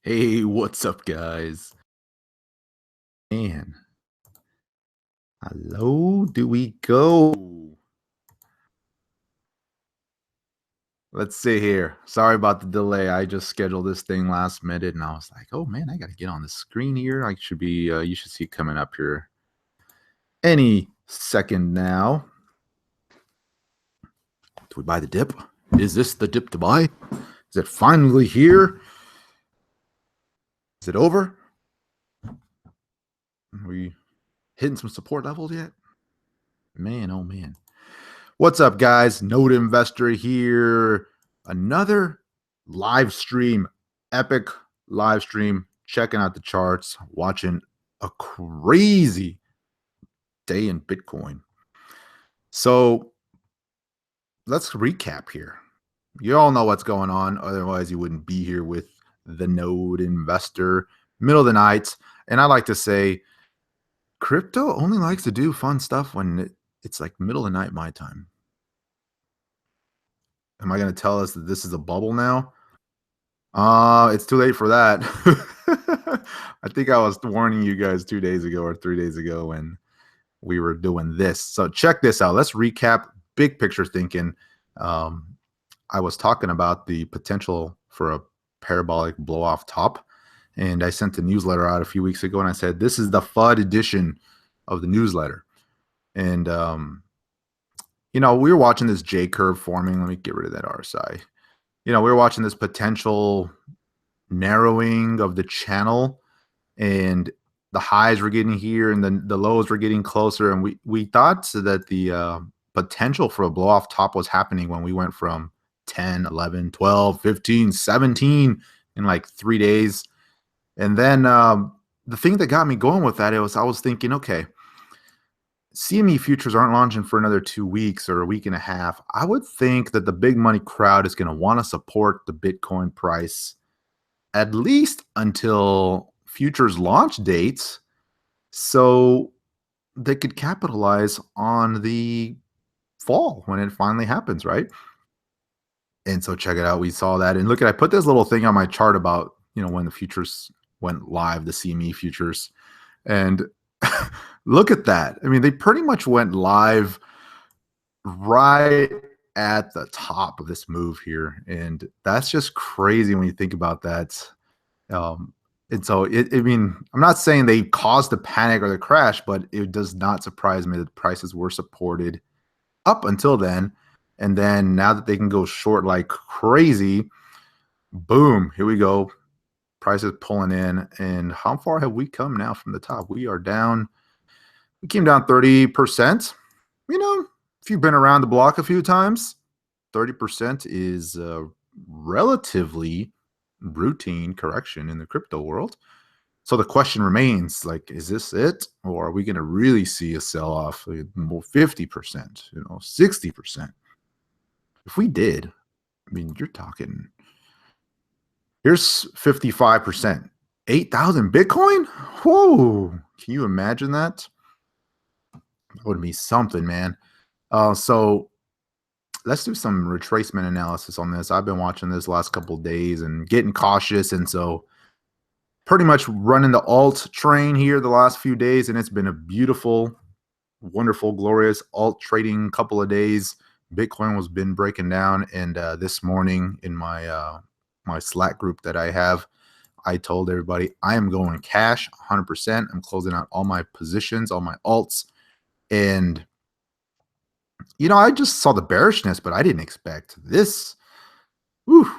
Hey, what's up, guys? Man, hello, do we go? Let's see here. Sorry about the delay. I just scheduled this thing last minute, and I was like, "Oh man, I gotta get on the screen here. I should be. You should see it coming up here any second now." Do we buy the dip? Is this the dip to buy? Is it finally here? Is it over? Are we hitting some support levels yet? Man, oh man. What's up, guys? Node Investor here. Another live stream, epic live stream, checking out the charts, watching a crazy day in Bitcoin. So let's recap here. You all know what's going on. Otherwise, you wouldn't be here with the Node Investor, middle of the night. And I like to say, crypto only likes to do fun stuff when it's like middle of the night, my time. Am I going to tell us that this is a bubble now? It's too late for that. I think I was warning you guys 2 days ago or 3 days ago when we were doing this. So check this out. Let's recap big picture thinking. I was talking about the potential for a parabolic blow off top, and I sent a newsletter out a few weeks ago, and I said this is the FUD edition of the newsletter. And we were watching this J curve forming. Let me get rid of that RSI. We were watching this potential narrowing of the channel, and the highs were getting here and the lows were getting closer. And we thought that the potential for a blow off top was happening when we went from 10, 11, 12, 15, 17 in like 3 days. And then the thing that got me going with that, I was thinking, okay, CME futures aren't launching for another 2 weeks or a week and a half. I would think that the big money crowd is going to want to support the Bitcoin price at least until futures launch dates, so they could capitalize on the fall when it finally happens, right? And so check it out. We saw that. And look, I put this little thing on my chart about, when the futures went live, the CME futures. And look at that. I mean, they pretty much went live right at the top of this move here. And that's just crazy when you think about that. And so, I'm not saying they caused the panic or the crash, but it does not surprise me that the prices were supported up until then. And then now that they can go short like crazy, boom, here we go. Prices pulling in. And how far have we come now from the top? We came down 30%. If you've been around the block a few times, 30% is relatively routine correction in the crypto world. So the question remains, like, is this it? Or are we going to really see a sell-off, more 50%, 60%? If we did, you're talking, here's 55%, 8,000 Bitcoin? Whoa, can you imagine that? That would be something, man. So let's do some retracement analysis on this. I've been watching this last couple of days and getting cautious. And so pretty much running the alt train here the last few days. And it's been a beautiful, wonderful, glorious alt trading couple of days. Bitcoin was been breaking down. And this morning in my my Slack group that I have, I told everybody I am going cash 100%. I'm closing out all my positions, all my alts. And I just saw the bearishness, but I didn't expect this. Whew.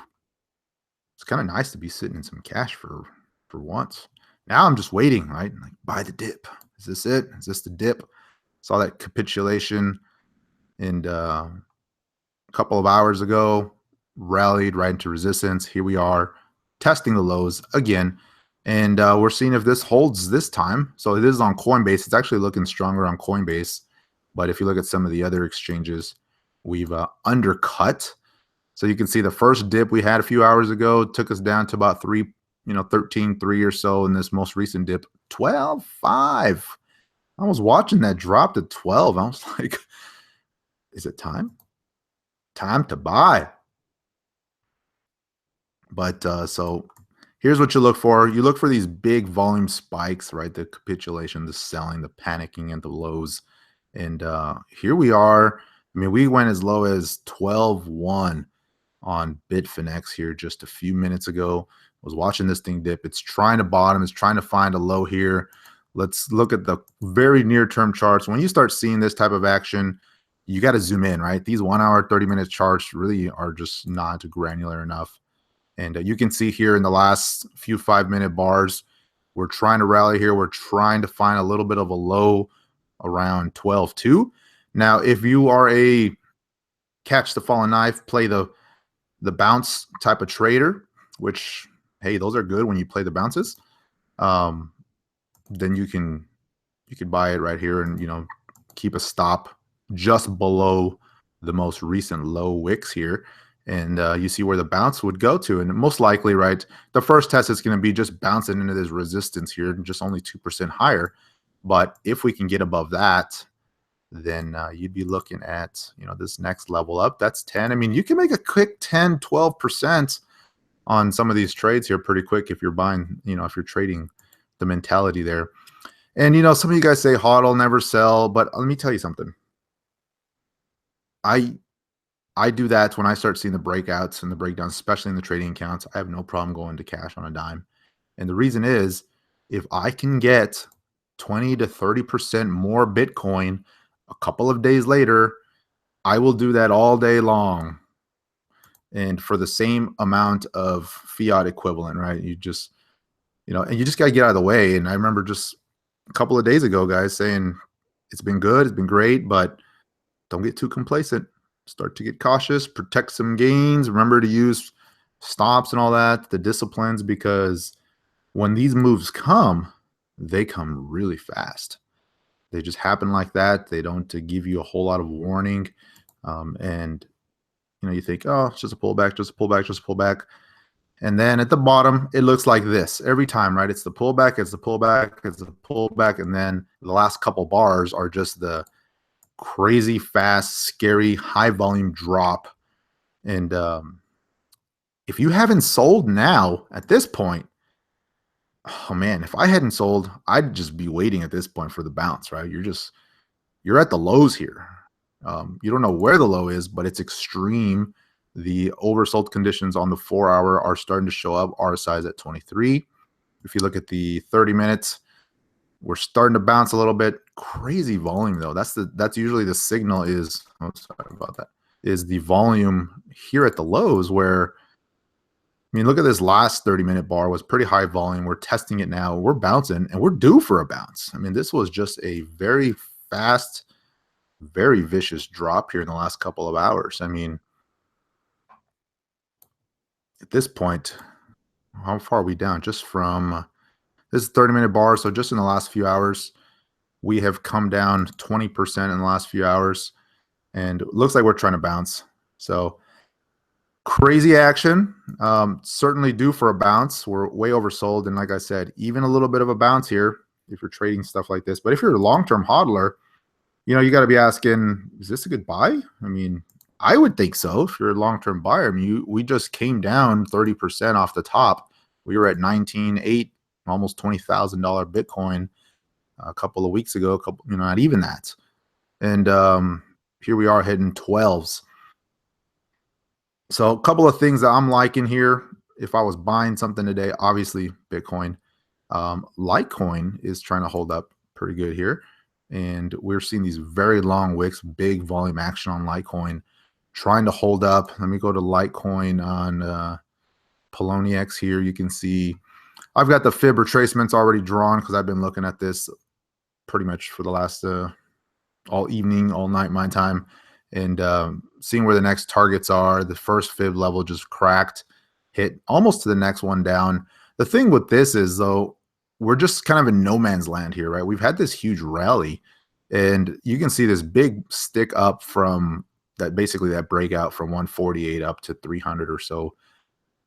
It's kind of nice to be sitting in some cash for once. Now I'm just waiting, right? Like, buy the dip. Is this it? Is this the dip? Saw that capitulation and a couple of hours ago, rallied right into resistance. Here we are testing the lows again. And we're seeing if this holds this time. So it is on Coinbase. It's actually looking stronger on Coinbase. But if you look at some of the other exchanges, we've undercut. So you can see the first dip we had a few hours ago took us down to about 13.3 or so. In this most recent dip, 12.5. I was watching that drop to 12. I was like, is it time? Time to buy. But so Here's what you look for. You look for these big volume spikes, right? The capitulation, the selling, the panicking, and the lows. And here we are. I mean, we went as low as 12.1 on Bitfinex here just a few minutes ago. Was watching this thing dip. It's trying to bottom. It's trying to find a low here. Let's look at the very near-term charts. When you start seeing this type of action, you got to zoom in, right? These 1 hour, 30-minute charts really are just not granular enough. And you can see here in the last few 5-minute bars, we're trying to rally here. We're trying to find a little bit of a low around 12.2. Now, if you are a catch the fallen knife, play the bounce type of trader, which, hey, those are good when you play the bounces, then you can buy it right here and, you know, keep a stop just below the most recent low wicks here. And you see where the bounce would go to. And most likely, right, the first test is going to be just bouncing into this resistance here, just only 2% higher. But if we can get above that, then you'd be looking at, you know, this next level up. That's 10. I mean, you can make a quick 10, 12% on some of these trades here pretty quick if you're buying, you know, if you're trading the mentality there. And, you know, some of you guys say hodl, never sell. But let me tell you something. I do that when I start seeing the breakouts and the breakdowns, especially in the trading accounts. I have no problem going to cash on a dime. And the reason is, if I can get 20 to 30% more Bitcoin a couple of days later, I will do that all day long. And for the same amount of fiat equivalent, right? You just, you know, and you just got to get out of the way. And I remember just a couple of days ago, guys saying, it's been good, it's been great, but don't get too complacent. Start to get cautious, protect some gains. Remember to use stops and all that, the disciplines, because when these moves come, they come really fast. They just happen like that. They don't give you a whole lot of warning. And, you know, you think, oh, it's just a pullback, just a pullback, just a pullback. And then at the bottom, it looks like this every time, right? It's the pullback, it's the pullback, it's the pullback. And then the last couple bars are just the crazy fast, scary, high volume drop. And if you haven't sold now at this point, oh man, if I hadn't sold, I'd just be waiting at this point for the bounce, right? You're at the lows here. You don't know where the low is, but it's extreme. The oversold conditions on the 4 hour are starting to show up. RSI is at 23. If you look at the 30 minutes, we're starting to bounce a little bit. Crazy volume though. That's usually the signal is, oh, sorry about that, is the volume here at the lows where, I mean, look at this last 30-minute bar was pretty high volume. We're testing it now. We're bouncing and we're due for a bounce. I mean, this was just a very fast, very vicious drop here in the last couple of hours. I mean, at this point, how far are we down? Just from this 30-minute bar. So just in the last few hours, we have come down 20% in the last few hours. And it looks like we're trying to bounce. So crazy action. Certainly due for a bounce. We're way oversold. And like I said, even a little bit of a bounce here if you're trading stuff like this. But if you're a long-term hodler, you know, you got to be asking, is this a good buy? I mean, I would think so if you're a long-term buyer. I mean, we just came down 30% off the top. We were at 19.8, almost $20,000 Bitcoin a couple of weeks ago, you know, not even that. And here we are hitting 12s. So a couple of things that I'm liking here. If I was buying something today, obviously Bitcoin. Litecoin is trying to hold up pretty good here. And we're seeing these very long wicks, big volume action on Litecoin, trying to hold up. Let me go to Litecoin on Poloniex here. You can see I've got the fib retracements already drawn because I've been looking at this pretty much for the last all evening, all night my time, and seeing where the next targets are. The first fib level just cracked, hit almost to the next one down. The thing with this is, though, we're just kind of in no man's land here, right? We've had this huge rally, and you can see this big stick up from that, basically that breakout from 148 up to 300 or so.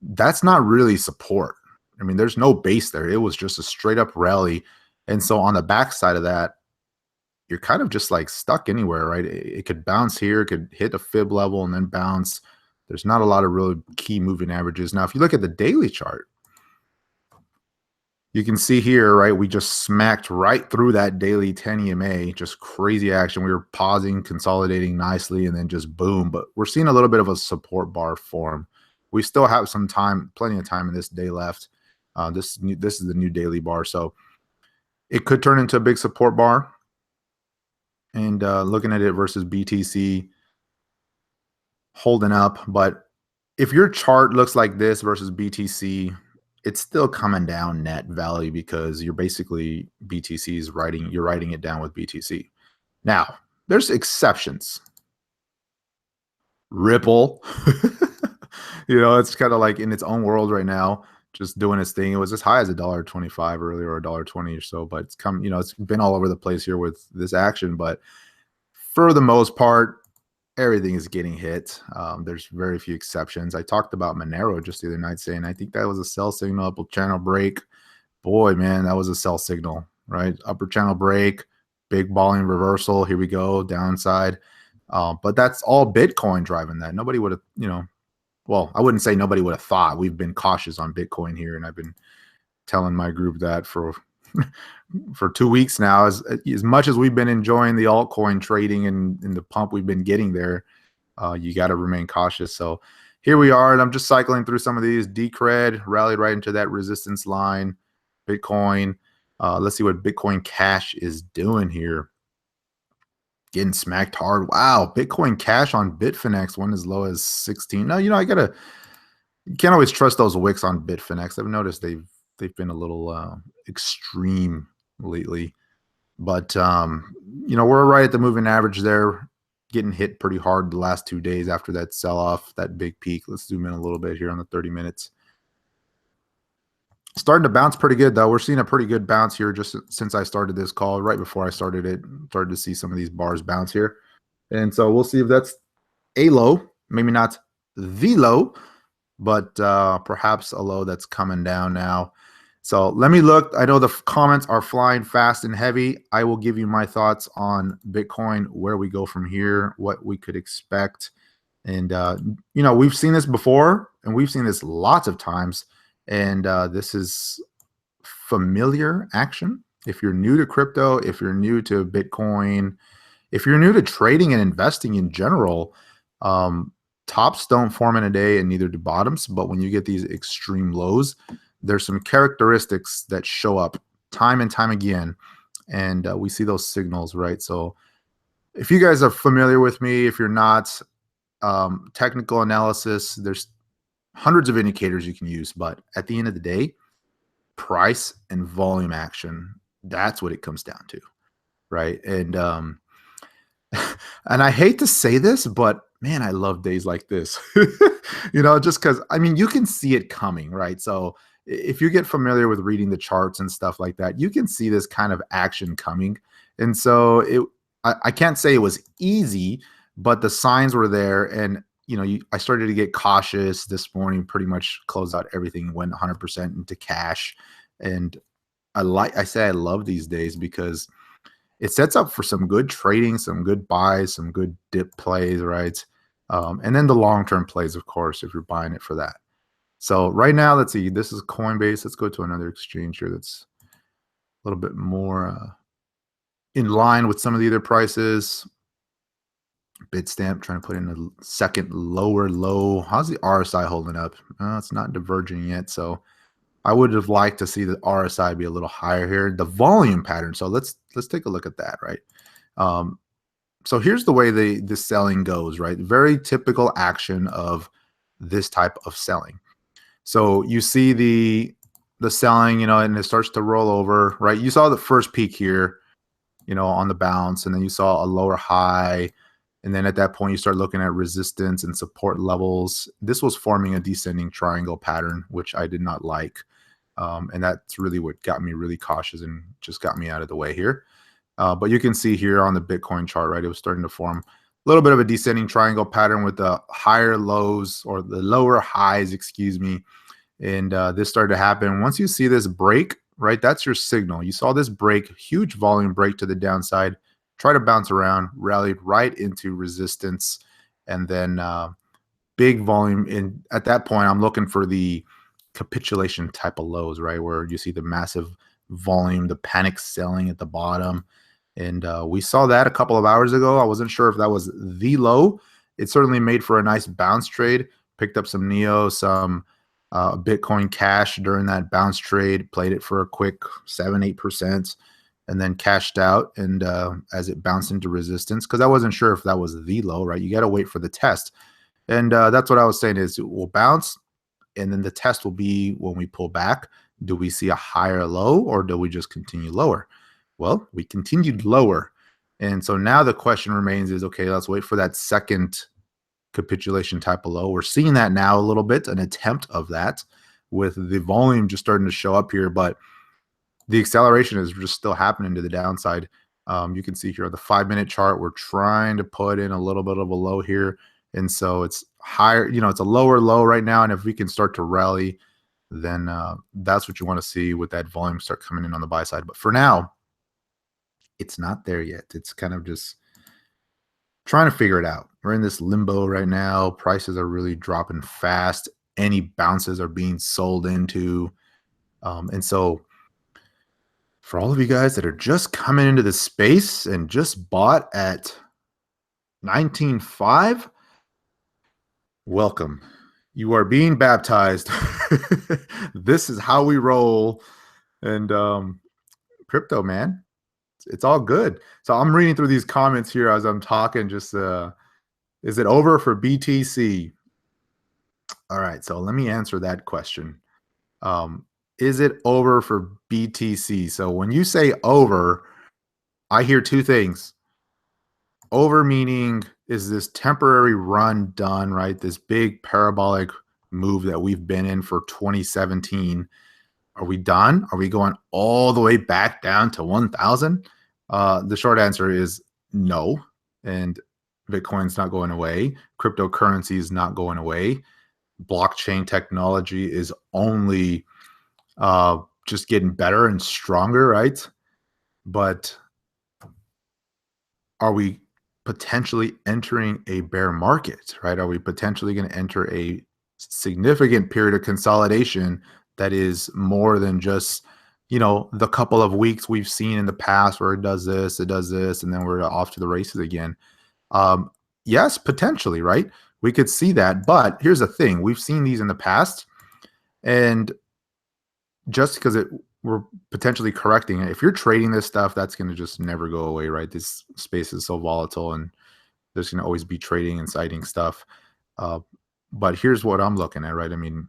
That's not really support. I mean, there's no base there. It was just a straight up rally. And so on the backside of that, you're kind of just like stuck anywhere, right? It could bounce here, it could hit a fib level and then bounce. There's not a lot of really key moving averages. Now, if you look at the daily chart, You can see here, right? We just smacked right through that daily 10 EMA, just crazy action. We were pausing, consolidating nicely, and then just boom. But we're seeing a little bit of a support bar form. We still have some time, plenty of time in this day left. This is the new daily bar, so it could turn into a big support bar. And looking at it versus BTC, holding up. But if your chart looks like this versus BTC, it's still coming down net value because you're basically you're writing it down with BTC. Now, there's exceptions. Ripple, it's kind of like in its own world right now, just doing its thing. It was as high as $1.25 earlier, or $1.20 or so, but it's come, it's been all over the place here with this action. But for the most part, everything is getting hit. There's very few exceptions. I talked about Monero just the other night, saying I think that was a sell signal, upper channel break. Boy, man, that was a sell signal, right? Upper channel break, big volume reversal. Here we go, downside. But that's all Bitcoin driving that. Nobody would have, well, I wouldn't say nobody would have thought. We've been cautious on Bitcoin here, and I've been telling my group that for 2 weeks now. As much as we've been enjoying the altcoin trading and the pump we've been getting there, you got to remain cautious. So here we are, and I'm just cycling through some of these. Decred rallied right into that resistance line. Bitcoin, let's see what Bitcoin Cash is doing here. Getting smacked hard. Wow, Bitcoin Cash on Bitfinex went as low as 16. No, you can't always trust those wicks on Bitfinex. I've noticed they've been a little extreme lately, but we're right at the moving average there, getting hit pretty hard the last 2 days after that sell-off, that big peak. Let's zoom in a little bit here on the 30 minutes. Starting to bounce pretty good, though. We're seeing a pretty good bounce here just since I started this call. Right before I started it, started to see some of these bars bounce here. And so we'll see if that's a low, maybe not the low, but perhaps a low that's coming down now. So let me look. I know the comments are flying fast and heavy. I will give you my thoughts on Bitcoin, where we go from here, what we could expect. And, we've seen this before, and we've seen this lots of times. And this is familiar action. If you're new to crypto, if you're new to Bitcoin, if you're new to trading and investing in general, tops don't form in a day, and neither do bottoms. But when you get these extreme lows, there's some characteristics that show up time and time again, and we see those signals, right? So if you guys are familiar with me, if you're not, technical analysis, there's hundreds of indicators you can use, but at the end of the day, price and volume action, that's what it comes down to, right? And and I hate to say this, but man, I love days like this. Just because, you can see it coming, right? So if you get familiar with reading the charts and stuff like that, you can see this kind of action coming. And so I can't say it was easy, but the signs were there. And I started to get cautious this morning, pretty much closed out everything, went 100% into cash. And I love these days because it sets up for some good trading, some good buys, some good dip plays, right? And then the long-term plays, of course, if you're buying it for that. So right now, let's see, this is Coinbase. Let's go to another exchange here that's a little bit more in line with some of the other prices. Bitstamp trying to put in a second lower low. How's the RSI holding up? It's not diverging yet, so I would have liked to see the RSI be a little higher here. The volume pattern. So let's take a look at that, right? So here's the way the selling goes, right? Very typical action of this type of selling. So you see the selling, and it starts to roll over, right? You saw the first peak here, on the bounce, and then you saw a lower high. And then at that point, you start looking at resistance and support levels. This was forming a descending triangle pattern, which I did not like. And that's really what got me really cautious and just got me out of the way here. But you can see here on the Bitcoin chart, right, it was starting to form a little bit of a descending triangle pattern with the higher lows, or the lower highs, excuse me. And this started to happen. Once you see this break, right, that's your signal. You saw this break, huge volume break to the downside, try to bounce around, rallied right into resistance, and then big volume. And at that point, I'm looking for the capitulation type of lows, right? Where you see the massive volume, the panic selling at the bottom. And we saw that a couple of hours ago. I wasn't sure if that was the low. It certainly made for a nice bounce trade. Picked up some Neo, some Bitcoin Cash during that bounce trade. Played it for a quick 7-8%, and then cashed out. And as it bounced into resistance, because I wasn't sure if that was the low, right? You got to wait for the test. And that's what I was saying is it will bounce, and then the test will be when we pull back. Do we see a higher low, or do we just continue lower? Well, we continued lower. And so now the question remains is, okay, let's wait for that second capitulation type of low. We're seeing that now a little bit, an attempt of that with the volume just starting to show up here, but the acceleration is just still happening to the downside. You can see here on the 5-minute chart, we're trying to put in a little bit of a low here. And so it's higher, it's a lower low right now. And if we can start to rally, then that's what you want to see with that volume start coming in on the buy side. But for now, it's not there yet. It's kind of just trying to figure it out. We're in this limbo right now. Prices are really dropping fast. Any bounces are being sold into. And so for all of you guys that are just coming into the space and just bought at 19.5, welcome. You are being baptized. This is how we roll. And crypto, man, it's all good. So I'm reading through these comments here as I'm talking. Just is it over for BTC? All right, so let me answer that question. Is it over for BTC? So when you say over, I hear two things. Over meaning, is this temporary run done, right? This big parabolic move that we've been in for 2017. Are we done? Are we going all the way back down to 1,000? The short answer is no. And Bitcoin's not going away. Cryptocurrency is not going away. Blockchain technology is only just getting better and stronger, right? But are we potentially entering a bear market, right? Are we potentially going to enter a significant period of consolidation that is more than just, the couple of weeks we've seen in the past where it does this, and then we're off to the races again? Yes, potentially, right? We could see that. But here's the thing. We've seen these in the past. And just because we're potentially correcting it, if you're trading this stuff, that's going to just never go away, right? This space is so volatile, and there's going to always be trading and citing stuff. But here's what I'm looking at, right? I mean,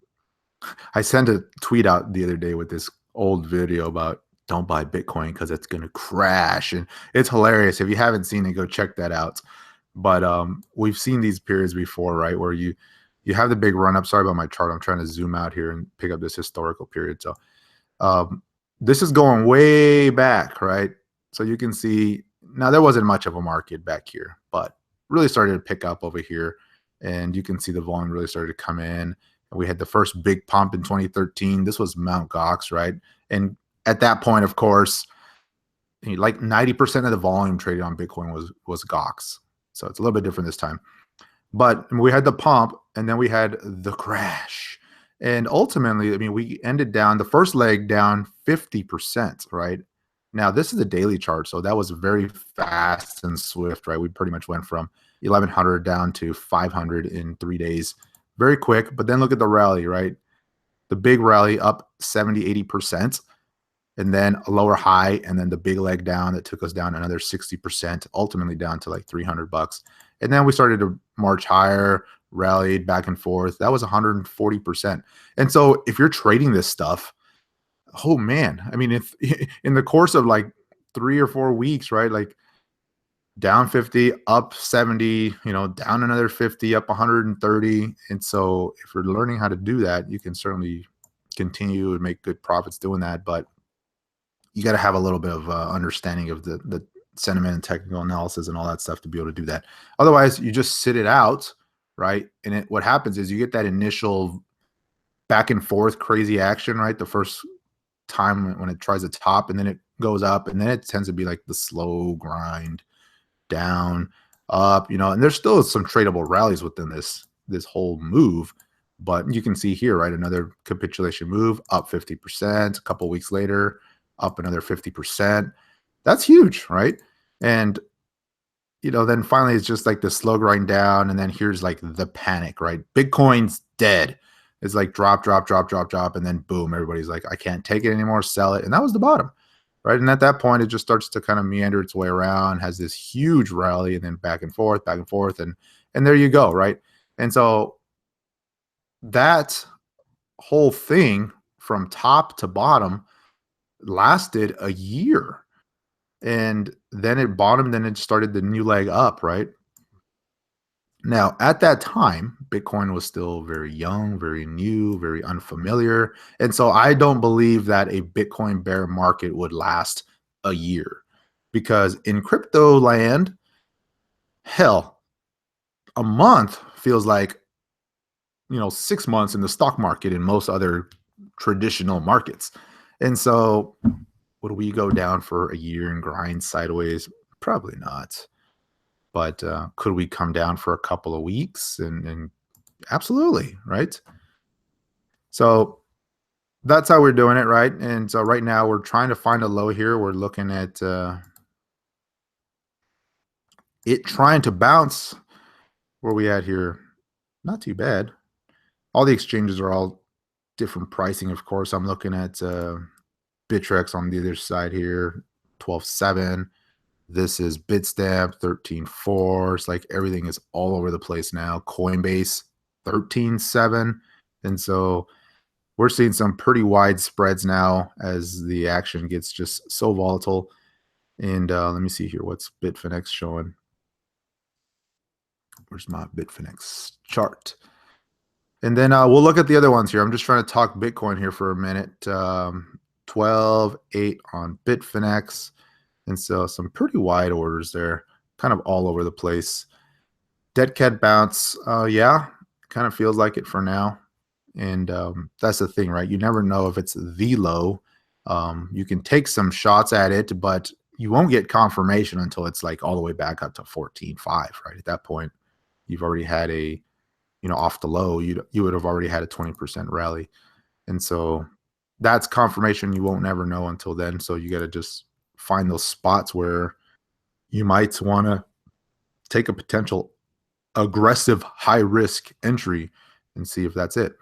I sent a tweet out the other day with this old video about don't buy Bitcoin because it's going to crash. And it's hilarious. If you haven't seen it, go check that out. But we've seen these periods before, right? Where you have the big run up. Sorry about my chart. I'm trying to zoom out here and pick up this historical period. So this is going way back, right? So you can see now there wasn't much of a market back here, but really started to pick up over here. And you can see the volume really started to come in. And we had the first big pump in 2013. This was Mt. Gox, right? And at that point, of course, like 90% of the volume traded on Bitcoin was Gox. So it's a little bit different this time. But we had the pump, and then we had the crash. And ultimately, I mean, we ended down, the first leg down 50%, right? Now, this is a daily chart, so that was very fast and swift, right? We pretty much went from 1,100 down to 500 in 3 days. Very quick, but then look at the rally, right? The big rally up 70, 80%, and then a lower high, and then the big leg down that took us down another 60%, ultimately down to like $300. And then we started to march higher, rallied back and forth. That was 140%. And so if you're trading this stuff, oh man, I mean, if in the course of like 3 or 4 weeks, right? Like down 50, up 70, down another 50, up 130. And so if you're learning how to do that, you can certainly continue and make good profits doing that. But you got to have a little bit of understanding of the sentiment and technical analysis and all that stuff to be able to do that. Otherwise, you just sit it out, right? And what happens is you get that initial back and forth crazy action, right? The first time when it tries to top, and then it goes up, and then it tends to be like the slow grind down, up, and there's still some tradable rallies within this whole move. But you can see here, right, another capitulation move, up 50%. A couple weeks later, up another 50%. That's huge, right? And then finally it's just like the slow grind down, and then here's like the panic, right? Bitcoin's dead. It's like drop, drop, drop, drop, drop, and then boom, everybody's like, I can't take it anymore, sell it. And that was the bottom, right? And at that point, it just starts to kind of meander its way around, has this huge rally, and then back and forth, and there you go, right? And so that whole thing from top to bottom lasted a year. And then it bottomed and it started the new leg up, right? Now, at that time, Bitcoin was still very young, very new, very unfamiliar. And so I don't believe that a Bitcoin bear market would last a year, because in crypto land, hell, a month feels like 6 months in the stock market and most other traditional markets. And so would we go down for a year and grind sideways? Probably not. But could we come down for a couple of weeks? And absolutely, right? So that's how we're doing it, right? And so right now we're trying to find a low here. We're looking at it trying to bounce. Where we at here? Not too bad. All the exchanges are all different pricing, of course. I'm looking at Bittrex on the other side here, 12.7. This is Bitstamp, 13.4. It's like everything is all over the place now. Coinbase, 13.7. And so we're seeing some pretty wide spreads now as the action gets just so volatile. And let me see here. What's Bitfinex showing? Where's my Bitfinex chart? And then we'll look at the other ones here. I'm just trying to talk Bitcoin here for a minute. 12.8 on Bitfinex. And so some pretty wide orders there, kind of all over the place. Dead cat bounce. Yeah, kind of feels like it for now. And that's the thing, right? You never know if it's the low. You can take some shots at it, but you won't get confirmation until it's like all the way back up to 14.5, right? At that point, you've already had a, off the low, you would have already had a 20% rally. And so that's confirmation you won't never know until then. So you got to just find those spots where you might want to take a potential aggressive high risk entry and see if that's it.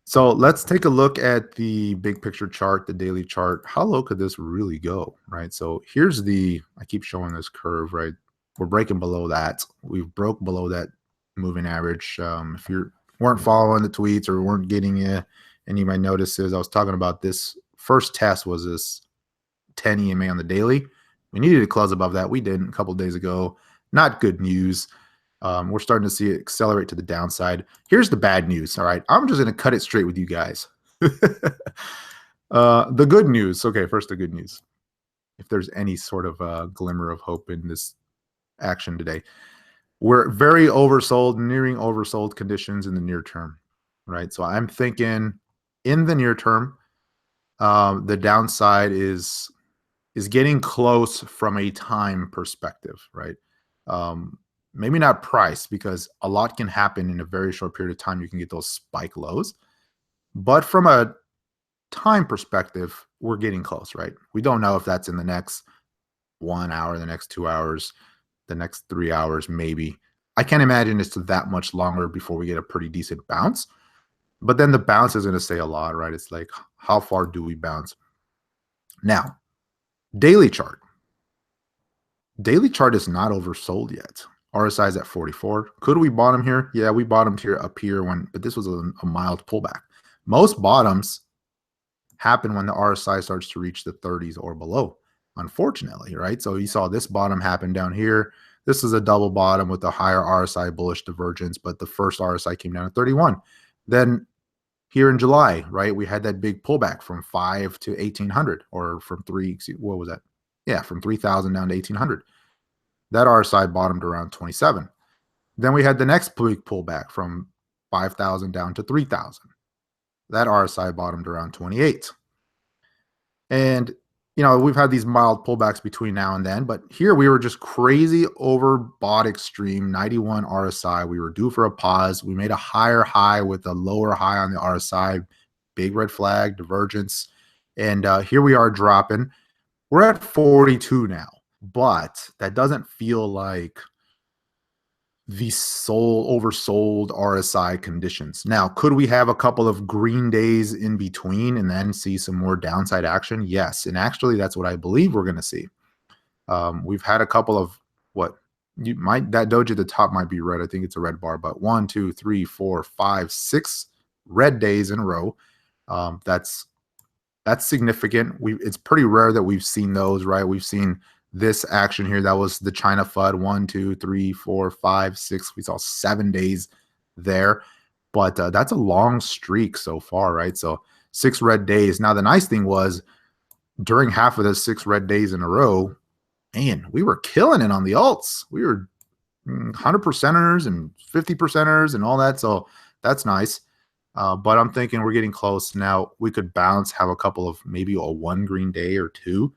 So let's take a look at the big picture chart, the daily chart. How low could this really go, right? So here's I keep showing this curve, right? We're breaking below that. We've broke below that moving average. If you weren't following the tweets or weren't getting any of my notices, I was talking about this first test was this 10 EMA on the daily. We needed to close above that. We didn't a couple of days ago. Not good news. We're starting to see it accelerate to the downside. Here's the bad news. All right. I'm just going to cut it straight with you guys. The good news. Okay. First, the good news. If there's any sort of glimmer of hope in this action today, we're very oversold, nearing oversold conditions in the near term. Right. So I'm thinking in the near term, the downside is getting close from a time perspective, right? Maybe not price, because a lot can happen in a very short period of time. You can get those spike lows, but from a time perspective, we're getting close, right? We don't know if that's in the next 1 hour, the next 2 hours, the next 3 hours, maybe. I can't imagine it's that much longer before we get a pretty decent bounce. But then the bounce is going to say a lot, right? It's like, how far do we bounce? Now, daily chart. Daily chart is not oversold yet. RSI is at 44. Could we bottom here? Yeah, we bottomed here up here but this was a mild pullback. Most bottoms happen when the RSI starts to reach the 30s or below, unfortunately, right? So you saw this bottom happen down here. This is a double bottom with a higher RSI bullish divergence, but the first RSI came down to 31. Then here in July, right, we had that big pullback from 5 to 1800, or from 3, what was that? Yeah, from 3,000 down to 1,800. That RSI bottomed around 27. Then we had the next big pullback from 5,000 down to 3,000. That RSI bottomed around 28. And we've had these mild pullbacks between now and then, but here we were just crazy overbought extreme 91 RSI. We were due for a pause. We made a higher high with a lower high on the RSI, big red flag, divergence. And here we are dropping. We're at 42 now, but that doesn't feel like the oversold RSI conditions. Now, could we have a couple of green days in between and then see some more downside action? Yes. And actually, that's what I believe we're going to see. We've had a couple of that doji at the top might be red. I think it's a red bar, but 1, 2, 3, 4, 5, 6 red days in a row. That's significant. It's pretty rare that we've seen those, right? We've seen this action here. That was the China FUD 1, 2, 3, 4, 5, 6. We saw 7 days there, but that's a long streak so far, right? So 6 red days. Now, the nice thing was during half of the 6 red days in a row, man, we were killing it on the alts. We were 100%ers and 50%ers and all that. So that's nice. But I'm thinking we're getting close now. We could bounce, have a couple of maybe a 1 green day or 2,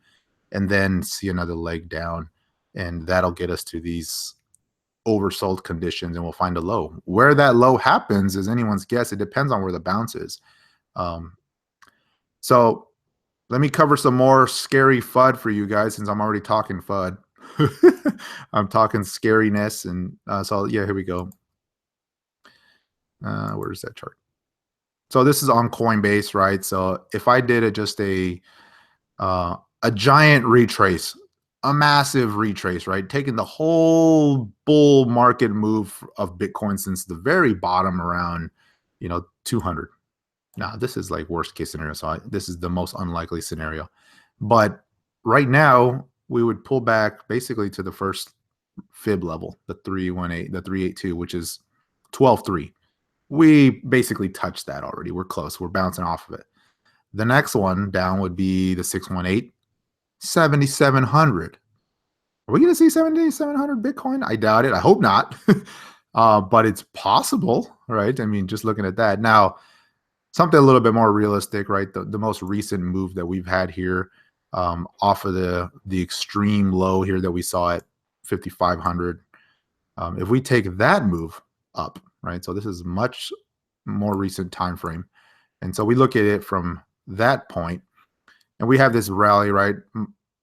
and then see another leg down, and that'll get us to these oversold conditions, and we'll find a low. Where that low happens is anyone's guess. It depends on where the bounce is. So let me cover some more scary FUD for you guys, since I'm already talking FUD. I'm talking scariness, and so yeah, here we go. Where's that chart? So this is on Coinbase, right? So if I did just a giant retrace, a massive retrace, right? Taking the whole bull market move of Bitcoin since the very bottom around, 200. Now, this is like worst case scenario. So this is the most unlikely scenario. But right now, we would pull back basically to the first fib level, the 318, the 382, which is 12.3. We basically touched that already. We're close. We're bouncing off of it. The next one down would be the 618, 7,700. Are we going to see 7,700 Bitcoin? I doubt it. I hope not. But it's possible, right? I mean, just looking at that. Now, something a little bit more realistic, right? The most recent move that we've had here off of the extreme low here that we saw at 5,500. If we take that move up, right? So this is much more recent time frame. And so we look at it from that point, and we have this rally, right?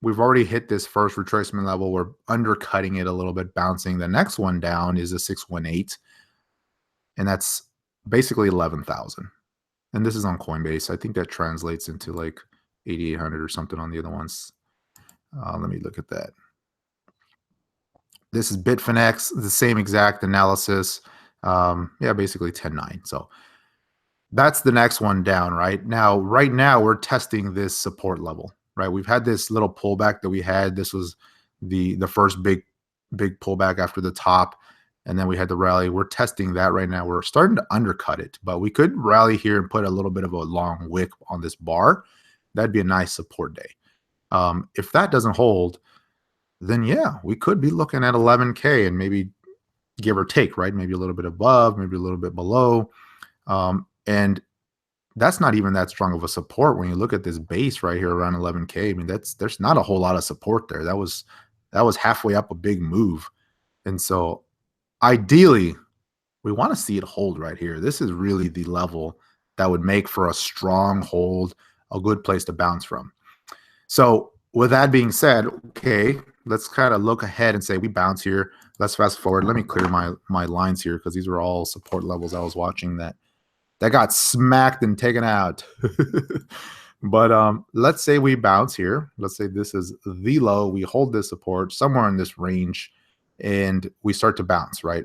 We've already hit this first retracement level. We're undercutting it a little bit, bouncing. The next one down is a 618, and that's basically 11,000. And this is on Coinbase. I think that translates into like 8,800 or something on the other ones. Let me look at that. This is Bitfinex, the same exact analysis. Yeah, basically 10.9. So that's the next one down, right? Now, right now, we're testing this support level, right? We've had this little pullback that we had. This was the first big pullback after the top, and then we had the rally. We're testing that right now. We're starting to undercut it, but we could rally here and put a little bit of a long wick on this bar. That'd be a nice support day. If that doesn't hold, then yeah, we could be looking at 11K and maybe give or take, right? Maybe a little bit above, maybe a little bit below. And that's not even that strong of a support when you look at this base right here around 11K. I mean, there's not a whole lot of support there. That was halfway up a big move. And so ideally, we want to see it hold right here. This is really the level that would make for a strong hold, a good place to bounce from. So with that being said, okay, let's kind of look ahead and say we bounce here. Let's fast forward. Let me clear my lines here because these are all support levels I was watching that got smacked and taken out. But let's say we bounce here. Let's say this is the low. We hold this support somewhere in this range, and we start to bounce, right?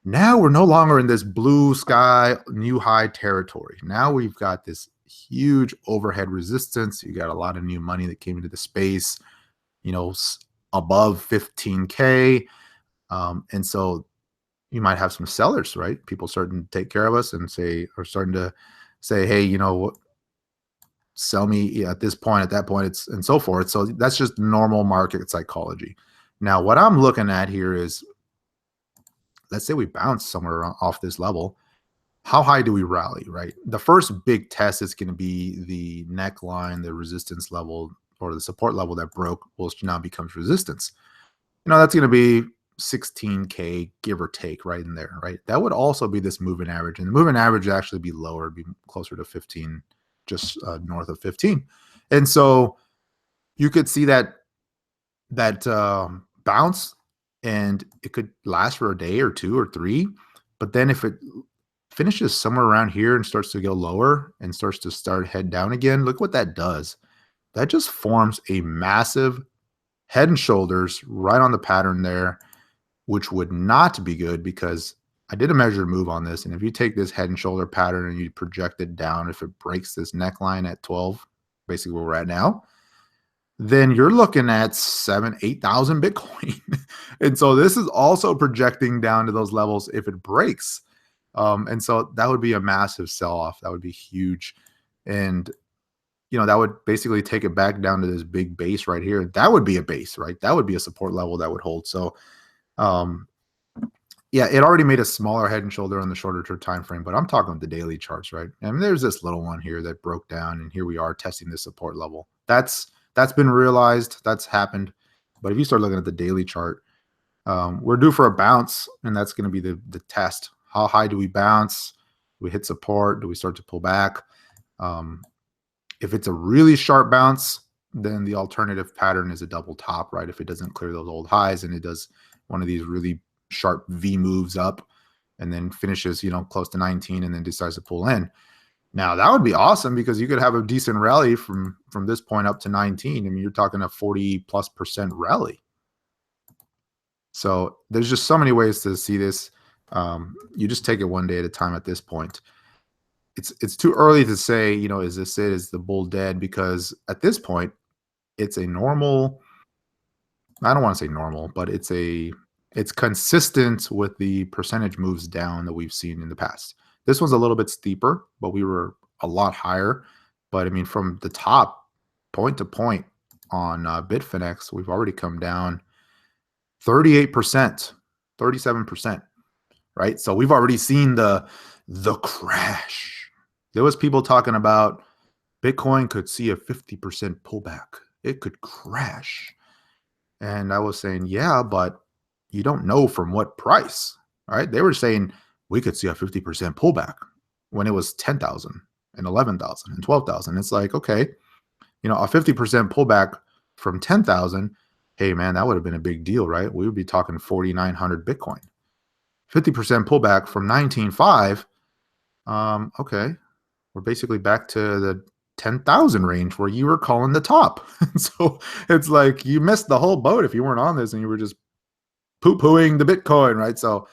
Now we're no longer in this blue sky, new high territory. Now we've got this huge overhead resistance. You got a lot of new money that came into the space, above 15K. And so you might have some sellers, right? People starting to take care of us and starting to say, hey, sell me at this point, at that point, and so forth. So that's just normal market psychology. Now, what I'm looking at here is, let's say we bounce somewhere off this level. How high do we rally, right? The first big test is going to be the neckline, the resistance level, or the support level that broke will now becomes resistance. That's going to be 16K, give or take, right in there, right? That would also be this moving average. And the moving average would actually be lower, be closer to 15, just north of 15. And so you could see that bounce, and it could last for a day or two or three. But then if it finishes somewhere around here and starts to go lower and starts to head down again, look what that does. That just forms a massive head and shoulders right on the pattern there, which would not be good because I did a measured move on this. And if you take this head and shoulder pattern and you project it down, if it breaks this neckline at 12, basically where we're at now, then you're looking at 8,000 Bitcoin. And so this is also projecting down to those levels if it breaks. And so that would be a massive sell-off. That would be huge. And, that would basically take it back down to this big base right here. That would be a base, right? That would be a support level that would hold. So, yeah, it already made a smaller head and shoulder on the shorter term time frame, but I'm talking the daily charts, right? I mean, there's this little one here that broke down, and here we are testing the support level. That's been realized. That's happened. But if you start looking at the daily chart, we're due for a bounce, and that's going to be the test. How high do we bounce? Do we hit support? Do we start to pull back? If it's a really sharp bounce, then the alternative pattern is a double top, right? If it doesn't clear those old highs and it does one of these really sharp V moves up and then finishes, close to 19 and then decides to pull in. Now that would be awesome because you could have a decent rally from this point up to 19. I mean, you're talking a 40+% rally. So there's just so many ways to see this. You just take it one day at a time at this point. It's too early to say, is this it? Is the bull dead? Because at this point, it's a normal, I don't want to say normal, but it's consistent with the percentage moves down that we've seen in the past. This one's a little bit steeper, but we were a lot higher. But I mean, from the top point to point on Bitfinex, we've already come down 38%, 37%, right? So we've already seen the crash. There was people talking about Bitcoin could see a 50% pullback. It could crash. And I was saying, yeah, but you don't know from what price, right? They were saying we could see a 50% pullback when it was 10,000 and 11,000 and 12,000. It's like, okay, a 50% pullback from 10,000, hey man, that would have been a big deal, right? We would be talking 4,900 Bitcoin. 50% pullback from 19.5, okay, we're basically back to the 10,000 range where you were calling the top. So it's like you missed the whole boat if you weren't on this and you were just poo-pooing the Bitcoin, right? So,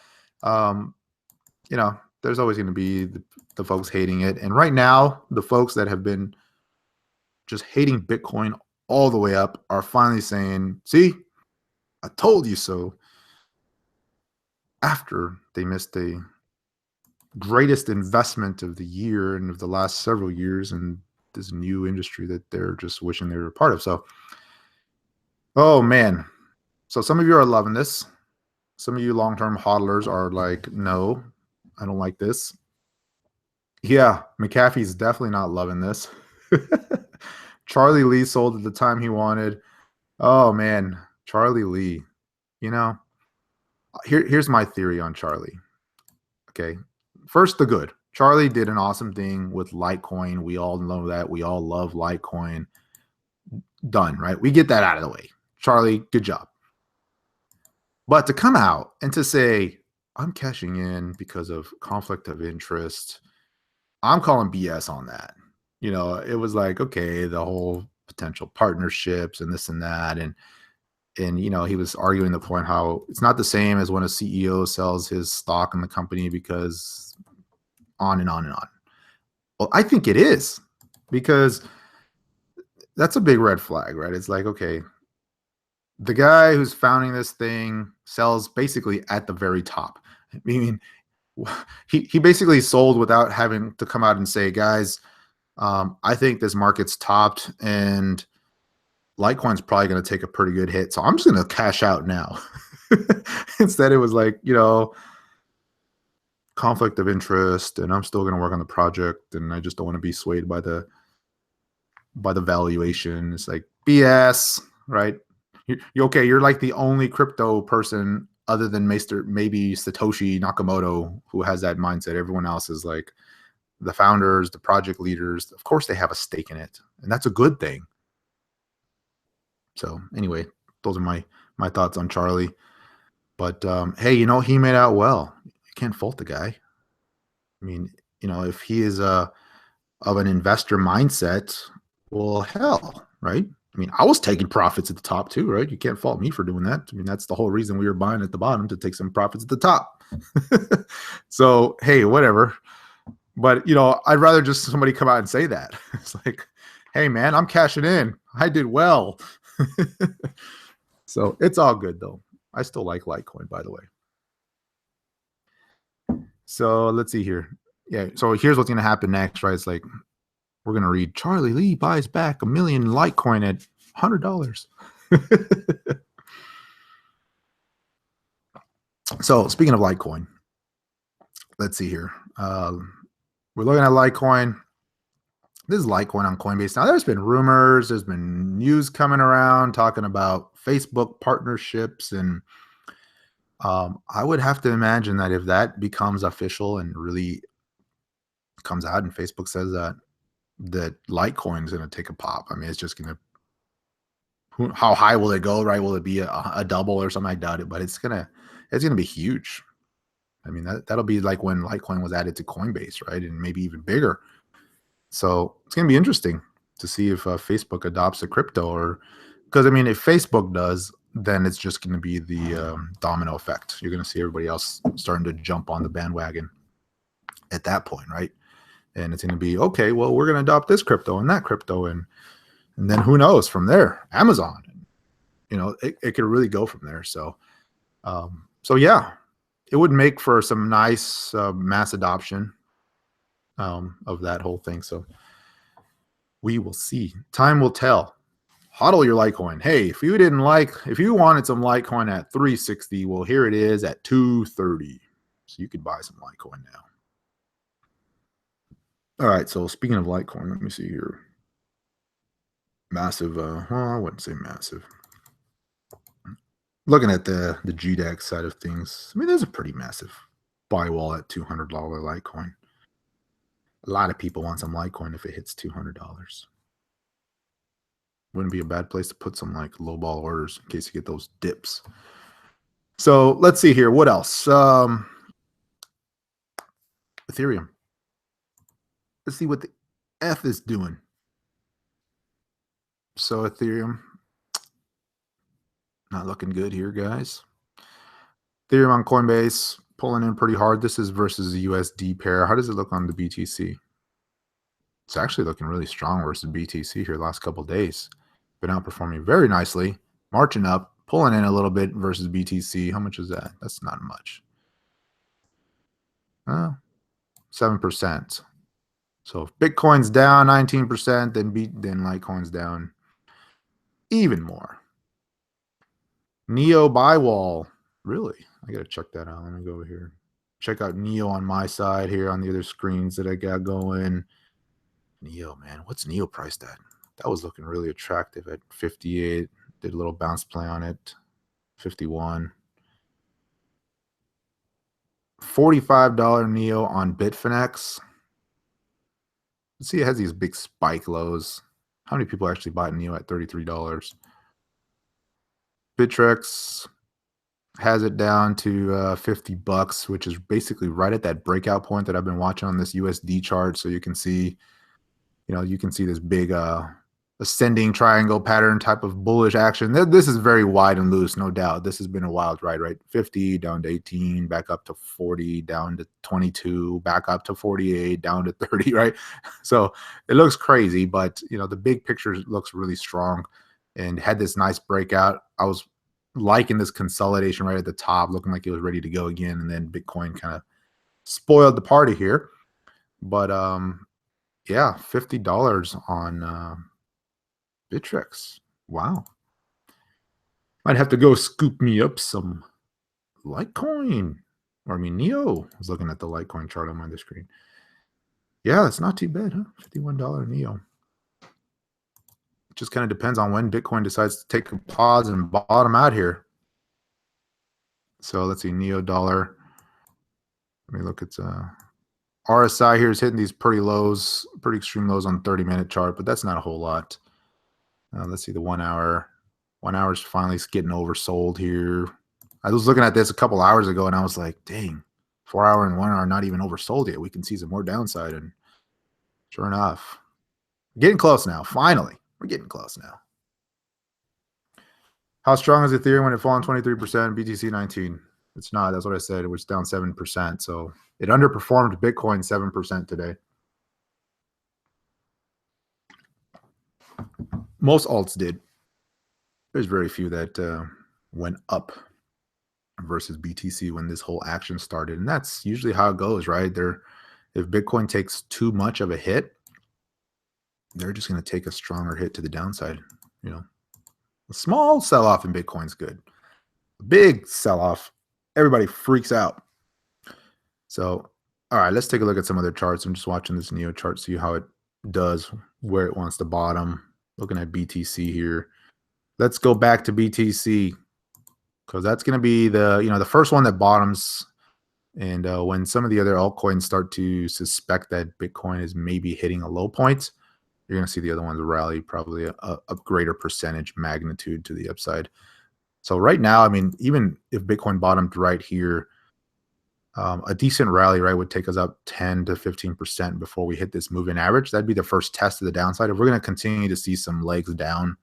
there's always going to be the folks hating it. And right now, the folks that have been just hating Bitcoin all the way up are finally saying, see, I told you so. After they missed the greatest investment of the year and of the last several years in this new industry that they're just wishing they were a part of. So, oh man. So some of you are loving this. Some of you long-term hodlers are like, no, I don't like this. Yeah, McAfee's definitely not loving this. Charlie Lee sold at the time he wanted. Oh man, Charlie Lee. Here's my theory on Charlie. Okay. First, the good. Charlie did an awesome thing with Litecoin. We all know that. We all love Litecoin. Done, right? We get that out of the way. Charlie, good job. But to come out and to say, I'm cashing in because of conflict of interest, I'm calling BS on that. It was like, okay, the whole potential partnerships and this and that. And he was arguing the point how it's not the same as when a CEO sells his stock in the company because on and on and on. Well, I think it is, because that's a big red flag, right? It's like, okay, the guy who's founding this thing sells basically at the very top. I mean, he basically sold without having to come out and say, guys, I think this market's topped and Litecoin's probably going to take a pretty good hit, so I'm just going to cash out now. Instead, it was like, conflict of interest, and I'm still going to work on the project, and I just don't want to be swayed by the valuation. It's like, BS, right? You okay? You're like the only crypto person other than maybe Satoshi Nakamoto who has that mindset. Everyone else is like the founders, the project leaders. Of course, they have a stake in it, and that's a good thing. So anyway, those are my thoughts on Charlie. But hey, he made out well. You can't fault the guy. I mean, if he is of an investor mindset, well, hell, right? I mean, I was taking profits at the top too, right? You can't fault me for doing that. I mean, that's the whole reason we were buying at the bottom, to take some profits at the top. So, hey, whatever. But, I'd rather just somebody come out and say that. It's like, hey, man, I'm cashing in. I did well. So it's all good, though. I still like Litecoin, by the way. So let's see here. Yeah. So here's what's going to happen next, right? It's like, we're going to read Charlie Lee buys back 1 million Litecoin at $100. So speaking of Litecoin, let's see here. We're looking at Litecoin. This is Litecoin on Coinbase. Now, there's been rumors, there's been news coming around talking about Facebook partnerships, and I would have to imagine that if that becomes official and really comes out, and Facebook says that Litecoin is going to take a pop. I mean, it's just going to, how high will it go, right? Will it be a double or something? I doubt it, but it's gonna be huge. I mean, that'll be like when Litecoin was added to Coinbase, right? And maybe even bigger. So it's going to be interesting to see if Facebook adopts a crypto, or because, I mean, if Facebook does, then it's just going to be the domino effect. You're going to see everybody else starting to jump on the bandwagon at that point, right? And it's going to be, okay, well, we're going to adopt this crypto and that crypto, and then who knows from there? Amazon, it could really go from there. So, yeah, it would make for some nice mass adoption of that whole thing. So we will see. Time will tell. Hodl your Litecoin. Hey, if you wanted some Litecoin at 360, well, here it is at 230. So you could buy some Litecoin now. All right. So speaking of Litecoin, let me see here. Massive. I wouldn't say massive. Looking at the GDAX side of things, I mean, there's a pretty massive buy wall at $200 Litecoin. A lot of people want some Litecoin if it hits $200. Wouldn't be a bad place to put some like low ball orders in case you get those dips. So let's see here. What else? Ethereum. Let's see what the F is doing. So Ethereum, not looking good here, guys. Ethereum on Coinbase pulling in pretty hard. This is versus the USD pair. How does it look on the BTC? It's actually looking really strong versus BTC here last couple days. Been outperforming very nicely, marching up, pulling in a little bit versus BTC. How much is that? That's not much. 7%. So if Bitcoin's down 19%, then Litecoin's down even more. Neo buy wall. Really? I got to check that out. Let me go over here. Check out Neo on my side here on the other screens that I got going. Neo, man. What's Neo priced at? That was looking really attractive at 58. Did a little bounce play on it. 51. $45 Neo on Bitfinex. Let's see, it has these big spike lows. How many people actually bought Neo at $33? Bittrex has it down to $50, which is basically right at that breakout point that I've been watching on this USD chart. So you can see, this big ascending triangle pattern type of bullish action. This is very wide and loose, no doubt. This has been a wild ride, right? 50 down to 18, back up to 40, down to 22, back up to 48, down to 30, right? So it looks crazy, but the big picture looks really strong and had this nice breakout. I was liking this consolidation right at the top, looking like it was ready to go again, and then Bitcoin kind of spoiled the party here. But yeah, $50 on Bittrex. Wow. Might have to go scoop me up some Litecoin. Or Neo. I was looking at the Litecoin chart on my other screen. Yeah, it's not too bad, huh? $51 Neo. It just kind of depends on when Bitcoin decides to take a pause and bottom out here. So let's see, Neo Dollar. Let me look at RSI here is hitting these pretty lows, pretty extreme lows on the 30-minute chart, but that's not a whole lot. Let's see the 1 hour. 1 hour's finally getting oversold here. I was looking at this a couple hours ago and I was like, dang, 4 hour and 1 hour not even oversold yet. We can see some more downside. And sure enough, getting close now. Finally, we're getting close now. How strong is Ethereum when it fallen 23%, BTC 19? It's not. That's what I said. It was down 7%. So it underperformed Bitcoin 7% today. Most alts did. There's very few that went up versus BTC when this whole action started. And that's usually how it goes, right? If Bitcoin takes too much of a hit, they're just going to take a stronger hit to the downside. You know, a small sell-off in Bitcoin's good. A big sell-off, everybody freaks out. So, all right, let's take a look at some other charts. I'm just watching this Neo chart, see how it does, where it wants to bottom. Looking at BTC here. Let's go back to BTC because that's going to be the first one that bottoms. And when some of the other altcoins start to suspect that Bitcoin is maybe hitting a low point, you're going to see the other ones rally probably a greater percentage magnitude to the upside. So right now, I mean, even if Bitcoin bottomed right here, a decent rally, right, would take us up 10 to 15% before we hit this moving average. That'd be the first test of the downside. If we're going to continue to see some legs down,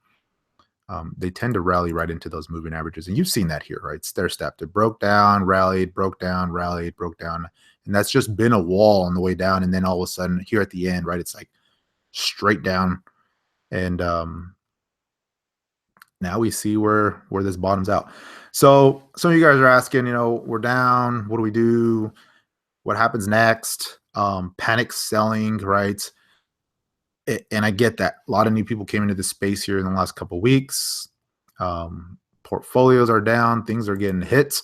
they tend to rally right into those moving averages. And you've seen that here, right? Stair-stepped. It broke down, rallied, broke down, rallied, broke down. And that's just been a wall on the way down. And then all of a sudden here at the end, right, it's like straight down. And now we see where this bottoms out. So some of you guys are asking, we're down. What do we do? What happens next? Panic selling, right? And I get that. A lot of new people came into this space here in the last couple of weeks. Portfolios are down. Things are getting hit.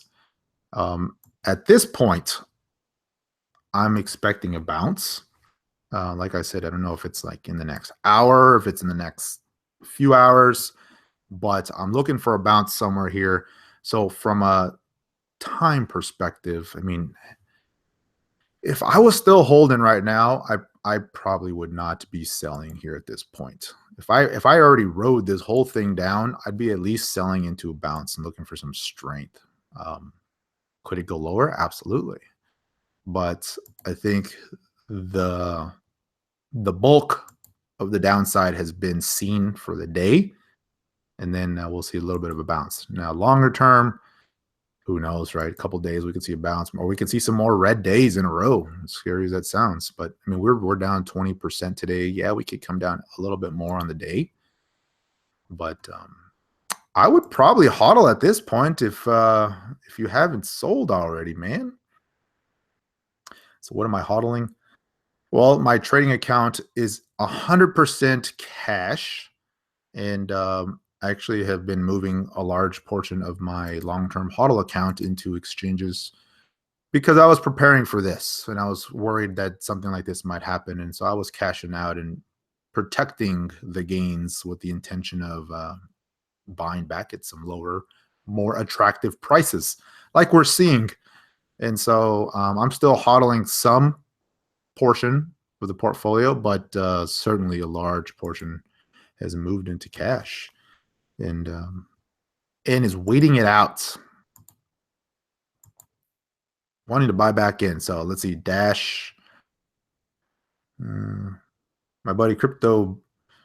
At this point, I'm expecting a bounce. Like I said, I don't know if it's like in the next hour, if it's in the next few hours, but I'm looking for a bounce somewhere here. So from a time perspective, I mean, if I was still holding right now, I probably would not be selling here at this point. If I already rode this whole thing down, I'd be at least selling into a bounce and looking for some strength. Could it go lower? Absolutely. But I think the bulk of the downside has been seen for the day. And then we'll see a little bit of a bounce. Now, longer term, who knows, right? A couple days we could see a bounce, or we could see some more red days in a row. As scary as that sounds, but I mean, we're down 20% today. Yeah, we could come down a little bit more on the day, but I would probably hodl at this point if you haven't sold already, man. So what am I hodling? Well, my trading account is 100% cash, and I actually have been moving a large portion of my long-term hodl account into exchanges because I was preparing for this and I was worried that something like this might happen. And so I was cashing out and protecting the gains with the intention of buying back at some lower, more attractive prices like we're seeing. And so I'm still hodling some portion of the portfolio, but certainly a large portion has moved into cash. And is waiting it out, wanting to buy back in. So let's see, Dash. My buddy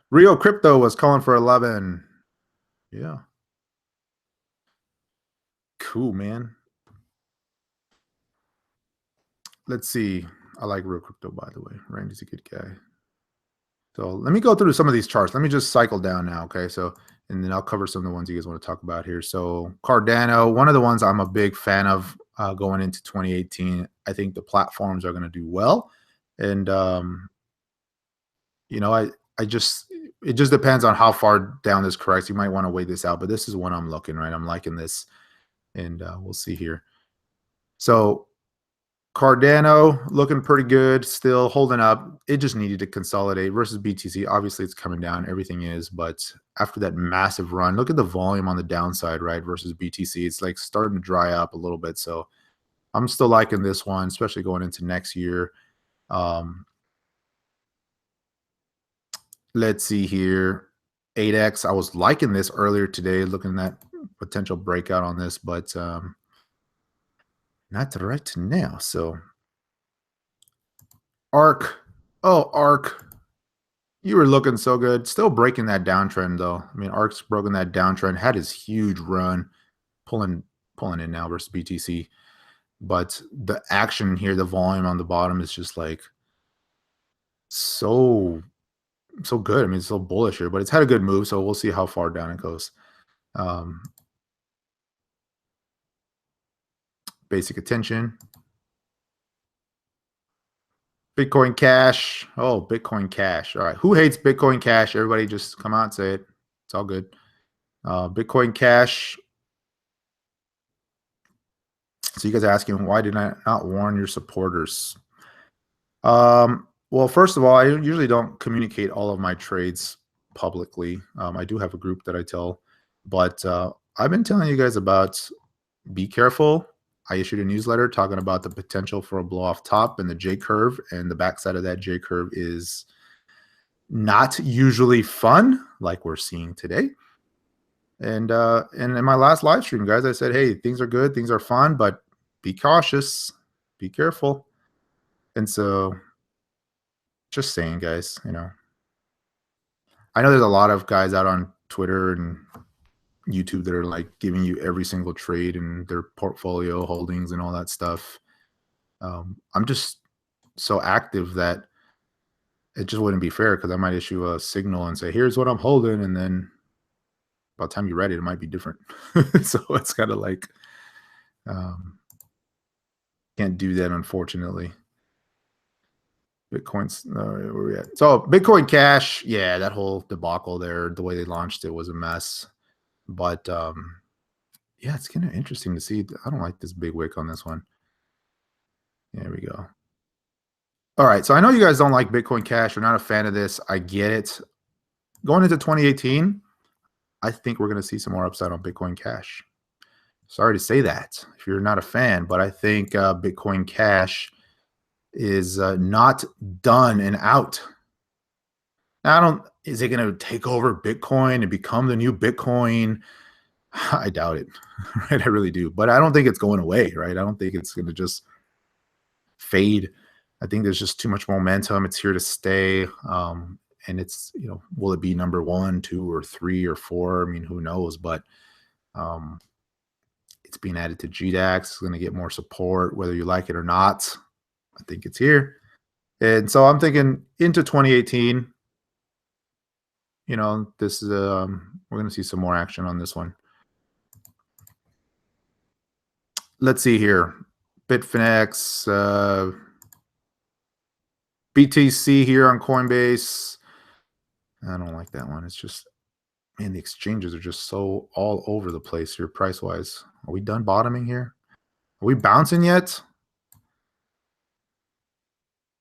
Rio Crypto was calling for 11. Yeah. Cool, man. Let's see. I like Rio Crypto, by the way. Randy's a good guy. So let me go through some of these charts. Let me just cycle down now, okay? So, and then I'll cover some of the ones you guys want to talk about here. So Cardano, one of the ones I'm a big fan of going into 2018. I think the platforms are going to do well. And, it just depends on how far down this corrects. You might want to wait this out, but this is one I'm looking, right? I'm liking this, and we'll see here. So Cardano looking pretty good, still holding up. It just needed to consolidate versus BTC. Obviously, it's coming down. Everything is, but after that massive run, look at the volume on the downside, right? Versus BTC, it's like starting to dry up a little bit. So I'm still liking this one, especially going into next year. Let's see here. 8x. I was liking this earlier today, looking at potential breakout on this, but not right now. So ARC. Oh, ARC. You were looking so good. Still breaking that downtrend, though. I mean, ARC's broken that downtrend, had his huge run, pulling in now versus BTC. But the action here, the volume on the bottom is just like so good. I mean, it's so bullish here, but it's had a good move, so we'll see how far down it goes. Basic attention. Bitcoin Cash. Oh, Bitcoin Cash. All right. Who hates Bitcoin Cash? Everybody just come out and say it. It's all good. Bitcoin Cash. So you guys are asking, why did I not warn your supporters? Well, first of all, I usually don't communicate all of my trades publicly. I do have a group that I tell, but I've been telling you guys about be careful. I issued a newsletter talking about the potential for a blow off top and the J curve, and the backside of that J curve is not usually fun, like we're seeing today. And in my last live stream, guys, I said, hey, things are good, things are fun, but be cautious, be careful. And so just saying, guys, you know, I know there's a lot of guys out on Twitter and YouTube that are like giving you every single trade and their portfolio holdings and all that stuff. I'm just so active that it just wouldn't be fair, because I might issue a signal and say, here's what I'm holding, and then by the time you read it, it might be different. So it's kind of like can't do that, unfortunately. Bitcoin's where we at? So Bitcoin Cash, yeah, that whole debacle there, the way they launched it was a mess. But yeah, it's kind of interesting to see. I don't like this big wick on this one. There we go. All right, so I know you guys don't like Bitcoin Cash. You're not a fan of this. I get it. Going into 2018, I think we're going to see some more upside on Bitcoin Cash. Sorry to say that if you're not a fan, but I think Bitcoin Cash is not done and out. Now, is it going to take over Bitcoin and become the new Bitcoin? I doubt it, right? I really do. But I don't think it's going away, right? I don't think it's going to just fade. I think there's just too much momentum. It's here to stay. And it's, you know, will it be number 1, 2, or 3, or 4? I mean, who knows? But it's being added to GDAX. It's going to get more support, whether you like it or not. I think it's here. And so I'm thinking into 2018, you know, this is we're going to see some more action on this one. Let's see here. Bitfinex, BTC here on Coinbase. I don't like that one. It's just, man, the exchanges are just so all over the place here price-wise. Are we done bottoming here? Are we bouncing yet?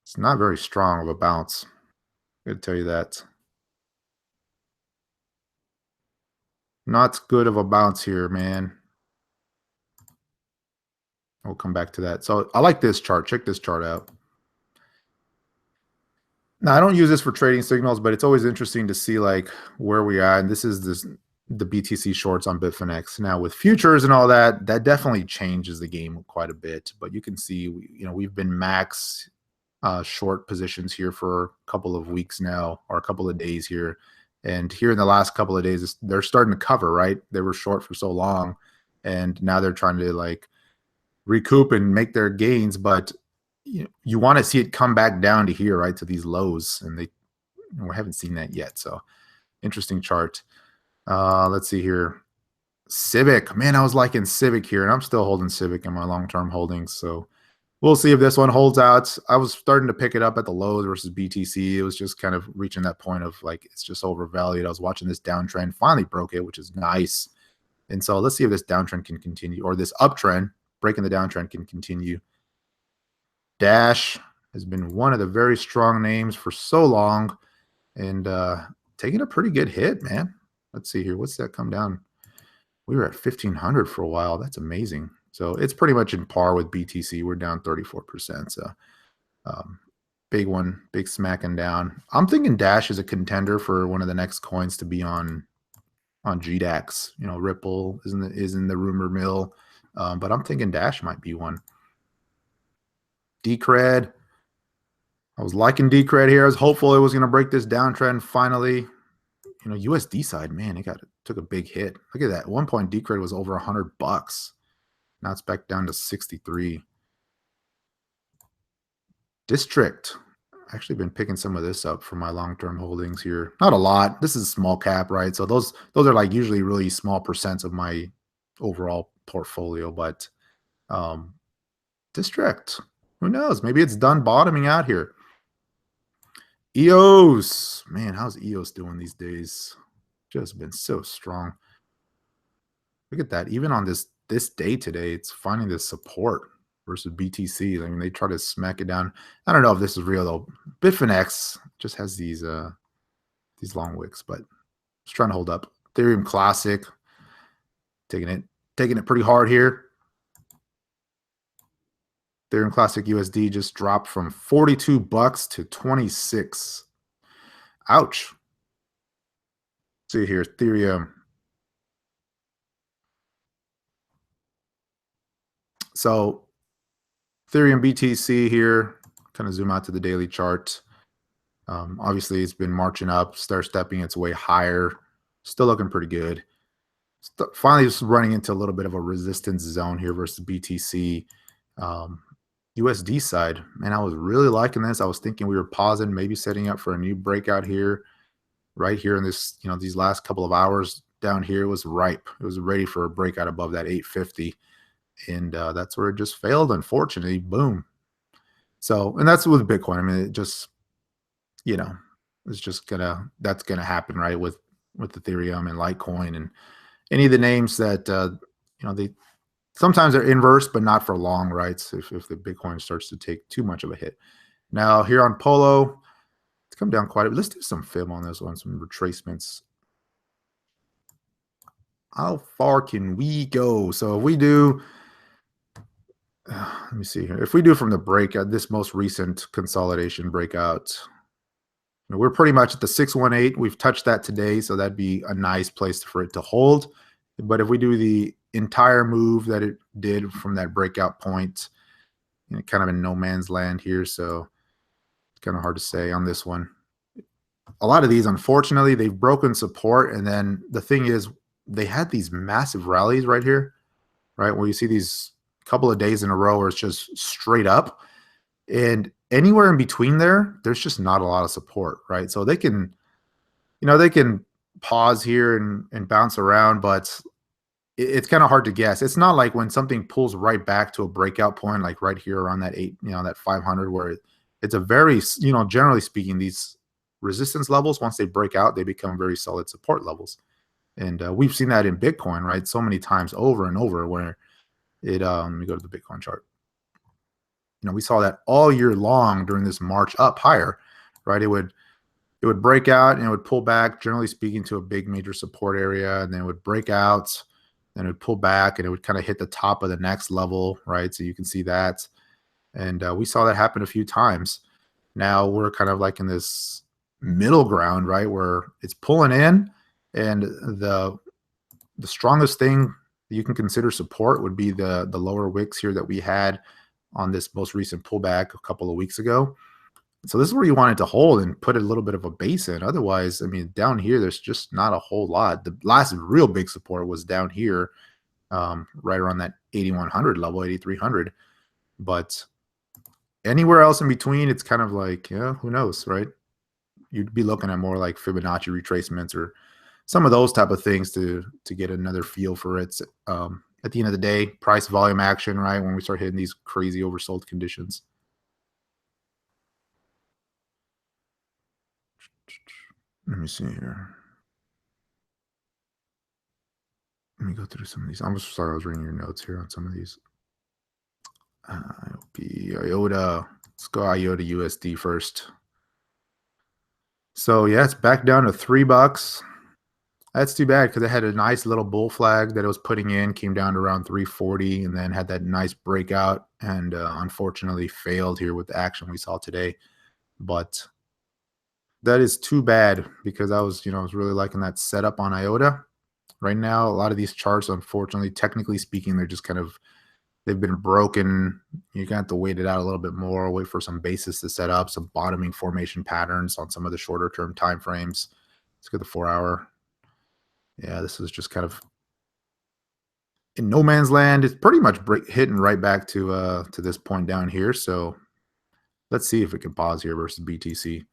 It's not very strong of a bounce. I'm going to tell you that. Not good of a bounce here, man. We'll come back to that. So I like this chart. Check this chart out. Now, I don't use this for trading signals, but it's always interesting to see like where we are. And this is the BTC shorts on Bitfinex. Now, with futures and all that, that definitely changes the game quite a bit. But you can see, we've been max short positions here for a couple of weeks now, or a couple of days here. And here in the last couple of days, they're starting to cover, right? They were short for so long, and now they're trying to like recoup and make their gains. But you want to see it come back down to here, right, to these lows, and we haven't seen that yet. So interesting chart. Let's see here. Civic, man, I was liking Civic here, and I'm still holding Civic in my long-term holdings. So we'll see if this one holds out. I was starting to pick it up at the lows versus BTC. It was just kind of reaching that point of like, it's just overvalued. I was watching this downtrend, finally broke it, which is nice. And so let's see if this downtrend can continue, or this uptrend, breaking the downtrend, can continue. Dash has been one of the very strong names for so long, and taking a pretty good hit, man. Let's see here. What's that come down? We were at 1,500 for a while. That's amazing. So it's pretty much in par with BTC. We're down 34%. So um, big one, big smacking down. I'm thinking Dash is a contender for one of the next coins to be on GDAX. You know, Ripple is in the rumor mill, but I'm thinking Dash might be one. Decred. I was liking Decred here. I was hopeful it was going to break this downtrend finally. You know, USD side, man, it took a big hit. Look at that. At one point, Decred was over $100. Now it's back down to 63. District. Actually been picking some of this up for my long-term holdings here. Not a lot. This is small cap, right? So those are like usually really small percents of my overall portfolio, but District, who knows? Maybe it's done bottoming out here. EOS, man, how's EOS doing these days? Just been so strong. Look at that. Even on this day today, it's finding this support versus BTC. I mean, they try to smack it down. I don't know if this is real though. Bitfinex just has these long wicks, but it's trying to hold up. Ethereum Classic taking it pretty hard here. Ethereum Classic USD just dropped from $42 to 26. Ouch. See here, Ethereum. So Ethereum BTC here, kind of zoom out to the daily chart. Obviously, it's been marching up, stepping its way higher. Still looking pretty good. Finally, just running into a little bit of a resistance zone here versus BTC. USD side, man, I was really liking this. I was thinking we were pausing, maybe setting up for a new breakout here. Right here in this, you know, these last couple of hours down here was ripe. It was ready for a breakout above that 850. And that's where it just failed, unfortunately. Boom. So, and that's with Bitcoin. I mean, it just, you know, it's just that's gonna happen, right? With Ethereum and Litecoin and any of the names that you know, they sometimes they're inverse, but not for long, right? So if the Bitcoin starts to take too much of a hit. Now here on Polo, it's come down quite a bit. Let's do some film on this one, some retracements. How far can we go? So if we do, let me see here. If we do from the breakout, this most recent consolidation breakout, we're pretty much at the 618. We've touched that today, so that'd be a nice place for it to hold. But if we do the entire move that it did from that breakout point, you know, kind of in no man's land here, so it's kind of hard to say on this one. A lot of these, unfortunately, they've broken support, and then the thing is, they had these massive rallies right here, right, where you see these couple of days in a row where it's just straight up, and anywhere in between there's just not a lot of support, right? So they can, you know, they can pause here and bounce around, but it's kind of hard to guess. It's not like when something pulls right back to a breakout point, like right here around that that 500, where it's a very, you know, generally speaking, these resistance levels, once they break out, they become very solid support levels. And we've seen that in Bitcoin, right? So many times over and over where it, let me go to the Bitcoin chart. You know, we saw that all year long during this march up higher, right? It would break out and it would pull back, generally speaking, to a big major support area, and then it would break out, then it would pull back, and it would kind of hit the top of the next level, right? So you can see that, and we saw that happen a few times. Now we're kind of like in this middle ground, right, where it's pulling in, and the strongest thing you can consider support would be the lower wicks here that we had on this most recent pullback a couple of weeks ago. So this is where you want it to hold and put a little bit of a base in. Otherwise, I mean, down here, there's just not a whole lot. The last real big support was down here, right around that 8,100 level, 8,300. But anywhere else in between, it's kind of like, yeah, who knows, right? You'd be looking at more like Fibonacci retracements or some of those type of things to get another feel for it. At the end of the day, price volume action, right? When we start hitting these crazy oversold conditions. Let me see here. Let me go through some of these. I'm sorry, I was reading your notes here on some of these. IOTA. Let's go IOTA USD first. So yeah, it's back down to $3. That's too bad because it had a nice little bull flag that it was putting in, came down to around 340, and then had that nice breakout, and unfortunately failed here with the action we saw today. But that is too bad because I was really liking that setup on IOTA. Right now, a lot of these charts, unfortunately, technically speaking, they're just kind of they've been broken. You're gonna have to wait it out a little bit more, wait for some basis to set up, some bottoming formation patterns on some of the shorter term time frames. Let's get the 4-hour. Yeah, this is just kind of in no man's land. It's pretty much hitting right back to this point down here. So let's see if we can pause here versus BTC.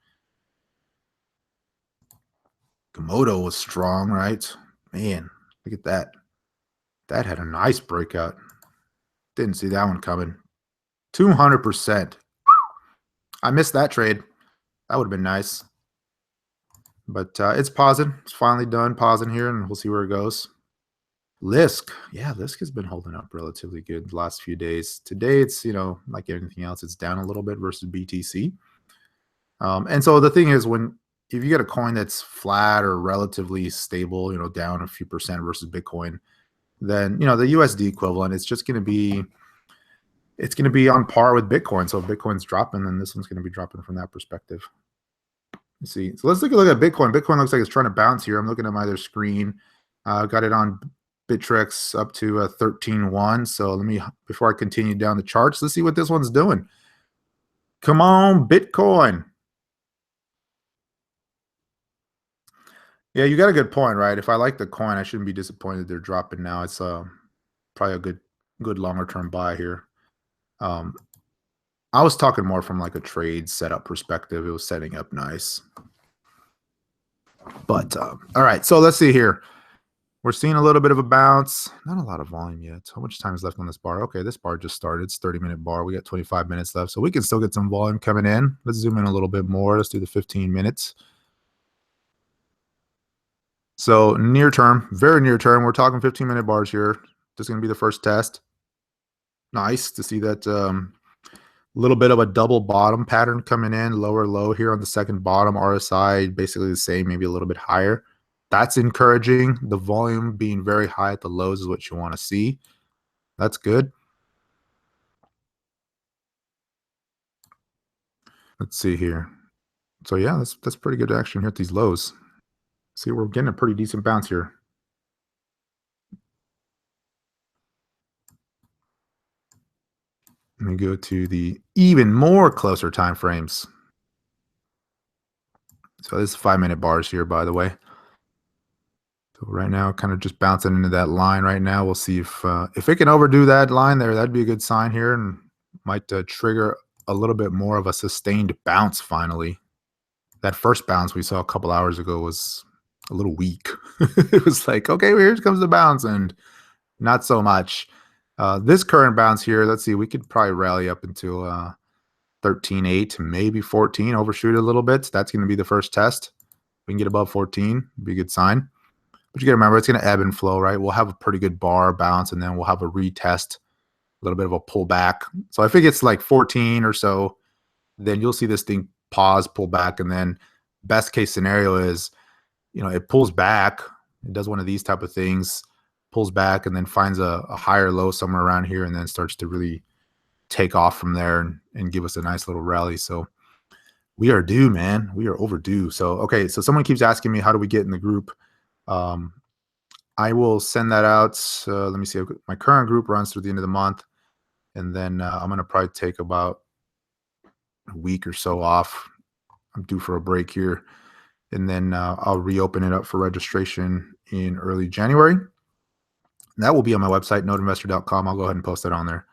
Komodo was strong, right? Man, look at that. That had a nice breakout. Didn't see that one coming. 200%. I missed that trade. That would have been nice. But it's pausing. It's finally done pausing here, and we'll see where it goes. Lisk. Yeah, Lisk has been holding up relatively good the last few days. Today, it's, like anything else, it's down a little bit versus BTC. And so the thing is, if you get a coin that's flat or relatively stable, down a few percent versus Bitcoin, then, the USD equivalent, it's going to be on par with Bitcoin. So if Bitcoin's dropping, then this one's going to be dropping from that perspective. Let's see. So let's take a look at Bitcoin. Bitcoin looks like it's trying to bounce here. I'm looking at my other screen. Got it on Bittrex up to 13.1. So before I continue down the charts, let's see what this one's doing. Come on, Bitcoin. Yeah, you got a good point, right? If I like the coin, I shouldn't be disappointed they're dropping now. It's probably a good longer term buy here. I was talking more from like a trade setup perspective. It was setting up nice. But all right, so let's see here. We're seeing a little bit of a bounce. Not a lot of volume yet. How much time is left on this bar? Okay, this bar just started. It's 30-minute bar. We got 25 minutes left, so we can still get some volume coming in. Let's zoom in a little bit more. Let's do the 15 minutes. So near term, very near term, we're talking 15-minute bars here. This is going to be the first test. Nice to see that little bit of a double bottom pattern coming in, lower low here on the second bottom. RSI basically the same, maybe a little bit higher. That's encouraging. The volume being very high at the lows is what you want to see. That's good. Let's see here. So yeah, that's pretty good action here at these lows. See, we're getting a pretty decent bounce here. Let me go to the even more closer time frames. So this is 5-minute bars here, by the way. So right now, kind of just bouncing into that line right now. We'll see if it can overdo that line there. That'd be a good sign here and might trigger a little bit more of a sustained bounce finally. That first bounce we saw a couple hours ago was a little weak. It was like, okay, well, here comes the bounce, and not so much. This current bounce here, let's see, we could probably rally up into 13.8, maybe 14, overshoot a little bit. That's going to be the first test. We can get above 14, be a good sign. But you got to remember, it's going to ebb and flow, right? We'll have a pretty good bar bounce, and then we'll have a retest, a little bit of a pullback. So if it gets like 14 or so, then you'll see this thing pause, pull back, and then best case scenario is, it pulls back. It does one of these type of things, pulls back, and then finds a higher low somewhere around here, and then starts to really take off from there and give us a nice little rally. So we are due, man. We are overdue. So, okay, so someone keeps asking me, how do we get in the group? I will send that out. Let me see. My current group runs through the end of the month, and then I'm going to probably take about a week or so off. I'm due for a break here, and then I'll reopen it up for registration in early January. And that will be on my website, noteinvestor.com. I'll go ahead and post that on there.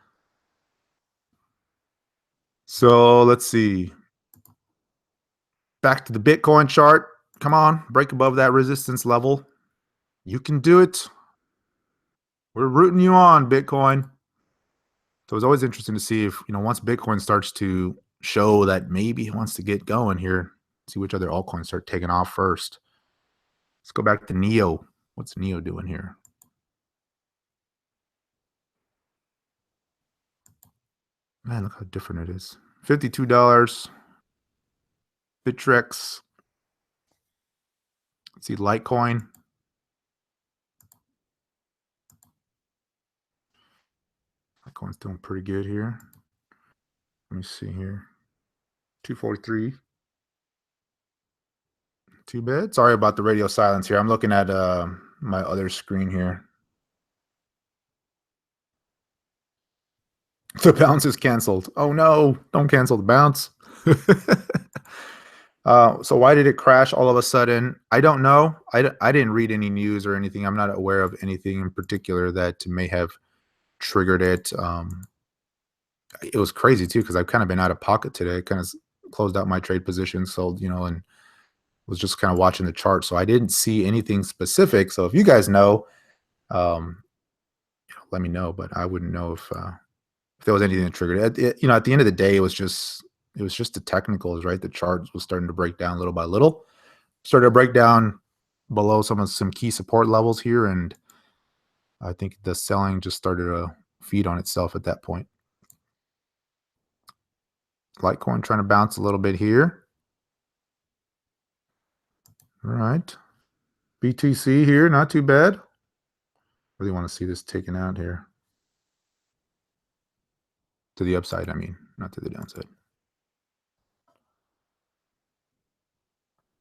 So let's see. Back to the Bitcoin chart. Come on, break above that resistance level. You can do it. We're rooting you on, Bitcoin. So it's always interesting to see if, once Bitcoin starts to show that maybe it wants to get going here, see which other altcoins start taking off first. Let's go back to Neo. What's Neo doing here? Man, look how different it is. $52. Bittrex. Let's see, Litecoin. Litecoin's doing pretty good here. Let me see here. 243. Too bad. Sorry about the radio silence here. I'm looking at my other screen here. The bounce is canceled. Oh no, don't cancel the bounce. So why did it crash all of a sudden? I don't know. I didn't read any news or anything. I'm not aware of anything in particular that may have triggered it. It was crazy too because I've kind of been out of pocket today. Kind of closed out my trade position, sold, and was just kind of watching the chart. So I didn't see anything specific. So if you guys know, let me know. But I wouldn't know if there was anything that triggered it. At the end of the day, it was just the technicals, right? The chart was starting to break down little by little. Started to break down below some key support levels here, and I think the selling just started to feed on itself at that point. Litecoin trying to bounce a little bit here. All right. BTC here, not too bad. Really want to see this taken out here. To the upside, I mean, not to the downside.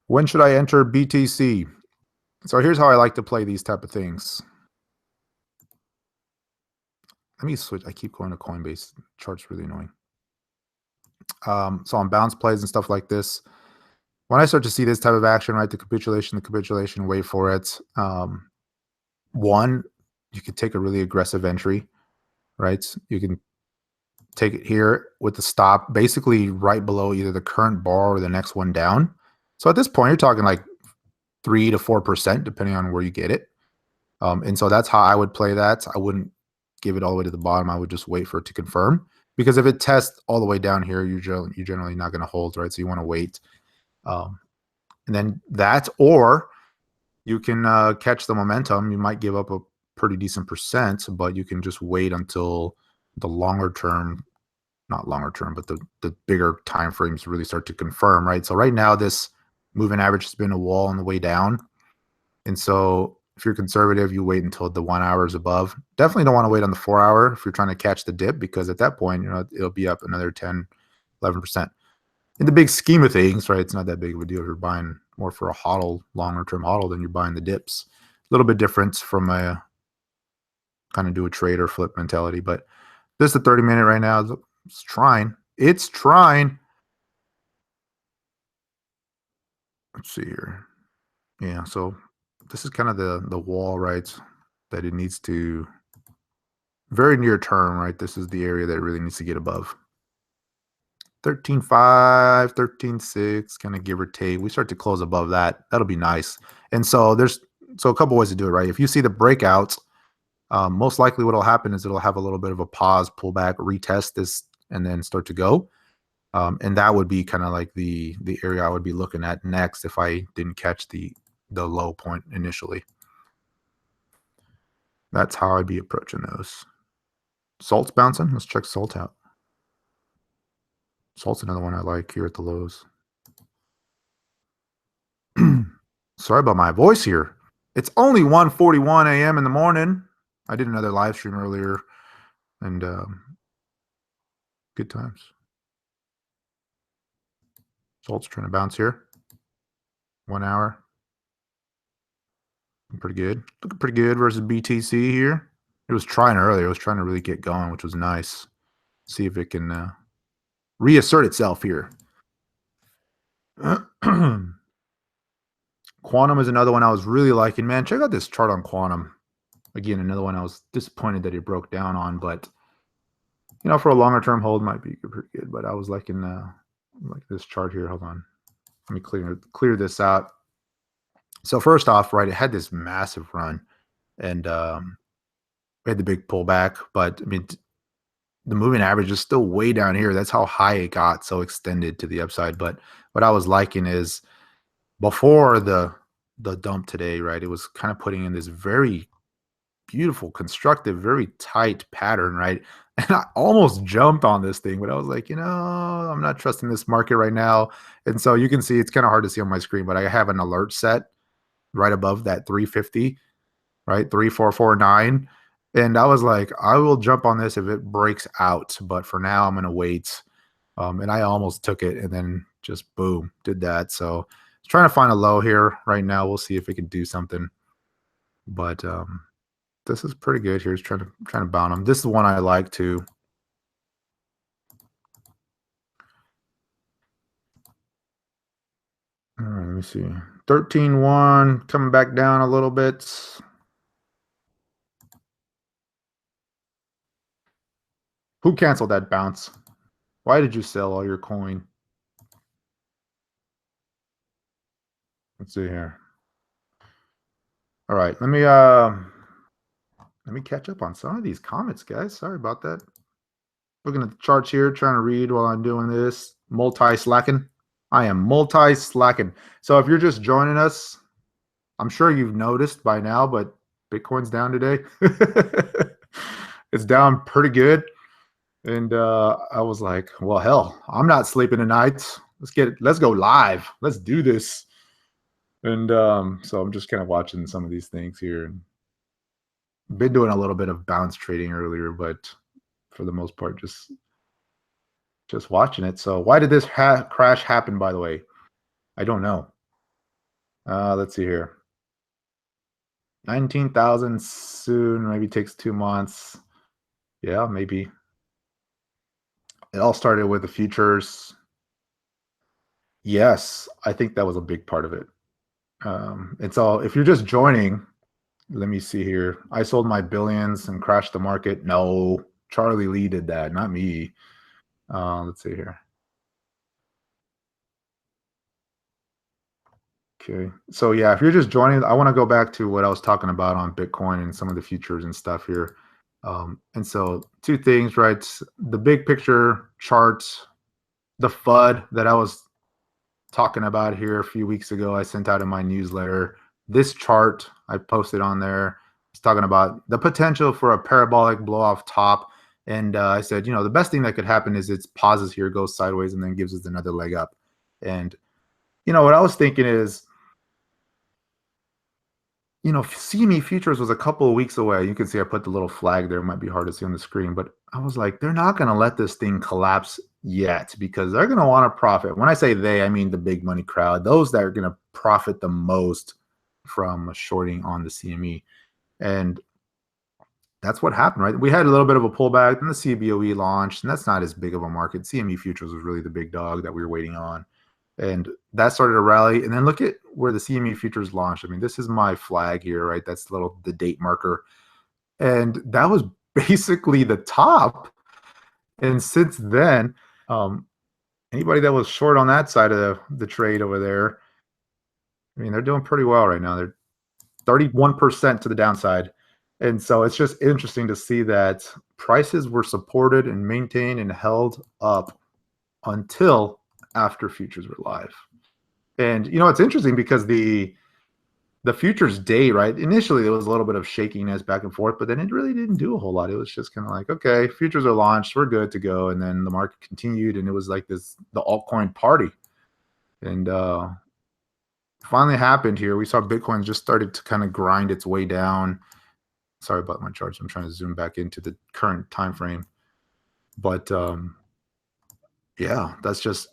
When should I enter BTC? So here's how I like to play these type of things. Let me switch. I keep going to Coinbase. The chart's really annoying. So on bounce plays and stuff like this, when I start to see this type of action, right, the capitulation, wait for it. One, you can take a really aggressive entry, right? You can take it here with the stop basically right below either the current bar or the next one down. So at this point, you're talking like 3 to 4%, depending on where you get it. And so that's how I would play that. I wouldn't give it all the way to the bottom. I would just wait for it to confirm, because if it tests all the way down here, you're generally not going to hold, right? So you want to wait. And then that, or you can catch the momentum. You might give up a pretty decent percent, but you can just wait until the longer term, not longer term, but the bigger time frames really start to confirm, right? So right now, this moving average has been a wall on the way down. And so if you're conservative, you wait until the 1 hour is above. Definitely don't want to wait on the 4 hour if you're trying to catch the dip, because at that point, it'll be up another 10, 11%. In the big scheme of things, right, it's not that big of a deal. If you're buying more for a hodl, longer term hodl, than you're buying the dips. A little bit different from a kind of do a trade or flip mentality. But this is the 30-minute right now. It's trying. It's trying. Let's see here. Yeah, so this is kind of the wall, right, that it needs to, very near term, right? This is the area that it really needs to get above. 13.5, 13.6, kind of give or take. We start to close above that. That'll be nice. And so there's a couple ways to do it, right? If you see the breakouts, most likely what will happen is it'll have a little bit of a pause, pull back, retest this, and then start to go. And that would be kind of like the area I would be looking at next if I didn't catch the low point initially. That's how I'd be approaching those. Salt's bouncing. Let's check Salt out. Salt's another one I like here at the lows. Sorry about my voice here. It's only 1:41 a.m. in the morning. I did another live stream earlier, and good times. Salt's trying to bounce here. 1 hour. Pretty good. Looking pretty good versus BTC here. It was trying earlier. It was trying to really get going, which was nice. See if it can reassert itself here. Quantum is another one I was really liking. Man, check out this chart on Quantum. Again, another one I was disappointed that it broke down on, but for a longer term hold might be pretty good. But I was liking like this chart here. Hold on, let me clear this out. So first off, right, it had this massive run, and we had the big pullback, but I mean, the moving average is still way down here. That's how high it got, so extended to the upside. But what I was liking is before the dump today, right, it was kind of putting in this very beautiful, constructive, very tight pattern, right? And I almost jumped on this thing, but I was like, I'm not trusting this market right now. And so you can see it's kind of hard to see on my screen, but I have an alert set right above that 350, right? 3449. And I was like, I will jump on this if it breaks out, but for now I'm going to wait. And I almost took it and then just boom, did that. So trying to find a low here right now. We'll see if it can do something. But this is pretty good here. It's trying to bound them. This is the one I like too. All right, let me see. 13.1 coming back down a little bit. Who canceled that bounce? Why did you sell all your coin? Let's see here. All right, let me catch up on some of these comments, guys. Sorry about that. Looking at the charts here, trying to read while I'm doing this. Multi-slacking. I am multi-slacking. So if you're just joining us, I'm sure you've noticed by now, but Bitcoin's down today. It's down pretty good. And I was like, well, hell, I'm not sleeping tonight. Let's go live. Let's do this. And so I'm just kind of watching some of these things here. Been doing a little bit of bounce trading earlier, but for the most part, just watching it. So why did this crash happen, by the way? I don't know. Let's see here. 19,000 soon, maybe takes 2 months. Yeah, maybe. It all started with the futures. Yes, I think that was a big part of it. And so if you're just joining, let me see here. I sold my billions and crashed the market. No, Charlie Lee did that, not me. Let's see here. Okay. So yeah, if you're just joining, I want to go back to what I was talking about on Bitcoin and some of the futures and stuff here. And so two things, right? The big picture chart, the FUD that I was talking about here a few weeks ago, I sent out in my newsletter. This chart I posted on there. It's talking about the potential for a parabolic blow off top. And I said, the best thing that could happen is it pauses here, goes sideways, and then gives us another leg up. And, what I was thinking is, CME futures was a couple of weeks away. You can see I put the little flag there. It might be hard to see on the screen, but I was like, they're not going to let this thing collapse yet because they're going to want to profit. When I say they, I mean the big money crowd, those that are going to profit the most from shorting on the CME. And that's what happened, right? We had a little bit of a pullback, then the CBOE launched, and that's not as big of a market. CME futures was really the big dog that we were waiting on. And that started to rally. And then look at where the CME futures launched. I mean, this is my flag here, right? That's the date marker. And that was basically the top. And since then, anybody that was short on that side of the trade over there, I mean, they're doing pretty well right now. They're 31% to the downside. And so it's just interesting to see that prices were supported and maintained and held up until after futures were live. And it's interesting because the futures day, right? Initially, there was a little bit of shakiness back and forth, but then it really didn't do a whole lot. It was just kind of like, okay, futures are launched, we're good to go. And then the market continued, and it was like the altcoin party. And finally happened here. We saw Bitcoin just started to kind of grind its way down. Sorry about my charts. I'm trying to zoom back into the current time frame. But yeah, it's just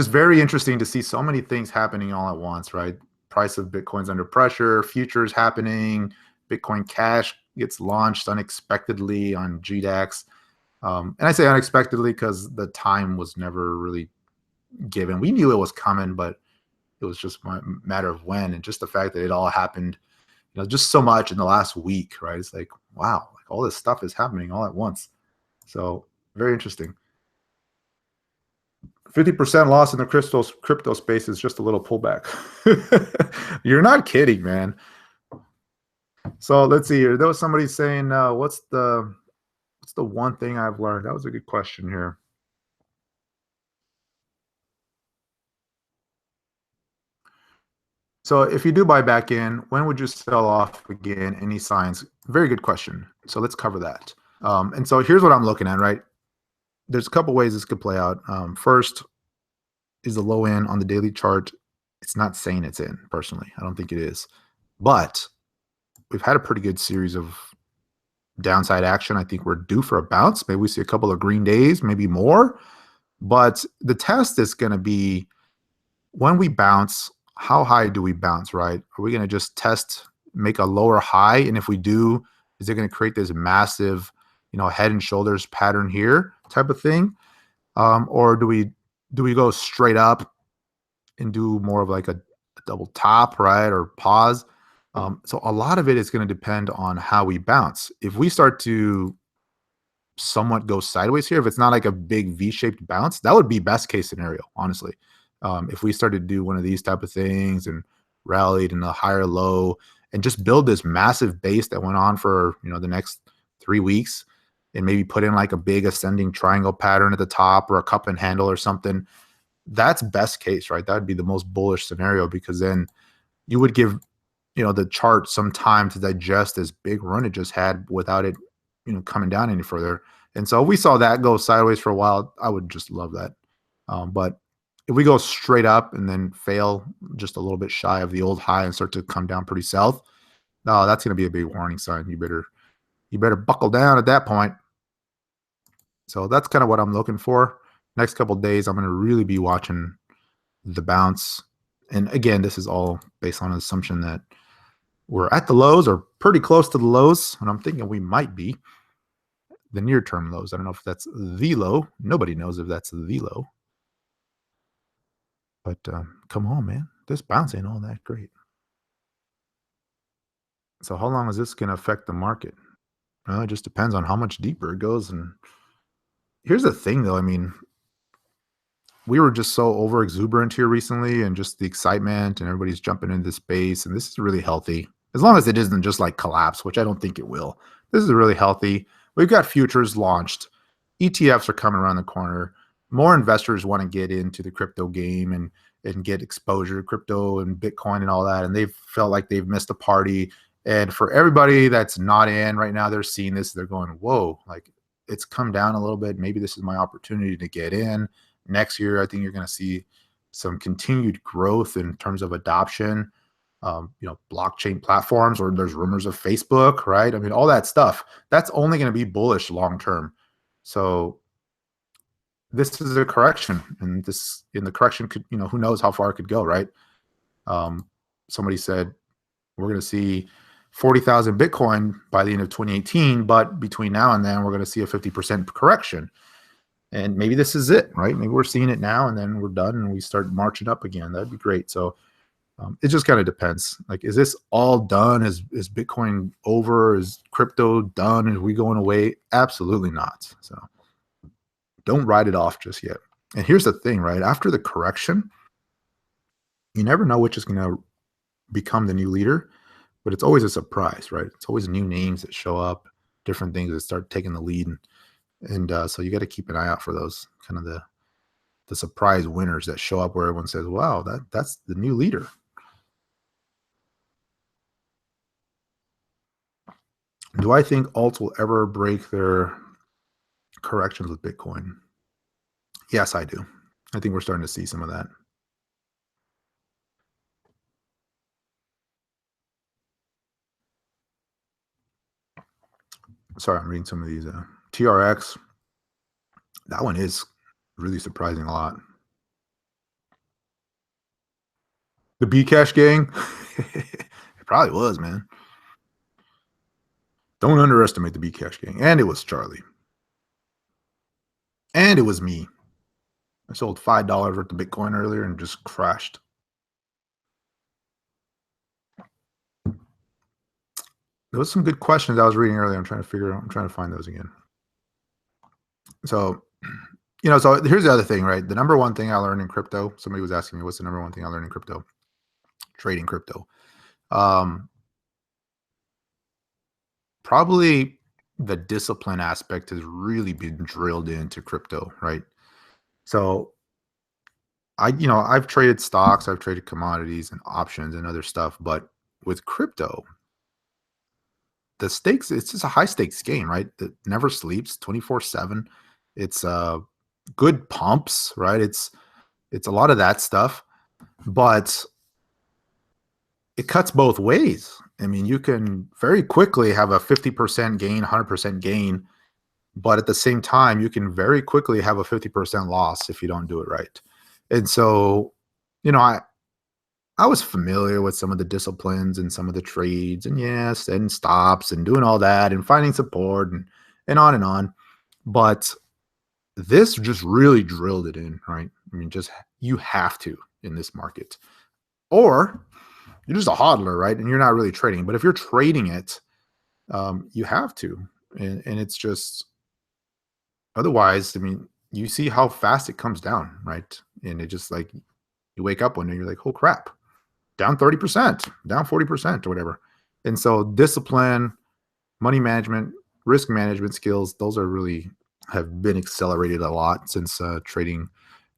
very interesting to see so many things happening all at once, right? Price of Bitcoin's under pressure, futures happening, Bitcoin Cash gets launched unexpectedly on GDAX. And I say unexpectedly because the time was never really given. We knew it was coming, but it was just a matter of when. And just the fact that it all happened, just so much in the last week, right? It's like, wow, like all this stuff is happening all at once. So very interesting. 50% loss in the crypto space is just a little pullback. You're not kidding, man. So let's see here. There was somebody saying, what's the one thing I've learned? That was a good question here. So if you do buy back in, when would you sell off again? Any signs? Very good question. So let's cover that. And so here's what I'm looking at, right? There's a couple ways this could play out. First is the low end on the daily chart. It's not saying it's in, personally. I don't think it is. But we've had a pretty good series of downside action. I think we're due for a bounce. Maybe we see a couple of green days, maybe more. But the test is going to be when we bounce, how high do we bounce, right? Are we going to just test, make a lower high? And if we do, is it going to create this massive, head and shoulders pattern here type of thing? Or do we go straight up and do more of like a double top, right? Or pause? So a lot of it is going to depend on how we bounce. If we start to somewhat go sideways here, if it's not like a big V-shaped bounce, that would be best case scenario, honestly. If we started to do one of these type of things and rallied in a higher low and just build this massive base that went on for the next 3 weeks and maybe put in like a big ascending triangle pattern at the top or a cup and handle or something, that's best case, right? That would be the most bullish scenario, because then you would give the chart some time to digest this big run it just had without it coming down any further. And so if we saw that go sideways for a while, I would just love that. But if we go straight up and then fail just a little bit shy of the old high and start to come down pretty south, no, that's going to be a big warning sign. You better buckle down at that point. So that's kind of what I'm looking for. Next couple of days, I'm going to really be watching the bounce. And again, this is all based on an assumption that we're at the lows or pretty close to the lows, and I'm thinking we might be the near-term lows. I don't know if that's the low. Nobody knows if that's the low. But come on, man. This bounce ain't all that great. So how long is this going to affect the market? Well, it just depends on how much deeper it goes. And here's the thing, though. I mean, we were just so over exuberant here recently, and just the excitement and everybody's jumping into space. And this is really healthy, as long as it isn't just like collapse, which I don't think it will. This is really healthy. We've got futures launched. ETFs are coming around the corner. More investors want to get into the crypto game and get exposure to crypto and Bitcoin and all that. And they've felt like they've missed a party. And for everybody that's not in right now, they're seeing this. They're going, whoa, like it's come down a little bit. Maybe this is my opportunity to get in. Next year, I think you're going to see some continued growth in terms of adoption. Blockchain platforms, or there's rumors of Facebook, right? I mean, all that stuff, that's only going to be bullish long term. So this is a correction, and the correction could, who knows how far it could go, right? Somebody said we're going to see 40,000 Bitcoin by the end of 2018, but between now and then, we're going to see a 50% correction. And maybe this is it, right? Maybe we're seeing it now, and then we're done, and we start marching up again. That'd be great. So it just kind of depends. Like, is this all done? Is Bitcoin over? Is crypto done? Is we going away? Absolutely not. So don't write it off just yet. And here's the thing, right? After the correction, you never know which is going to become the new leader, but it's always a surprise, right? It's always new names that show up, different things that start taking the lead. And so you got to keep an eye out for those kind of the surprise winners that show up where everyone says, wow, that's the new leader. Do I think alts will ever break their corrections with Bitcoin? Yes, I do. I think we're starting to see some of that. Sorry, I'm reading some of these. TRX, that one is really surprising a lot. The Bcash gang, it probably was, man. Don't underestimate the Bcash gang. And it was Charlie. And it was me. I sold $5 worth of Bitcoin earlier and just crashed. There was some good questions I was reading earlier. I'm trying to find those again. So, so here's the other thing, right? The number one thing I learned in crypto, somebody was asking me, what's the number one thing I learned in crypto? Trading crypto. Probably the discipline aspect has really been drilled into crypto, right? So I've traded stocks, I've traded commodities and options and other stuff, but with crypto, the stakes, it's just a high stakes game, right? That never sleeps 24/7. It's good pumps, right? It's a lot of that stuff, but it cuts both ways. I mean, you can very quickly have a 50% gain, 100% gain, but at the same time, you can very quickly have a 50% loss if you don't do it right. And so, you know, I was familiar with some of the disciplines and some of the trades and yes, and stops and doing all that and finding support and on and on. But this just really drilled it in, right? I mean, just you have to in this market. Or you're just a hodler, right? And you're not really trading. But if you're trading it, you have to. And it's just otherwise, I mean, you see how fast it comes down, right? And it just like you wake up one day, you're like, oh crap, down 30%, down 40% or whatever. And so discipline, money management, risk management skills, those are really have been accelerated a lot since trading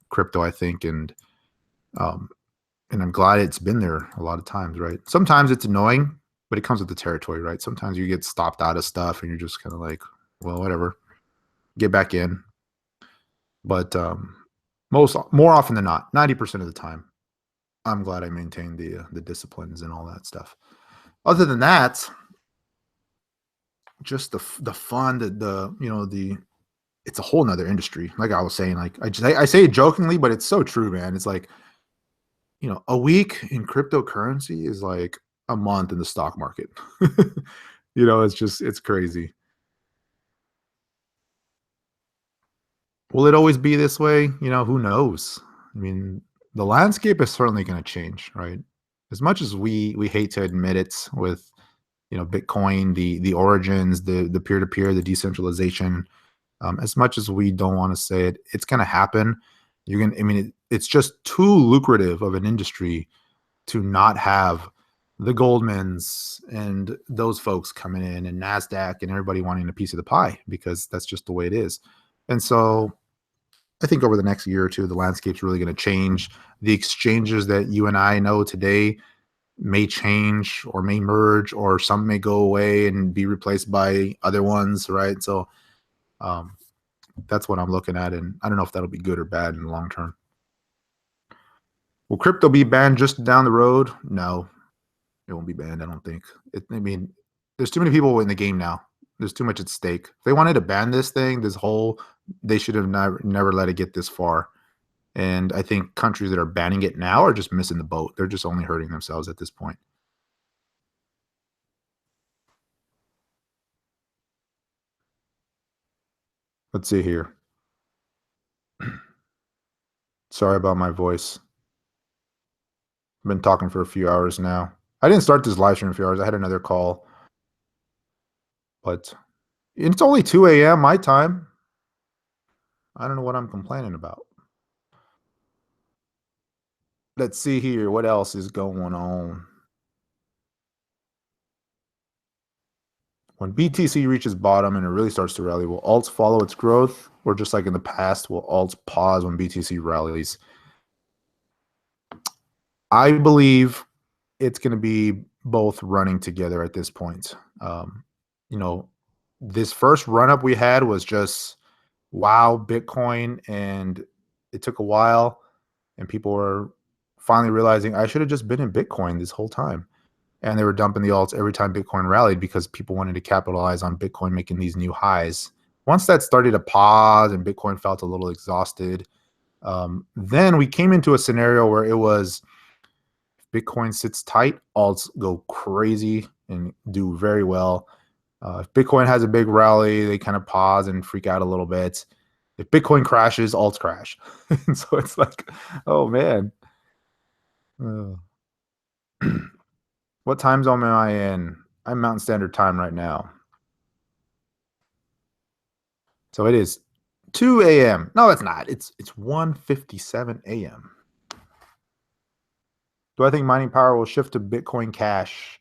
crypto, I think. Um, and I'm glad it's been there a lot of times, right? Sometimes it's annoying, but it comes with the territory, right? Sometimes you get stopped out of stuff and you're just kind of like, well, whatever, get back in. But more often than not, 90% of the time, I'm glad I maintained the disciplines and all that stuff. Other than that, just the fun, the it's a whole nother industry. Like I was saying, like I say it jokingly, but it's so true, man. It's like, a week in cryptocurrency is like a month in the stock market. It's crazy. Will it always be this way? Who knows? I mean, the landscape is certainly going to change, right? As much as we hate to admit it with, Bitcoin, the origins, the peer to peer, the decentralization. As much as we don't want to say it, it's going to happen. You're going to, I mean, it's just too lucrative of an industry to not have the Goldmans and those folks coming in and NASDAQ and everybody wanting a piece of the pie because that's just the way it is. And so I think over the next year or two, the landscape's really going to change. The exchanges that you and I know today may change or may merge, or some may go away and be replaced by other ones, right? So um, that's what I'm looking at, and I don't know if that'll be good or bad in the long term. Will crypto be banned just down the road? No, it won't be banned. I don't think. I mean, there's too many people in the game now. There's too much at stake. If they wanted to ban this thing, they should have never let it get this far. And I think countries that are banning it now are just missing the boat. They're just only hurting themselves at this point. Let's see here. Sorry about my voice. I've been talking for a few hours now. I didn't start this live stream a few hours. I had another call, but it's only 2 a.m. my time. I don't know what I'm complaining about. Let's see here. What else is going on? When BTC reaches bottom and it really starts to rally, will alts follow its growth? Or just like in the past, will alts pause when BTC rallies? I believe it's going to be both running together at this point. You know, this first run up we had was just wow, Bitcoin, and it took a while, and people were finally realizing I should have just been in Bitcoin this whole time. And they were dumping the alts every time Bitcoin rallied because people wanted to capitalize on Bitcoin making these new highs. Once that started to pause and Bitcoin felt a little exhausted, then we came into a scenario where it was Bitcoin sits tight, alts go crazy and do very well. If Bitcoin has a big rally, they kind of pause and freak out a little bit. If Bitcoin crashes, alts crash. And so it's like, oh man. Uh, what time zone am I in? I'm Mountain Standard Time right now. So it is 2 a.m. No, it's not. It's 1:57 a.m. Do I think mining power will shift to Bitcoin Cash?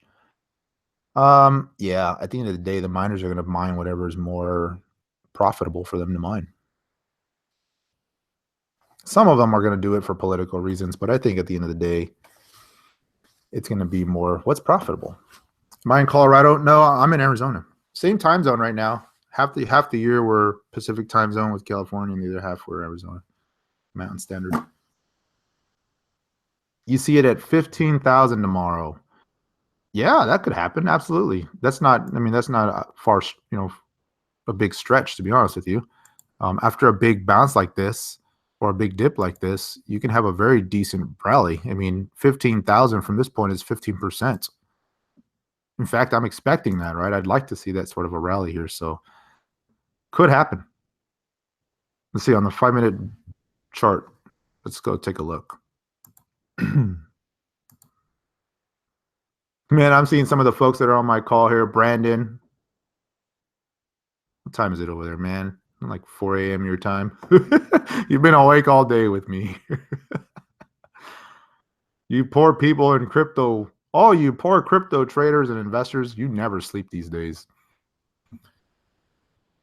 Yeah, at the end of the day, the miners are going to mine whatever is more profitable for them to mine. Some of them are going to do it for political reasons, but I think at the end of the day, it's going to be more what's profitable. Am I in Colorado? No, I'm in Arizona. Same time zone right now. Half the year we're Pacific time zone with California, and the other half we're Arizona Mountain Standard. You see it at 15,000 tomorrow. Yeah, that could happen. Absolutely. That's not. I mean, that's not a far. A big stretch, to be honest with you. After a big bounce like this or a big dip like this, you can have a very decent rally. I mean, 15,000 from this point is 15%. In fact, I'm expecting that, right? I'd like to see that sort of a rally here. So could happen. Let's see on the 5-minute chart. Let's go take a look. Man, I'm seeing some of the folks that are on my call here. Brandon. What time is it over there, man? Like 4 a.m. your time. You've been awake all day with me. You poor people in crypto, all you poor crypto traders and investors, you never sleep these days.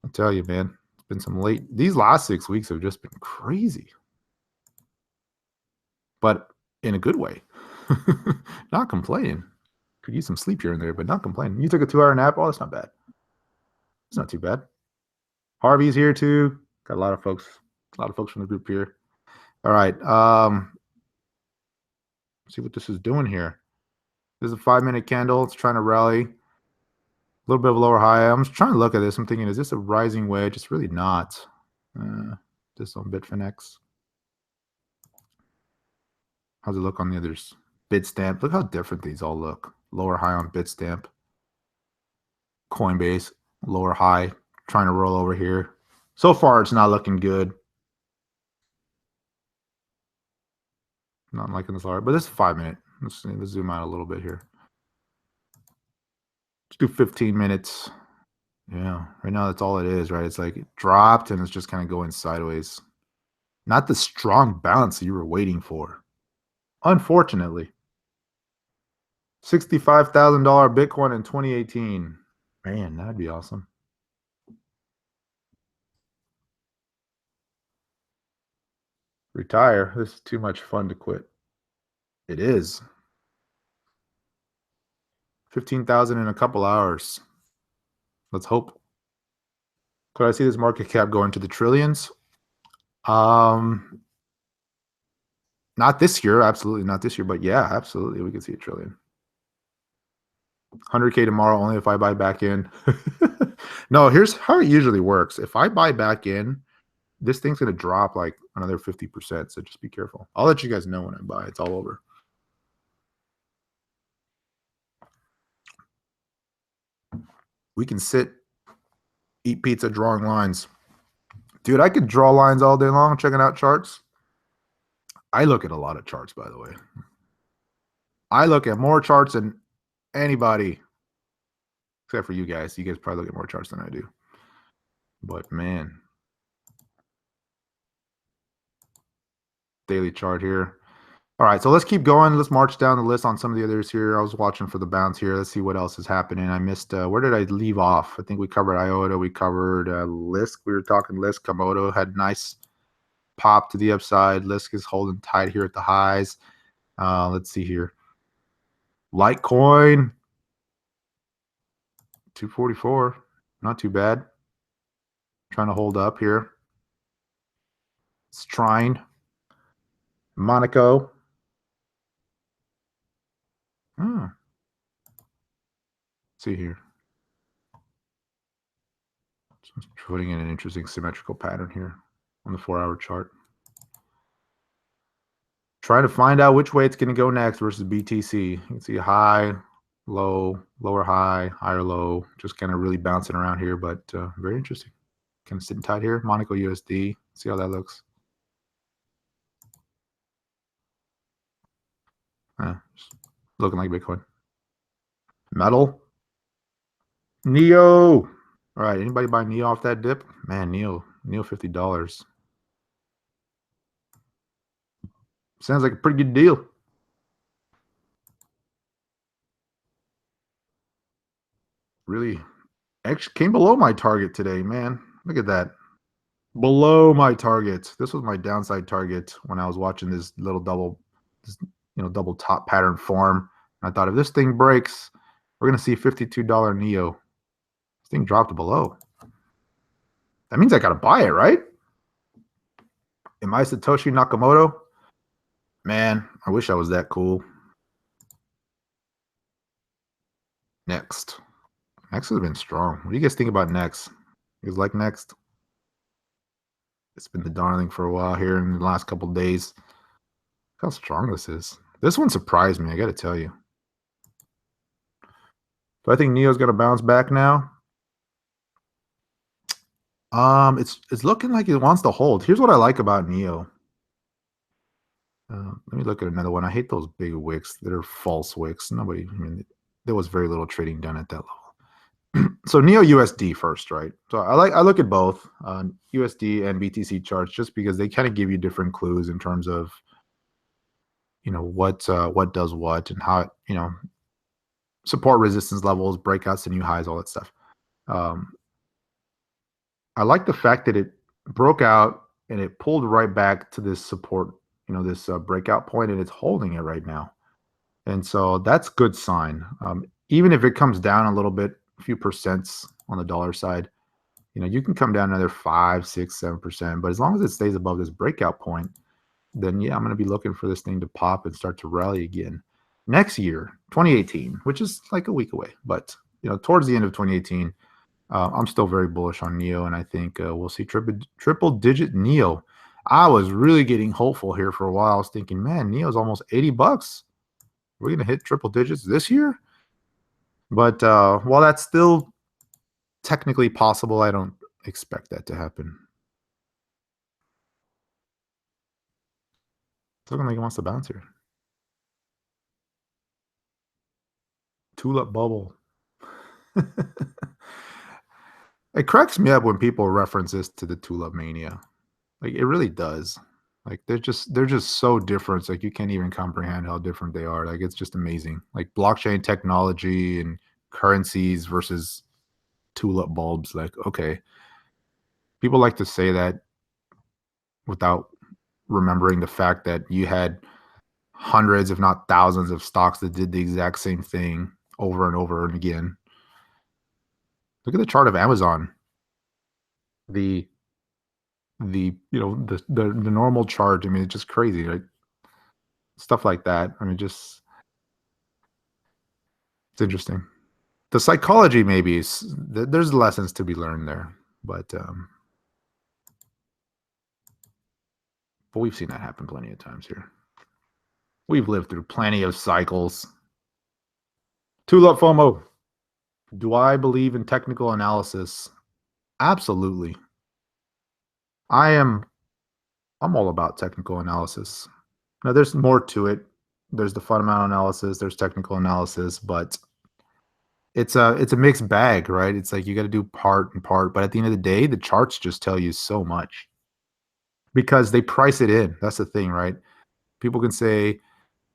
I'll tell you, man, it's been some these last 6 weeks have just been crazy. But in a good way. Not complaining. Could use some sleep here and there, but not complaining. You took a 2-hour nap. Oh, that's not bad. It's not too bad. Harvey's here too. Got a lot of folks from the group here. All right. See what this is doing here. This is a 5-minute candle. It's trying to rally. A little bit of a lower high. I'm just trying to look at this. I'm thinking, is this a rising wedge? It's really not. This on Bitfinex. How's it look on the others? Bitstamp. Look how different these all look. Lower high on Bitstamp. Coinbase. Lower high. Trying to roll over here. So far, it's not looking good. Not liking this lower, but this is 5-minute. Let's zoom out a little bit here. Let's do 15 minutes. Yeah, right now that's all it is, right? It's like it dropped and it's just kind of going sideways. Not the strong bounce that you were waiting for. Unfortunately. $65,000 Bitcoin in 2018. Man, that'd be awesome. Retire. This is too much fun to quit. It is. 15,000 in a couple hours. Let's hope. Could I see this market cap go into the trillions? Not this year, absolutely not this year, but yeah, absolutely, we can see a trillion. 100K tomorrow, only if I buy back in. No, here's how it usually works. If I buy back in, this thing's going to drop like another 50%, so just be careful. I'll let you guys know when I buy. It's all over. We can sit, eat pizza, drawing lines. Dude, I could draw lines all day long checking out charts. I look at a lot of charts, by the way. I look at more charts than anybody, except for you guys. You guys probably look at more charts than I do. But man, daily chart here. All right, so let's keep going. Let's march down the list on some of the others here. I was watching for the bounce here. Let's see what else is happening. I missed, where did I leave off? I think we covered IOTA. We covered Lisk. We were talking Lisk. Komodo had nice pop to the upside. Lisk is holding tight here at the highs. Let's see here. Litecoin, 244. Not too bad. Trying to hold up here. It's trying. Monaco. See here. So it's putting in an interesting symmetrical pattern here on the 4-hour chart. Trying to find out which way it's going to go next versus BTC. You can see high, low, lower high, higher low, just kind of really bouncing around here, but very interesting. Kind of sitting tight here. Monaco USD. See how that looks. Looking like Bitcoin. Metal. Neo. All right. Anybody buy Neo off that dip? Man, Neo $50. Sounds like a pretty good deal. Really actually came below my target today, man. Look at that. below my target. This was my downside target when I was watching this little this, double top pattern form. And I thought if this thing breaks, we're gonna see $52 Neo. This thing dropped below. That means I gotta buy it, right? Am I Satoshi Nakamoto? Man, I wish I was that cool. Next. Next has been strong. What do you guys think about Next? You guys like Next? It's been the darling for a while here in the last couple days. Look how strong this is. This one surprised me, I gotta tell you. Do I think Neo's gonna bounce back now? It's looking like it wants to hold. Here's what I like about Neo. Let me look at another one. I hate those big wicks that are false wicks. There was very little trading done at that level. So Neo USD first, right? So I look at both USD and BTC charts just because they kind of give you different clues in terms of what does what and how support resistance levels, breakouts to new highs, all that stuff. I like the fact that it broke out and it pulled right back to this support, this breakout point, and it's holding it right now. And so that's good sign. Even if it comes down a little bit, a few percents on the dollar side, you can come down another 5, 6, 7%. But as long as it stays above this breakout point, then yeah, I'm going to be looking for this thing to pop and start to rally again next year, 2018, which is like a week away. But towards the end of 2018, I'm still very bullish on Neo, and I think we'll see triple digit Neo. I was really getting hopeful here for a while. I was thinking, man, Neo's almost $80. We're gonna hit triple digits this year. But while that's still technically possible, I don't expect that to happen. It's looking like it wants to bounce here. Tulip bubble. It cracks me up when people reference this to the tulip mania. Like it really does. Like they're just so different. It's like you can't even comprehend how different they are. Like it's just amazing. Like blockchain technology and currencies versus tulip bulbs. Like, okay. People like to say that without remembering the fact that you had hundreds, if not thousands, of stocks that did the exact same thing over and over and again. Look at the chart of Amazon. The the normal chart. I mean, it's just crazy, right? Stuff like that. I mean, just it's interesting. The psychology maybe is there's lessons to be learned there, but we've seen that happen plenty of times here. We've lived through plenty of cycles. Tulip FOMO. Do I believe in technical analysis? Absolutely. I'm all about technical analysis. Now there's more to it. There's the fundamental analysis, there's technical analysis, but it's a mixed bag, right? It's like you got to do part and part, but at the end of the day, the charts just tell you so much because they price it in. That's the thing, right? People can say,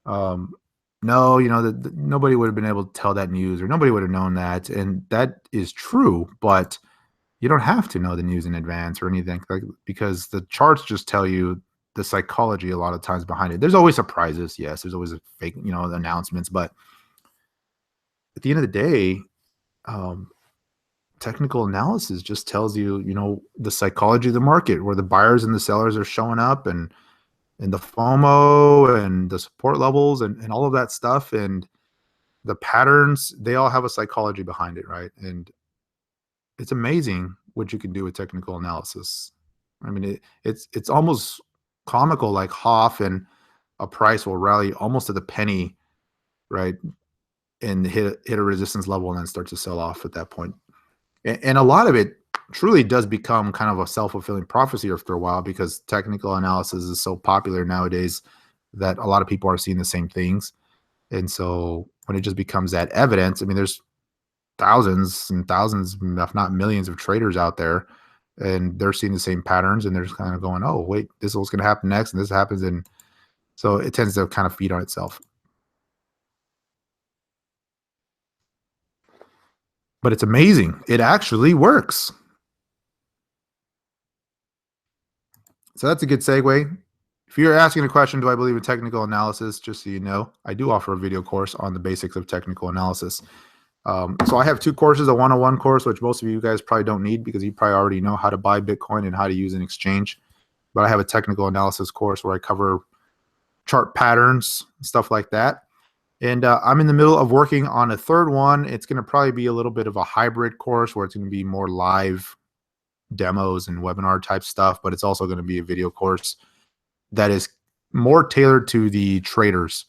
no, nobody would have been able to tell that news or nobody would have known that. And that is true, but you don't have to know the news in advance or anything because the charts just tell you the psychology a lot of times behind it. There's always surprises. Yes, there's always a fake, announcements, but at the end of the day, technical analysis just tells you, the psychology of the market, where the buyers and the sellers are showing up, and the FOMO and the support levels and all of that stuff, and the patterns. They all have a psychology behind it, right? And it's amazing what you can do with technical analysis. I mean, it's almost comical, like how often a price will rally almost to the penny, right, and hit a resistance level and then start to sell off at that point. And a lot of it truly does become kind of a self-fulfilling prophecy after a while because technical analysis is so popular nowadays that a lot of people are seeing the same things. And so when it just becomes that evidence, I mean, there's thousands and thousands, if not millions, of traders out there, and they're seeing the same patterns, and they're just kind of going, "Oh, wait, this is what's going to happen next," and this happens, and so it tends to kind of feed on itself. But it's amazing; it actually works. So that's a good segue. If you're asking a question, do I believe in technical analysis? Just so you know, I do offer a video course on the basics of technical analysis. So I have two courses, a 101 course, which most of you guys probably don't need because you probably already know how to buy Bitcoin and how to use an exchange. But I have a technical analysis course where I cover chart patterns, stuff like that. And I'm in the middle of working on a third one. It's going to probably be a little bit of a hybrid course where it's going to be more live demos and webinar type stuff, but it's also going to be a video course that is more tailored to the traders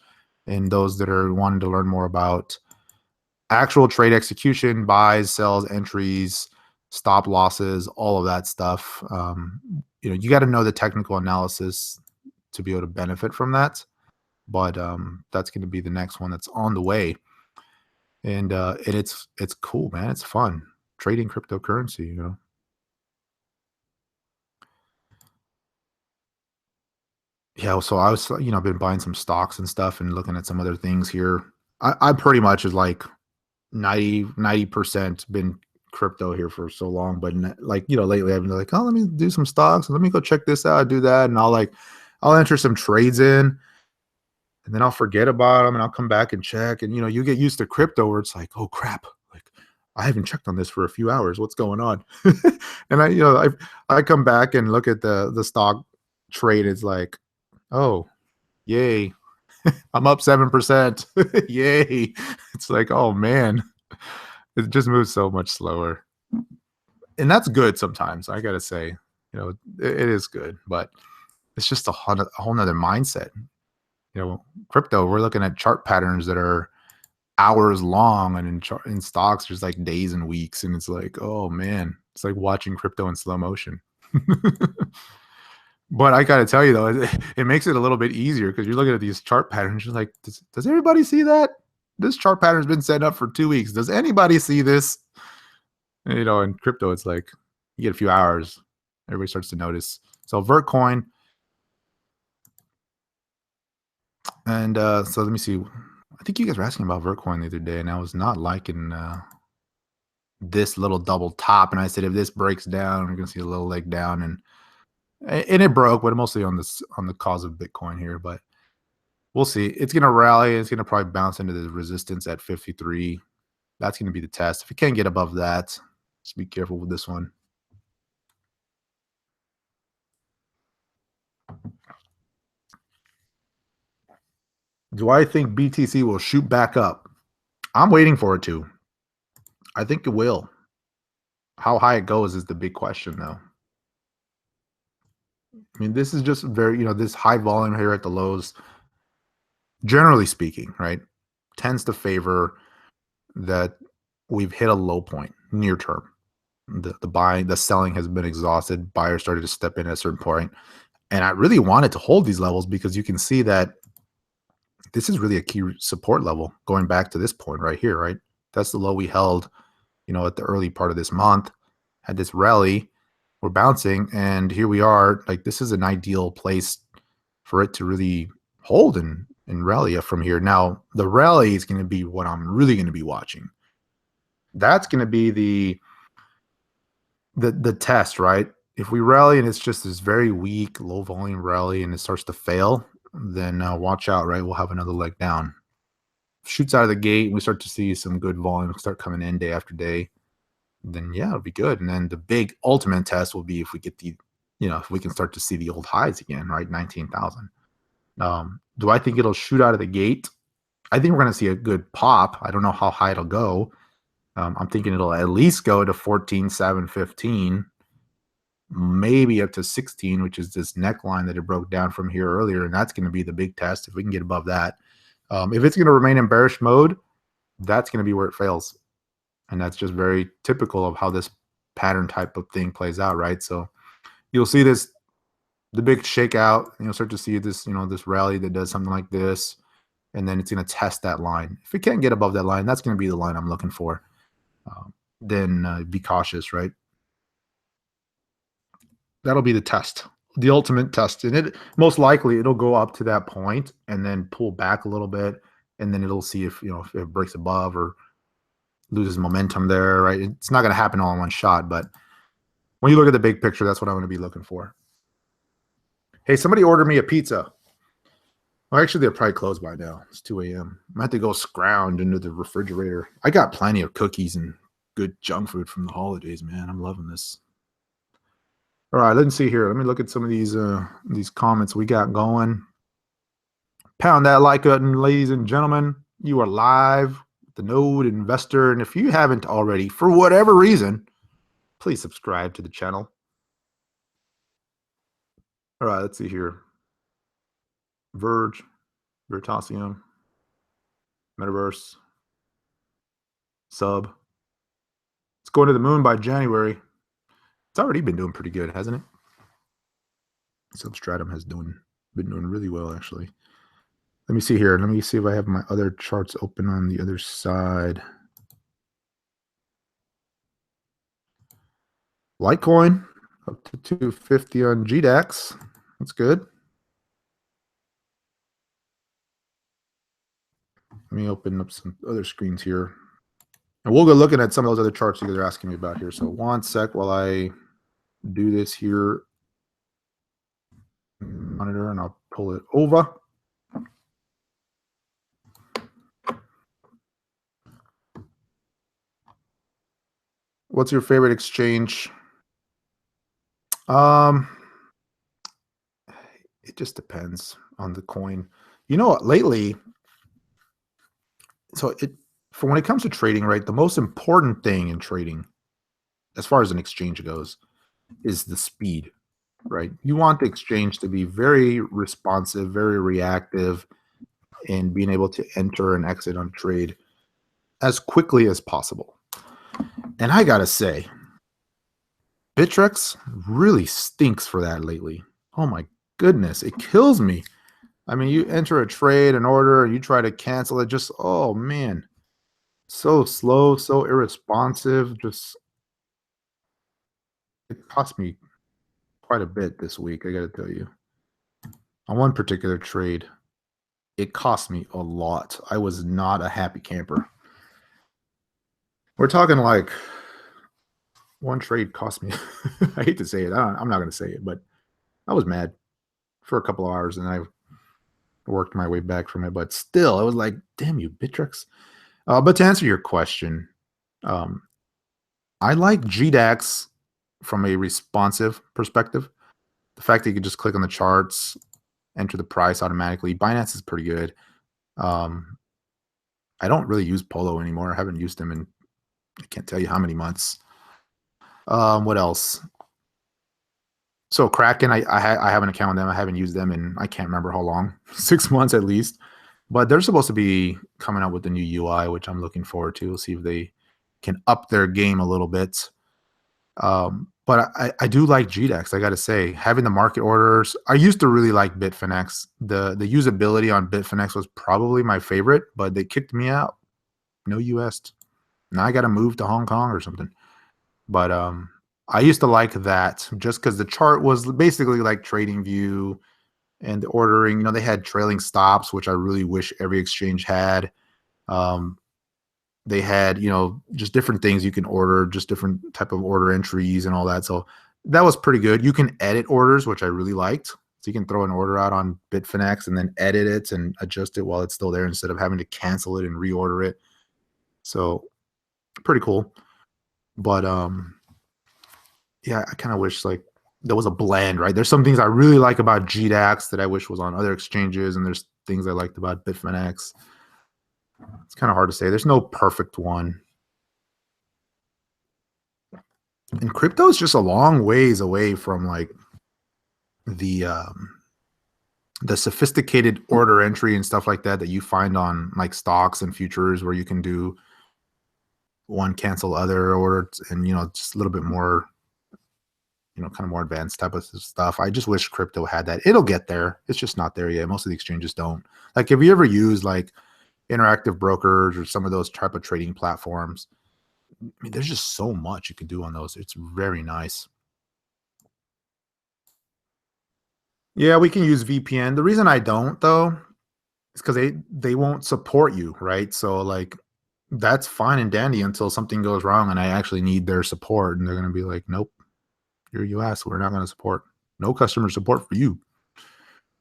and those that are wanting to learn more about actual trade execution, buys, sells, entries, stop losses, all of that stuff. You got to know the technical analysis to be able to benefit from that. But that's going to be the next one that's on the way. And it's cool, man. It's fun trading cryptocurrency, Yeah, so I was, been buying some stocks and stuff and looking at some other things here. I pretty much is like 90% been crypto here for so long, but lately I've been like, oh, let me do some stocks and let me go check this out, do that, and I'll enter some trades in, and then I'll forget about them, and I'll come back and check, and you get used to crypto where it's like, oh crap, like I haven't checked on this for a few hours, what's going on? And I come back and look at the stock trade, it's like, oh, yay, I'm up 7%. Yay. It's like, oh man, it just moves so much slower. And that's good sometimes, I gotta say. It is good, but it's just a whole nother mindset. Crypto, we're looking at chart patterns that are hours long, and in stocks, there's like days and weeks, and it's like, oh man, it's like watching crypto in slow motion. But I got to tell you, though, it makes it a little bit easier because you're looking at these chart patterns. You're like, does everybody see that? This chart pattern's been set up for 2 weeks. Does anybody see this? And, in crypto, it's like you get a few hours. Everybody starts to notice. So Vertcoin. And so let me see. I think you guys were asking about Vertcoin the other day, and I was not liking this little double top. And I said, if this breaks down, we're going to see a little leg down. And it broke, but mostly on the cause of Bitcoin here. But we'll see. It's going to rally. It's going to probably bounce into the resistance at 53. That's going to be the test. If it can't get above that, just be careful with this one. Do I think BTC will shoot back up? I'm waiting for it to. I think it will. How high it goes is the big question, though. I mean, this is just very, this high volume here at the lows, generally speaking, right, tends to favor that we've hit a low point near term. The selling has been exhausted. Buyers started to step in at a certain point. And I really wanted to hold these levels because you can see that this is really a key support level going back to this point right here, right? That's the low we held, at the early part of this month, had this rally. We're bouncing, and here we are. Like, this is an ideal place for it to really hold and rally up from here. Now, the rally is going to be what I'm really going to be watching. That's going to be the test, right? If we rally and it's just this very weak, low volume rally and it starts to fail, then watch out, right? We'll have another leg down. Shoots out of the gate, and we start to see some good volume start coming in day after day, then yeah, it'll be good. And then the big ultimate test will be if we get if we can start to see the old highs again, right? 19,000. Do I think it'll shoot out of the gate? I think we're going to see a good pop. I don't know how high it'll go. I'm thinking it'll at least go to 14,715, maybe up to 16, which is this neckline that it broke down from here earlier. And that's going to be the big test if we can get above that. If it's going to remain in bearish mode, that's going to be where it fails. And that's just very typical of how this pattern type of thing plays out, right? So you'll see the big shakeout. You'll start to see this, this rally that does something like this, and then it's going to test that line. If it can't get above that line, that's going to be the line I'm looking for. Then be cautious, right? That'll be the test, the ultimate test. And it most likely it'll go up to that point and then pull back a little bit, and then it'll see if if it breaks above or loses momentum there, right? It's not going to happen all in one shot, but when you look at the big picture, that's what I'm going to be looking for. Hey, somebody order me a pizza. Well, actually, they're probably closed by now. It's 2 a.m. I have to go scrounge into the refrigerator. I got plenty of cookies and good junk food from the holidays, man. I'm loving this. All right, let's see here. Let me look at some of these comments we got going. Pound that like button, ladies and gentlemen. You are live with the Node Investor, and if you haven't already, for whatever reason, please subscribe to the channel. All right, let's see here. Verge, Veritasium, Metaverse, Sub. It's going to the moon by January. It's already been doing pretty good, hasn't it? Substratum has been doing really well, actually. Let me see here. Let me see if I have my other charts open on the other side. Litecoin up to 250 on GDAX. That's good. Let me open up some other screens here. And we'll go looking at some of those other charts you guys are asking me about here. So one sec while I do this here. Monitor, and I'll pull it over. What's your favorite exchange? It just depends on the coin. You know what? Lately, for when it comes to trading, right, the most important thing in trading, as far as an exchange goes, is the speed, right? You want the exchange to be very responsive, very reactive, and being able to enter and exit on trade as quickly as possible. And I gotta say, Bittrex really stinks for that lately. Oh my goodness, it kills me. I mean, you enter a trade, an order, and you try to cancel it, just, oh man, so slow, so irresponsive. Just, it cost me quite a bit this week, I gotta tell you. On one particular trade, it cost me a lot. I was not a happy camper. We're talking like one trade cost me, I hate to say it, I'm not going to say it, but I was mad for a couple of hours and I worked my way back from it. But still, I was like, damn you, Bittrex. But to answer your question, I like GDAX from a responsive perspective. The fact that you can just click on the charts, enter the price automatically. Binance is pretty good. I don't really use Polo anymore. I haven't used them in, I can't tell you how many months. What else? So Kraken, I have an account with them. I haven't used them in, I can't remember how long, 6 months at least. But they're supposed to be coming out with the new UI, which I'm looking forward to. We'll see if they can up their game a little bit. But I do like GDAX, I got to say. Having the market orders, I used to really like Bitfinex. The usability on Bitfinex was probably my favorite, but they kicked me out. No US. Now I got to move to Hong Kong or something. But I used to like that just because the chart was basically like TradingView, and the ordering, you know, they had trailing stops, which I really wish every exchange had. They had, you know, just different things you can order, just different type of order entries and all that. So that was pretty good. You can edit orders, which I really liked. So you can throw an order out on Bitfinex and then edit it and adjust it while it's still there instead of having to cancel it and reorder it. So pretty cool. But yeah, I kind of wish like there was a blend, right? There's some things I really like about GDAX that I wish was on other exchanges, and there's things I liked about Bitfinex. It's kind of hard to say. There's no perfect one. And crypto is just a long ways away from like the sophisticated order entry and stuff like that you find on like stocks and futures, where you can do one cancel other order, and you know, just a little bit more, you know, kind of more advanced type of stuff. I just wish crypto had that. It'll get there. It's just not there yet. Most of the exchanges don't. Like, have you ever used like Interactive Brokers or some of those type of trading platforms? I mean, there's just so much you can do on those. It's very nice. Yeah, we can use VPN. The reason I don't though is because they won't support you, right? So like that's fine and dandy until something goes wrong and I actually need their support, and they're going to be like, nope, you're US, we're not going to support. No customer support for you.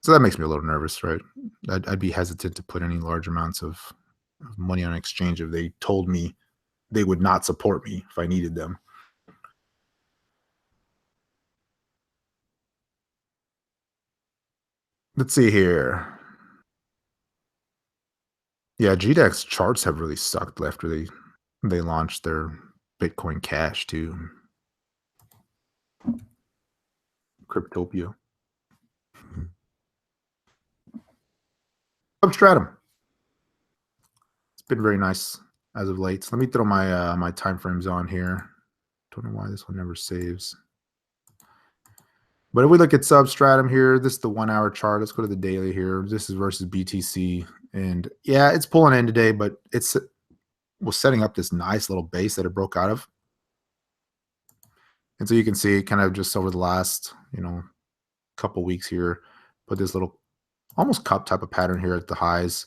So that makes me a little nervous, right? I'd be hesitant to put any large amounts of money on exchange if they told me they would not support me if I needed them. Let's see here. Yeah, GDAX charts have really sucked after they launched their Bitcoin Cash too. Cryptopia. Substratum. It's been very nice as of late. So let me throw my my time frames on here. Don't know why this one never saves. But if we look at Substratum here, this is the 1 hour chart. Let's go to the daily here. This is versus BTC. And yeah, it's pulling in today, but it's was setting up this nice little base that it broke out of. And so you can see kind of just over the last, couple weeks here, put this little almost cup type of pattern here at the highs.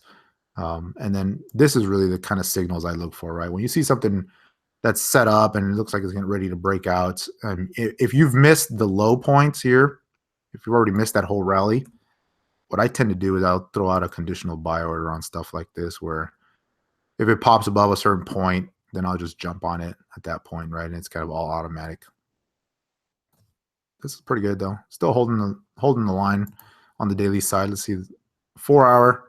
And then this is really the kind of signals I look for, right? When you see something that's set up and it looks like it's getting ready to break out, if you've missed the low points here, if you've already missed that whole rally, what I tend to do is I'll throw out a conditional buy order on stuff like this, where if it pops above a certain point, then I'll just jump on it at that point, right? And it's kind of all automatic. This is pretty good though. Still holding the line on the daily side. Let's see, 4 hour.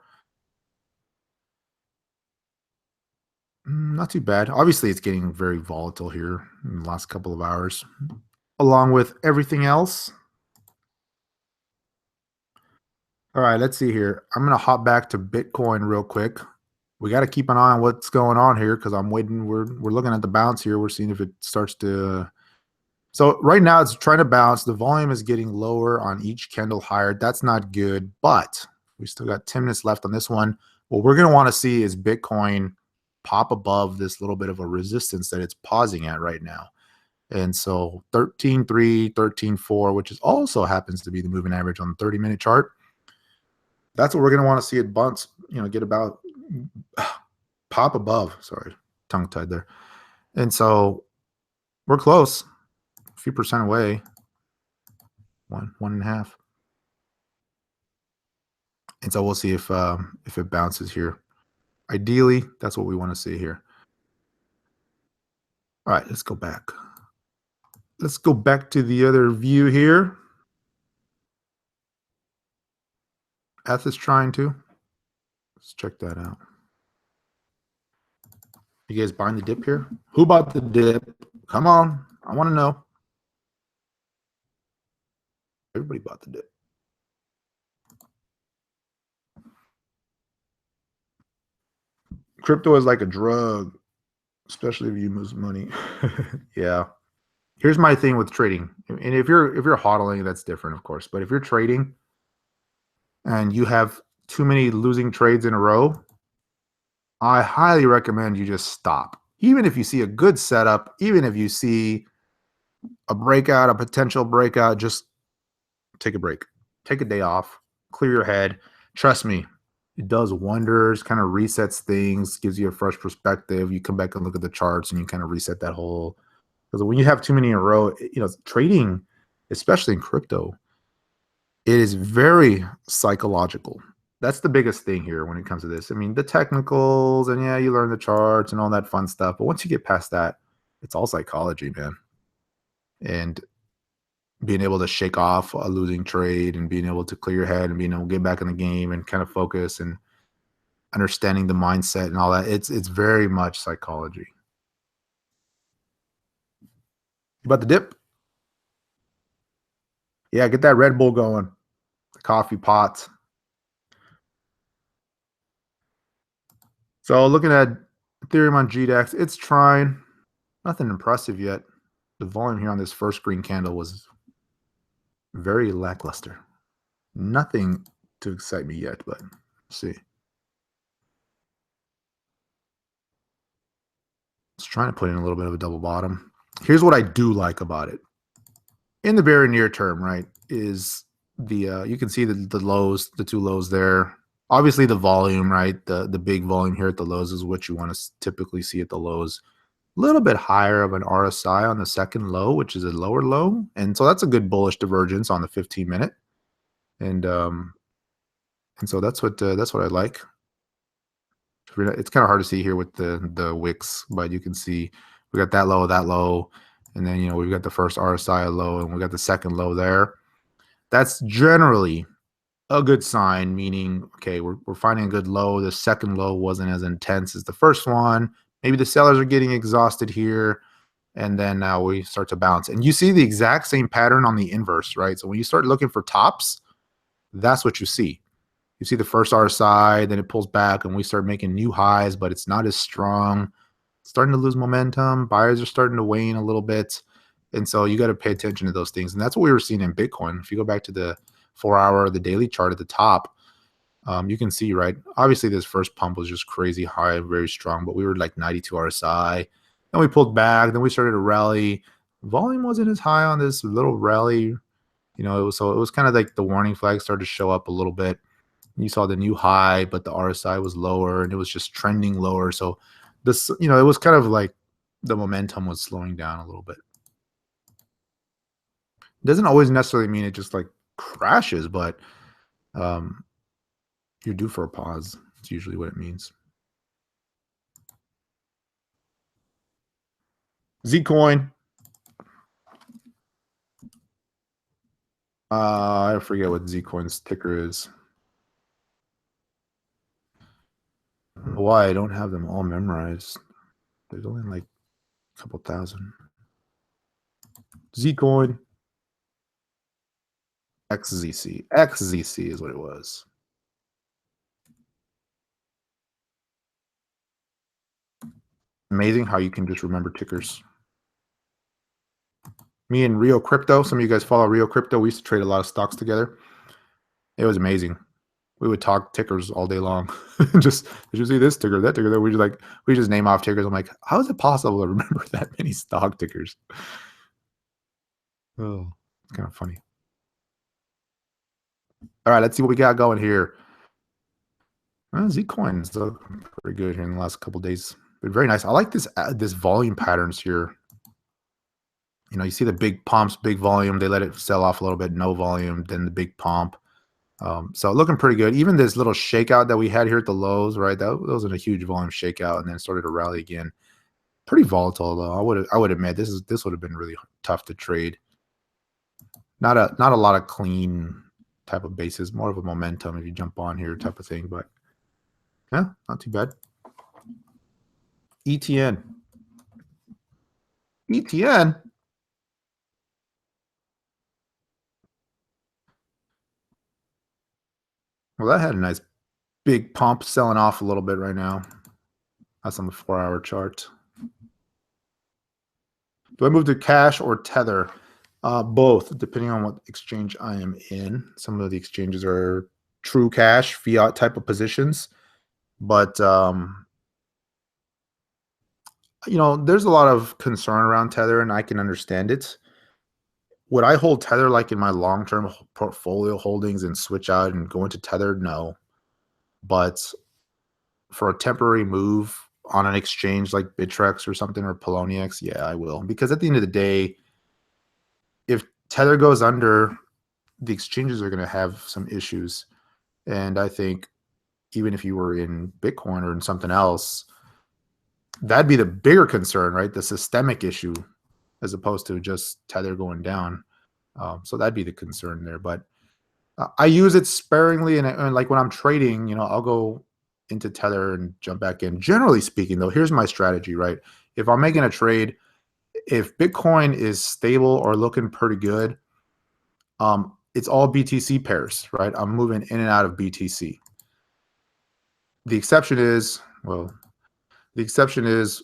Not too bad. Obviously, it's getting very volatile here in the last couple of hours, along with everything else. All right, let's see here. I'm going to hop back to Bitcoin real quick. We got to keep an eye on what's going on here because I'm waiting. We're looking at the bounce here. We're seeing if it starts to. So right now it's trying to bounce. The volume is getting lower on each candle higher. That's not good, but we still got 10 minutes left on this one. What we're going to want to see is Bitcoin pop above this little bit of a resistance that it's pausing at right now. And so 13.3, 13.4, which is also happens to be the moving average on the 30-minute chart. That's what we're going to want to see it bounce, get about pop above. Sorry, tongue tied there. And so we're close, a few percent away, 1.5. And so we'll see if it bounces here. Ideally, that's what we want to see here. All right, let's go back. Let's go back to the other view here. F is trying to. Let's check that out. You guys buying the dip here? Who bought the dip? Come on. I want to know. Everybody bought the dip. Crypto is like a drug, especially if you lose money. Yeah. Here's my thing with trading. And if you're hodling, that's different, of course. But if you're trading and you have too many losing trades in a row, I highly recommend you just stop. Even if you see a good setup, even if you see a breakout, a potential breakout, just take a break. Take a day off. Clear your head. Trust me, it does wonders, kind of resets things, gives you a fresh perspective. You come back and look at the charts and you kind of reset that whole. Because when you have too many in a row, trading, especially in crypto, it is very psychological. That's the biggest thing here when it comes to this. I mean, the technicals and yeah, you learn the charts and all that fun stuff. But once you get past that, it's all psychology, man. And being able to shake off a losing trade and being able to clear your head and being able to get back in the game and kind of focus and understanding the mindset and all that. It's very much psychology. About the dip? Yeah, get that Red Bull going. The coffee pot. So looking at Ethereum on GDAX, it's trying. Nothing impressive yet. The volume here on this first green candle was very lackluster. Nothing to excite me yet, but let's see. It's trying to put in a little bit of a double bottom. Here's what I do like about it. In the very near term, right, is the you can see the lows, the two lows there. Obviously the volume, right? The big volume here at the lows is what you want to typically see at the lows. A little bit higher of an RSI on the second low, which is a lower low. And so that's a good bullish divergence on the 15-minute. And And so that's what I like. It's kind of hard to see here with the wicks, but you can see we got that low, and then we've got the first RSI low, and we got the second low there. That's generally a good sign, meaning okay, we're finding a good low. The second low wasn't as intense as the first one. Maybe the sellers are getting exhausted here, and then now we start to bounce. And you see the exact same pattern on the inverse, right? So when you start looking for tops, that's what you see. You see the first RSI, then it pulls back, and we start making new highs, but it's not as strong. It's starting to lose momentum. Buyers are starting to wane a little bit. And so you got to pay attention to those things. And that's what we were seeing in Bitcoin. If you go back to the 4-hour, the daily chart at the top, you can see, right? Obviously, this first pump was just crazy high, very strong, but we were like 92 RSI. Then we pulled back. Then we started to rally. Volume wasn't as high on this little rally. So it was kind of like the warning flag started to show up a little bit. You saw the new high, but the RSI was lower, and it was just trending lower. So this, it was kind of like the momentum was slowing down a little bit. It doesn't always necessarily mean it just like crashes, but you're due for a pause. It's usually what it means. Zcoin. I forget what Zcoin's ticker is. Why I don't have them all memorized. There's only like a couple thousand. Zcoin. XZC. XZC is what it was. Amazing how you can just remember tickers. Me and Rio Crypto, some of you guys follow Rio Crypto. We used to trade a lot of stocks together. It was amazing. We would talk tickers all day long. Just, did you see this ticker, that ticker? We just name off tickers. I'm like, how is it possible to remember that many stock tickers? Oh, it's kind of funny. All right, let's see what we got going here. Zcoin's looking pretty good here in the last couple of days. But very nice. I like this volume patterns here. You see the big pumps, big volume. They let it sell off a little bit, no volume, then the big pump. So looking pretty good. Even this little shakeout that we had here at the lows, right? That wasn't a huge volume shakeout, and then started to rally again. Pretty volatile though. I would admit this would have been really tough to trade. Not a lot of clean type of basis, more of a momentum if you jump on here type of thing. But yeah, not too bad. ETN. ETN. Well, that had a nice big pump, selling off a little bit right now. That's on the 4-hour chart. Do I move to cash or Tether? Both, depending on what exchange I am in. Some of the exchanges are true cash, fiat type of positions. But, there's a lot of concern around Tether, and I can understand it. Would I hold Tether like in my long-term portfolio holdings and switch out and go into Tether? No. But for a temporary move on an exchange like Bittrex or something, or Poloniex, yeah, I will. Because at the end of the day, if Tether goes under, the exchanges are going to have some issues. And I think even if you were in Bitcoin or in something else, that'd be the bigger concern, right? The systemic issue, as opposed to just Tether going down. So that'd be the concern there. But I use it sparingly, and like when I'm trading, I'll go into Tether and jump back in. Generally speaking, though, here's my strategy, right? If I'm making a trade, if Bitcoin is stable or looking pretty good, it's all BTC pairs, right? I'm moving in and out of BTC. The exception is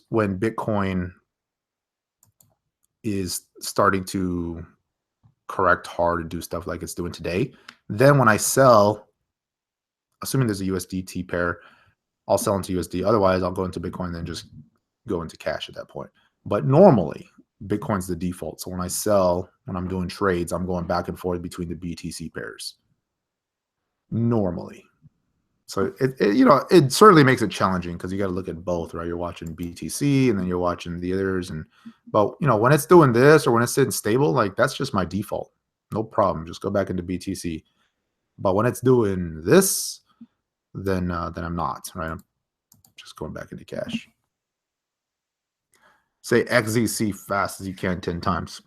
when Bitcoin is starting to correct hard and do stuff like it's doing today. Then when I sell, assuming there's a USDT pair, I'll sell into USD. Otherwise, I'll go into Bitcoin and then just go into cash at that point. But normally, Bitcoin's the default. So when I sell, when I'm doing trades, I'm going back and forth between the BTC pairs. Normally. So it certainly makes it challenging because you got to look at both, right? You're watching BTC and then you're watching the others. But when it's doing this or when it's sitting stable, like that's just my default. No problem. Just go back into BTC. But when it's doing this, then I'm not, right? I'm just going back into cash. Say XZC fast as you can 10 times.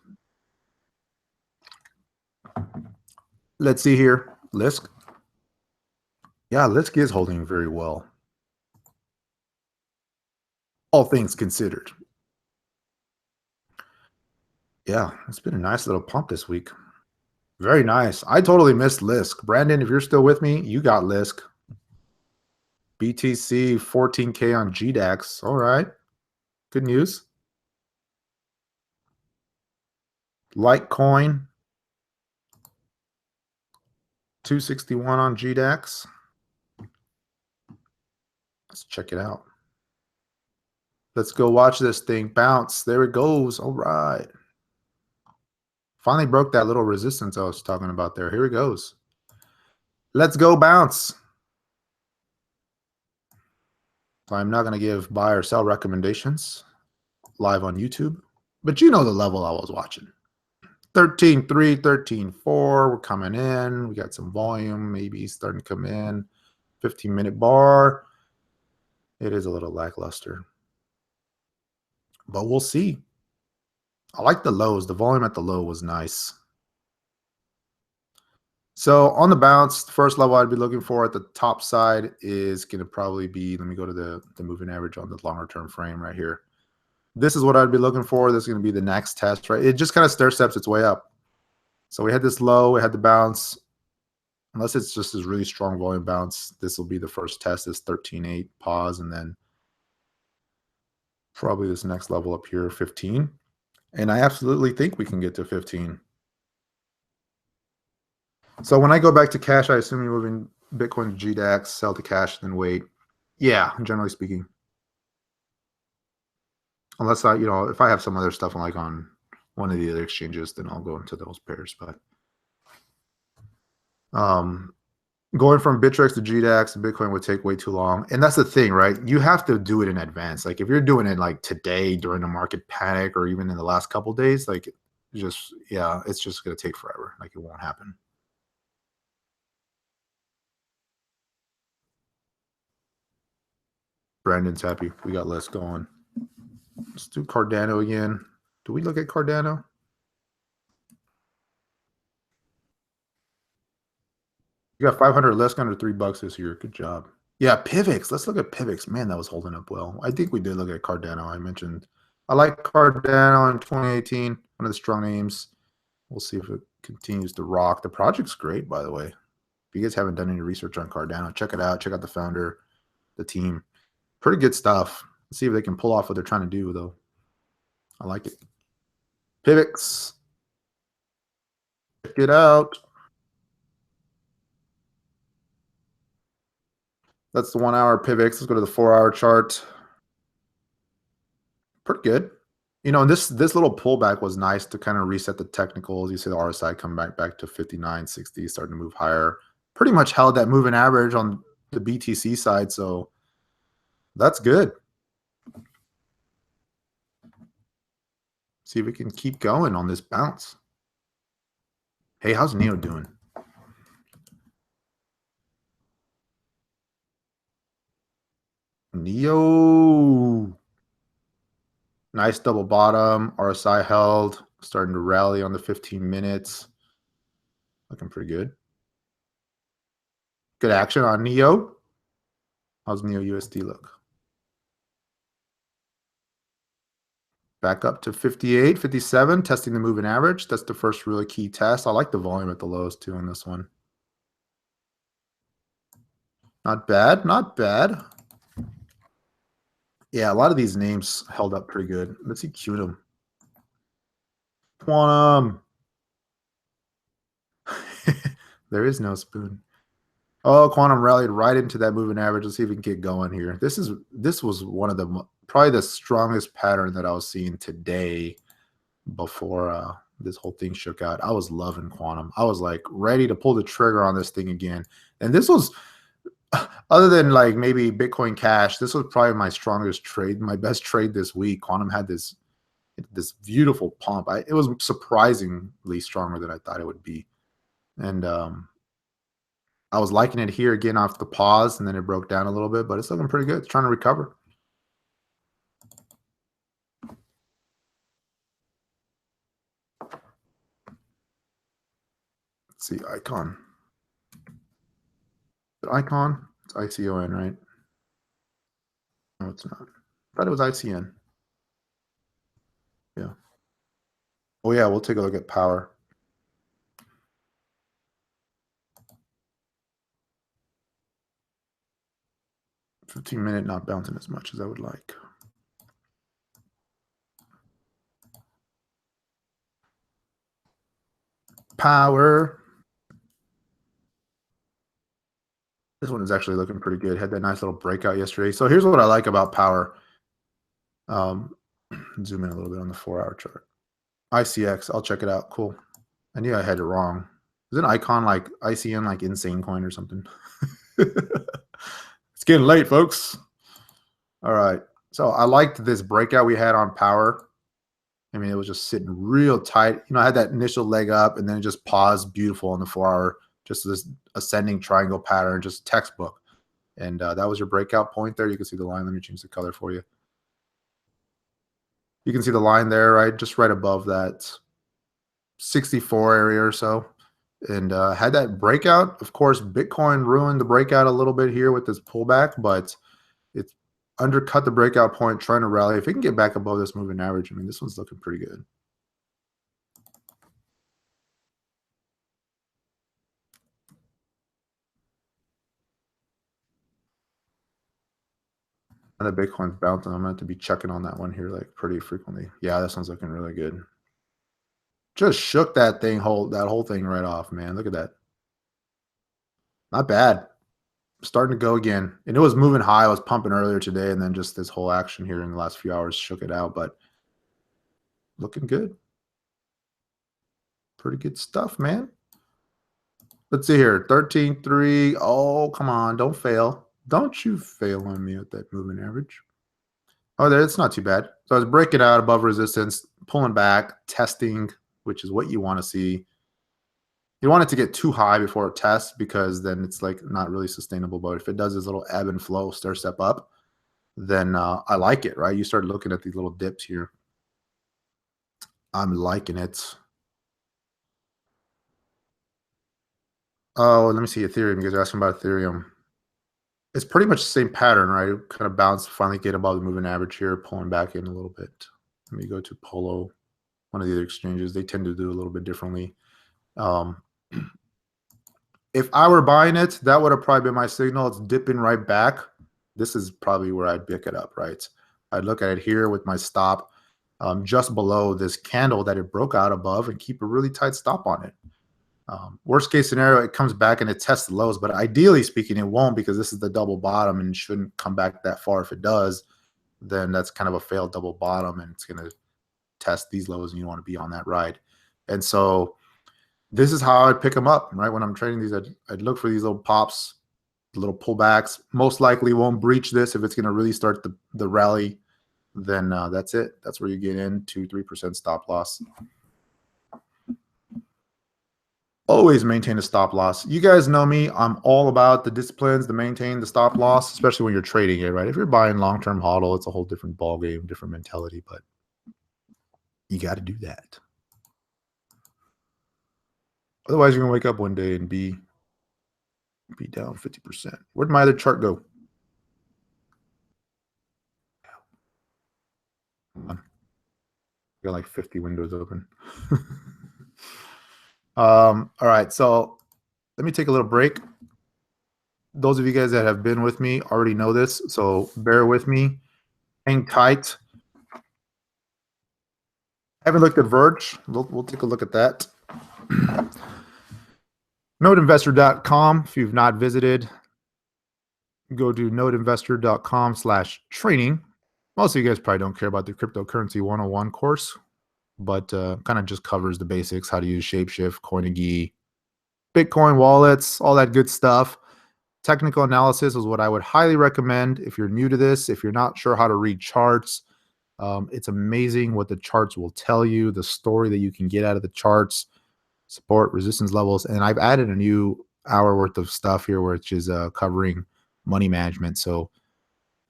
Let's see here. Lisk. Yeah, Lisk is holding very well. All things considered. Yeah, it's been a nice little pump this week. Very nice. I totally missed Lisk. Brandon, if you're still with me, you got Lisk. BTC 14K on GDAX. All right. Good news. Litecoin 261 on GDAX. Let's check it out. Let's go watch this thing bounce. There it goes. All right. Finally broke that little resistance I was talking about there. Here it goes. Let's go bounce. So I'm not going to give buy or sell recommendations live on YouTube, but you know the level I was watching. 13.3, 13.4. We're coming in. We got some volume, maybe starting to come in. 15-minute bar. It is a little lackluster, but we'll see. I like the lows. The volume at the low was nice. So on the bounce, the first level I'd be looking for at the top side is going to probably be, let me go to the moving average on the longer term frame right here. This is what I'd be looking for. This is going to be the next test, right? It just kind of stair steps its way up. So we had this low, we had the bounce. Unless it's just this really strong volume bounce, this will be the first test, this 13.8 pause, and then probably this next level up here, 15. And I absolutely think we can get to 15. So when I go back to cash, I assume you're moving Bitcoin to GDAX, sell to cash, then wait. Yeah, generally speaking. Unless I, if I have some other stuff like on one of the other exchanges, then I'll go into those pairs. But going from Bittrex to GDAX, Bitcoin would take way too long. And that's the thing, right? You have to do it in advance. Like if you're doing it like today during the market panic or even in the last couple of days, like just, yeah, it's just going to take forever. Like it won't happen. Brandon's happy. We got less going. Let's do Cardano again. Do we look at Cardano? You got 500 less under $3 this year. Good job. Yeah, Pivx. Let's look at Pivx. Man, that was holding up well. I think we did look at Cardano. I mentioned I like Cardano in 2018. One of the strong names. We'll see if it continues to rock. The project's great, by the way. If you guys haven't done any research on Cardano, check it out. Check out the founder, the team. Pretty good stuff. Let's see if they can pull off what they're trying to do, though. I like it. Pivx. Check it out. That's the 1 hour Pivx. Let's go to the 4-hour chart. Pretty good. And this little pullback was nice to kind of reset the technicals. You see the RSI come back to 59.60, starting to move higher. Pretty much held that moving average on the BTC side, so that's good. See if we can keep going on this bounce. Hey, how's Neo doing? Neo. Nice double bottom. RSI held. Starting to rally on the 15 minutes. Looking pretty good. Good action on Neo. How's Neo USD look? Back up to 58, 57, testing the moving average. That's the first really key test. I like the volume at the lows too on this one. Not bad, not bad. Yeah, a lot of these names held up pretty good. Let's see Qtum. Quantum. There is no spoon. Oh, Quantum rallied right into that moving average. Let's see if we can get going here. This was one of the probably the strongest pattern that I was seeing today before this whole thing shook out. I was loving Quantum. I was like ready to pull the trigger on this thing again. And this was, other than like maybe Bitcoin Cash, this was probably my strongest trade, my best trade this week. Quantum had this beautiful pump. It was surprisingly stronger than I thought it would be. And I was liking it here again off the pause, and then it broke down a little bit, but it's looking pretty good. It's trying to recover. Let's see, icon. The icon, it's ICON, right? No, it's not. I thought it was ICN. Yeah. Oh yeah, we'll take a look at power. 15-minute not bouncing as much as I would like. Power. This one is actually looking pretty good. Had that nice little breakout yesterday. So here's what I like about power. Zoom in a little bit on the 4-hour chart. ICX, I'll check it out. Cool. I knew I had it wrong. Is it an icon like ICN, like Insane Coin or something? It's getting late, folks. All right. So I liked this breakout we had on power. I mean, it was just sitting real tight. I had that initial leg up and then it just paused beautiful on the 4-hour, just this ascending triangle pattern, just textbook. And that was your breakout point there. You can see the line. Let me change the color for you. You can see the line there, right? Just right above that 64 area or so. And had that breakout. Of course, Bitcoin ruined the breakout a little bit here with this pullback, but it's undercut the breakout point, trying to rally. If it can get back above this moving average, I mean, this one's looking pretty good. And the Bitcoin's bouncing. I'm going to be checking on that one here like pretty frequently. Yeah, this one's looking really good. Just shook that thing that whole thing right off, man. Look at that. Not bad. Starting to go again. And it was moving high. I was pumping earlier today, and then just this whole action here in the last few hours shook it out, but looking good. Pretty good stuff, man. Let's see here. 13.3. Oh, come on. Don't fail. Don't you fail on me with that moving average. Oh, there, it's not too bad. So I was breaking out above resistance, pulling back, testing, which is what you want to see. You want it to get too high before it tests, because then it's like not really sustainable. But if it does this little ebb and flow, stair step up, then I like it, right? You start looking at these little dips here. I'm liking it. Oh, let me see Ethereum, because you're asking about Ethereum. It's pretty much the same pattern, right? Kind of bounce, finally get above the moving average here, pulling back in a little bit. Let me go to Polo, one of the other exchanges. They tend to do a little bit differently. If I were buying it, that would have probably been my signal. It's dipping right back. This is probably where I'd pick it up, right? I'd look at it here with my stop just below this candle that it broke out above, and keep a really tight stop on it. Worst case scenario, it comes back and it tests the lows, but ideally speaking, it won't, because this is the double bottom and shouldn't come back that far. If it does, then that's kind of a failed double bottom, and it's going to test these lows, and you want to be on that ride. And so this is how I'd pick them up, right? When I'm trading these, I'd look for these little pops, little pullbacks. Most likely won't breach this. If it's going to really start the rally, then that's it. That's where you get in, 2-3% stop loss. Always maintain a stop loss. You guys know me. I'm all about the disciplines to maintain the stop loss, especially when you're trading it, right? If you're buying long-term hodl, it's a whole different ball game, different mentality, but you got to do that. Otherwise, you're going to wake up one day and be down 50%. Where'd my other chart go? I got like 50 windows open. All right, so let me take a little break. Those of you guys that have been with me already know this, so bear with me. Hang tight. Haven't looked at Verge. We'll take a look at that. Noteinvestor.com. If you've not visited, go to noteinvestor.com/training. Most of you guys probably don't care about the cryptocurrency 101 course, but kind of just covers the basics, how to use Shapeshift, Coinagee, Bitcoin wallets, all that good stuff. Technical analysis is what I would highly recommend if you're new to this. If you're not sure how to read charts, it's amazing what the charts will tell you, the story that you can get out of the charts, support, resistance levels. And I've added a new hour worth of stuff here, which is covering money management. So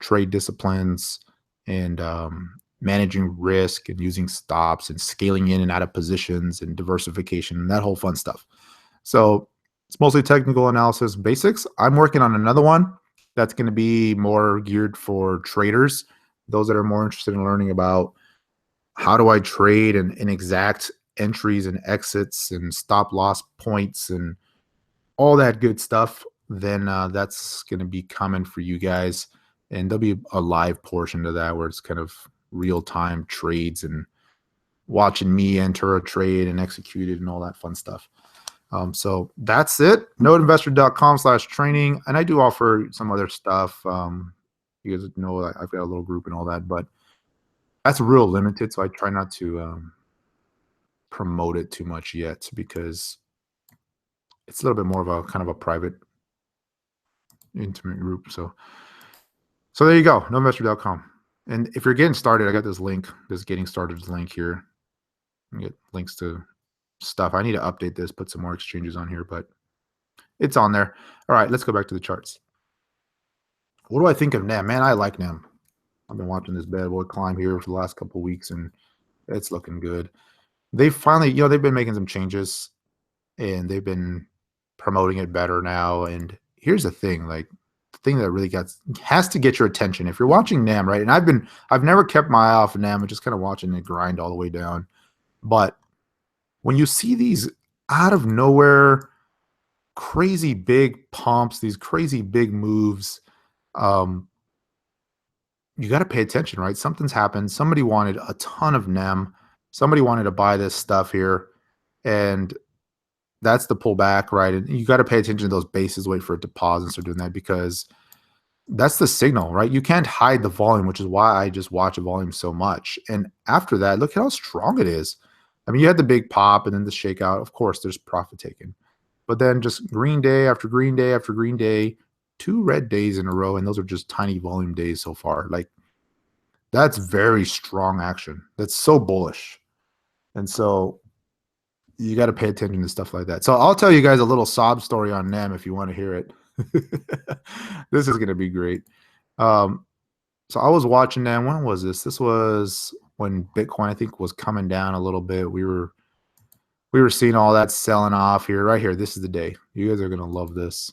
trade disciplines and managing risk and using stops and scaling in and out of positions and diversification and that whole fun stuff. So it's mostly technical analysis basics. I'm working on another one that's going to be more geared for traders, those that are more interested in learning about how do I trade and exact entries and exits and stop loss points and all that good stuff. Then that's going to be coming for you guys. And there'll be a live portion to that where it's kind of real-time trades and watching me enter a trade and execute it and all that fun stuff. So that's it. Noteinvestor.com/training. And I do offer some other stuff. You guys know I've got a little group and all that, but that's real limited. So I try not to promote it too much yet because it's a little bit more of a kind of a private, intimate group. So there you go, noteinvestor.com. And if you're getting started, I got this link, this getting started link here. You get links to stuff. I need to update this, put some more exchanges on here, but it's on there. All right, let's go back to the charts. What do I think of NEM? Man, I like NEM. I've been watching this bad boy climb here for the last couple of weeks, and it's looking good. They finally, they've been making some changes, and they've been promoting it better now. And here's the thing, like the thing that really has to get your attention if you're watching NEM, right? And I've never kept my eye off of NEM. I'm just kind of watching it grind all the way down. But when you see these out of nowhere crazy big pumps, these crazy big moves, you got to pay attention, right? Something's happened. Somebody wanted a ton of NEM. Somebody wanted to buy this stuff here, and that's the pullback, right? And you got to pay attention to those bases, wait for it to pause and start doing that, because that's the signal, right? You can't hide the volume, which is why I just watch a volume so much. And after that, look at how strong it is. I mean, you had the big pop and then the shakeout. Of course, there's profit taken. But then just green day after green day after green day, 2 red days in a row, and those are just tiny volume days so far. Like, that's very strong action. That's so bullish. And so you got to pay attention to stuff like that. So I'll tell you guys a little sob story on NEM if you want to hear it. This is going to be great. So I was watching NEM. When was this? This was when Bitcoin, I think, was coming down a little bit. We were seeing all that selling off here. Right here. This is the day. You guys are going to love this.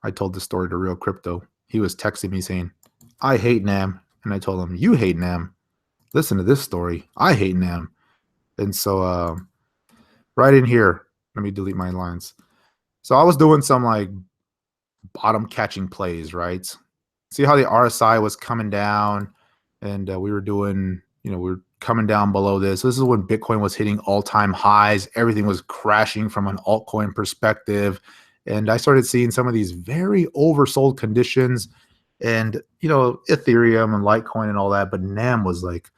I told this story to Real Crypto. He was texting me saying, I hate NEM. And I told him, you hate NEM. Listen to this story. I hate NEM. And so right in here, let me delete my lines. So I was doing some like bottom catching plays, right? See how the RSI was coming down, and we were doing, we were coming down below this. This is when Bitcoin was hitting all-time highs. Everything was crashing from an altcoin perspective. And I started seeing some of these very oversold conditions, and, Ethereum and Litecoin and all that. But NEM was like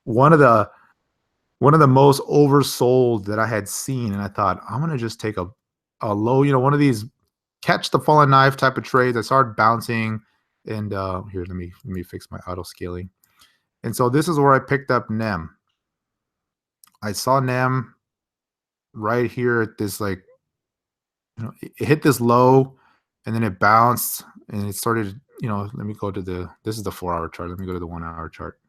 one of the most oversold that I had seen. And I thought, I'm going to just take a low, one of these catch the fallen knife type of trades. I started bouncing, and here, let me fix my auto scaling. And so this is where I picked up NEM. I saw NEM right here at this, like, it hit this low, and then it bounced, and it started, let me go to this is the 4-hour chart. Let me go to the 1-hour chart.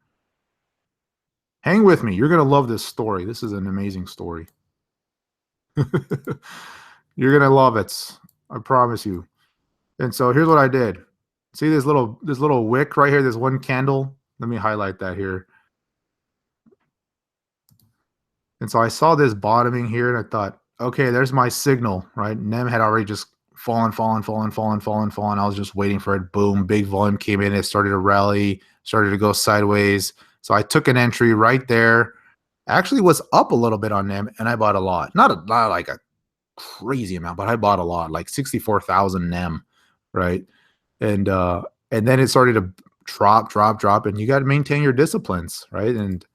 Hang with me. You're going to love this story. This is an amazing story. You're going to love it. I promise you. And so here's what I did. See this little wick right here, this one candle? Let me highlight that here. And so I saw this bottoming here, and I thought, okay, there's my signal, right? NEM had already just fallen. I was just waiting for it. Boom, big volume came in. It started to rally, started to go sideways. So I took an entry right there. Actually was up a little bit on NEM, and I bought a lot. Not like a crazy amount, but I bought a lot, like 64,000 NEM, right? And then it started to drop, and you got to maintain your disciplines, right? And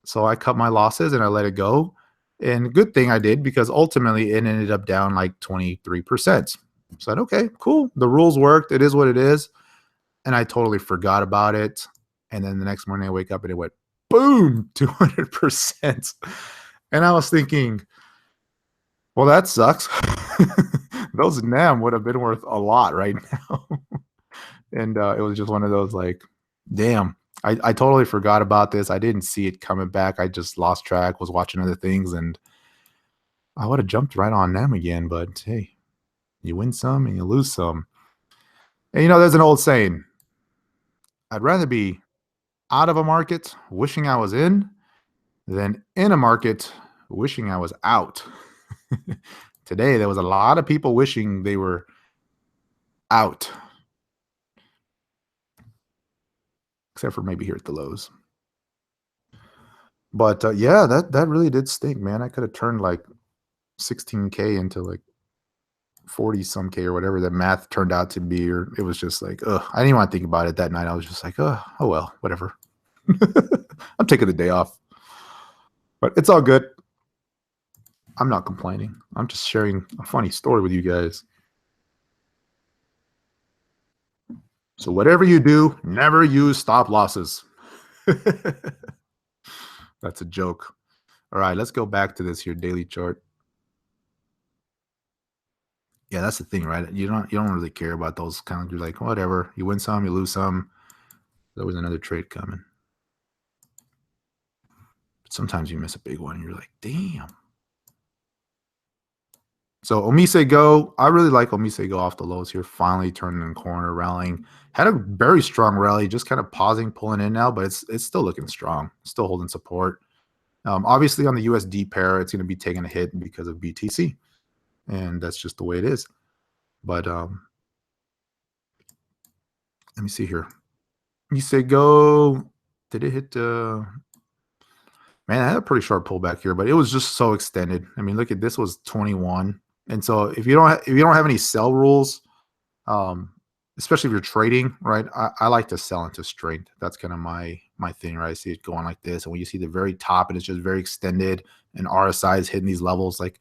so I cut my losses and I let it go. And good thing I did, because ultimately it ended up down like 23%. I said, okay, cool. The rules worked. It is what it is. And I totally forgot about it. And then the next morning I wake up and it went boom, 200%. And I was thinking, Well, that sucks. Those NAM would have been worth a lot right now. And it was just one of those like, damn, I totally forgot about this. I didn't see it coming back. I just lost track, was watching other things, and I would have jumped right on them again. But hey, you win some and you lose some. And there's an old saying: I'd rather be out of a market wishing I was in than in a market wishing I was out. Today, there was a lot of people wishing they were out, except for maybe here at the lows. But yeah, that really did stink, man. I could have turned like 16K into like 40 some K or whatever that math turned out to be. Or it was just like, ugh, I didn't even want to think about it that night. I was just like, oh well, whatever. I'm taking the day off, but it's all good. I'm not complaining. I'm just sharing a funny story with you guys. So whatever you do, never use stop losses. That's a joke. All right, let's go back to this here daily chart. Yeah, that's the thing, right? You don't really care about those kind of. You're like, whatever. You win some, you lose some. There's always another trade coming. But sometimes you miss a big one, and you're like, damn. So Omise Go, I really like Omise Go off the lows here. Finally turning the corner, rallying. Had a very strong rally, just kind of pausing, pulling in now, but it's still looking strong. Still holding support. Obviously, on the USD pair, it's going to be taking a hit because of BTC, and that's just the way it is. But let me see here. Omise Go, did it hit? Man, I had a pretty sharp pullback here, but it was just so extended. I mean, look at this was 21, and so if you don't have any sell rules, especially if you're trading, right? I like to sell into strength. That's kind of my thing, right? I see it going like this, and when you see the very top and it's just very extended, and RSI is hitting these levels, like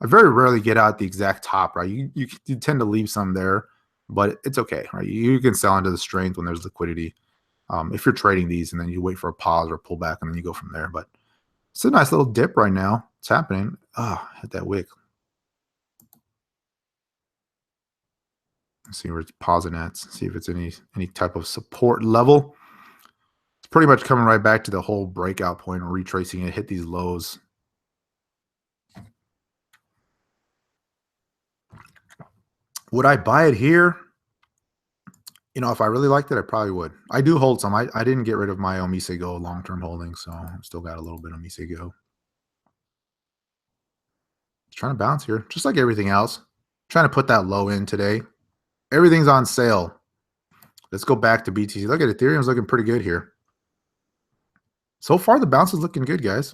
I very rarely get out the exact top, right? You tend to leave some there, but it's okay, right? You can sell into the strength when there's liquidity. If you're trading these and then you wait for a pause or pullback and then you go from there. But it's a nice little dip right now. It's happening. Hit that wick. Let's see where it's pausing at. See if it's any type of support level. It's pretty much coming right back to the whole breakout point and retracing it. Hit these lows. Would I buy it here? If I really liked it, I probably would. I do hold some. I didn't get rid of my Omise Go long-term holdings, so I've still got a little bit of Omise Go. It's trying to bounce here, just like everything else. Trying to put that low in today. Everything's on sale. Let's go back to BTC. Look at Ethereum's looking pretty good here. So far, the bounce is looking good, guys.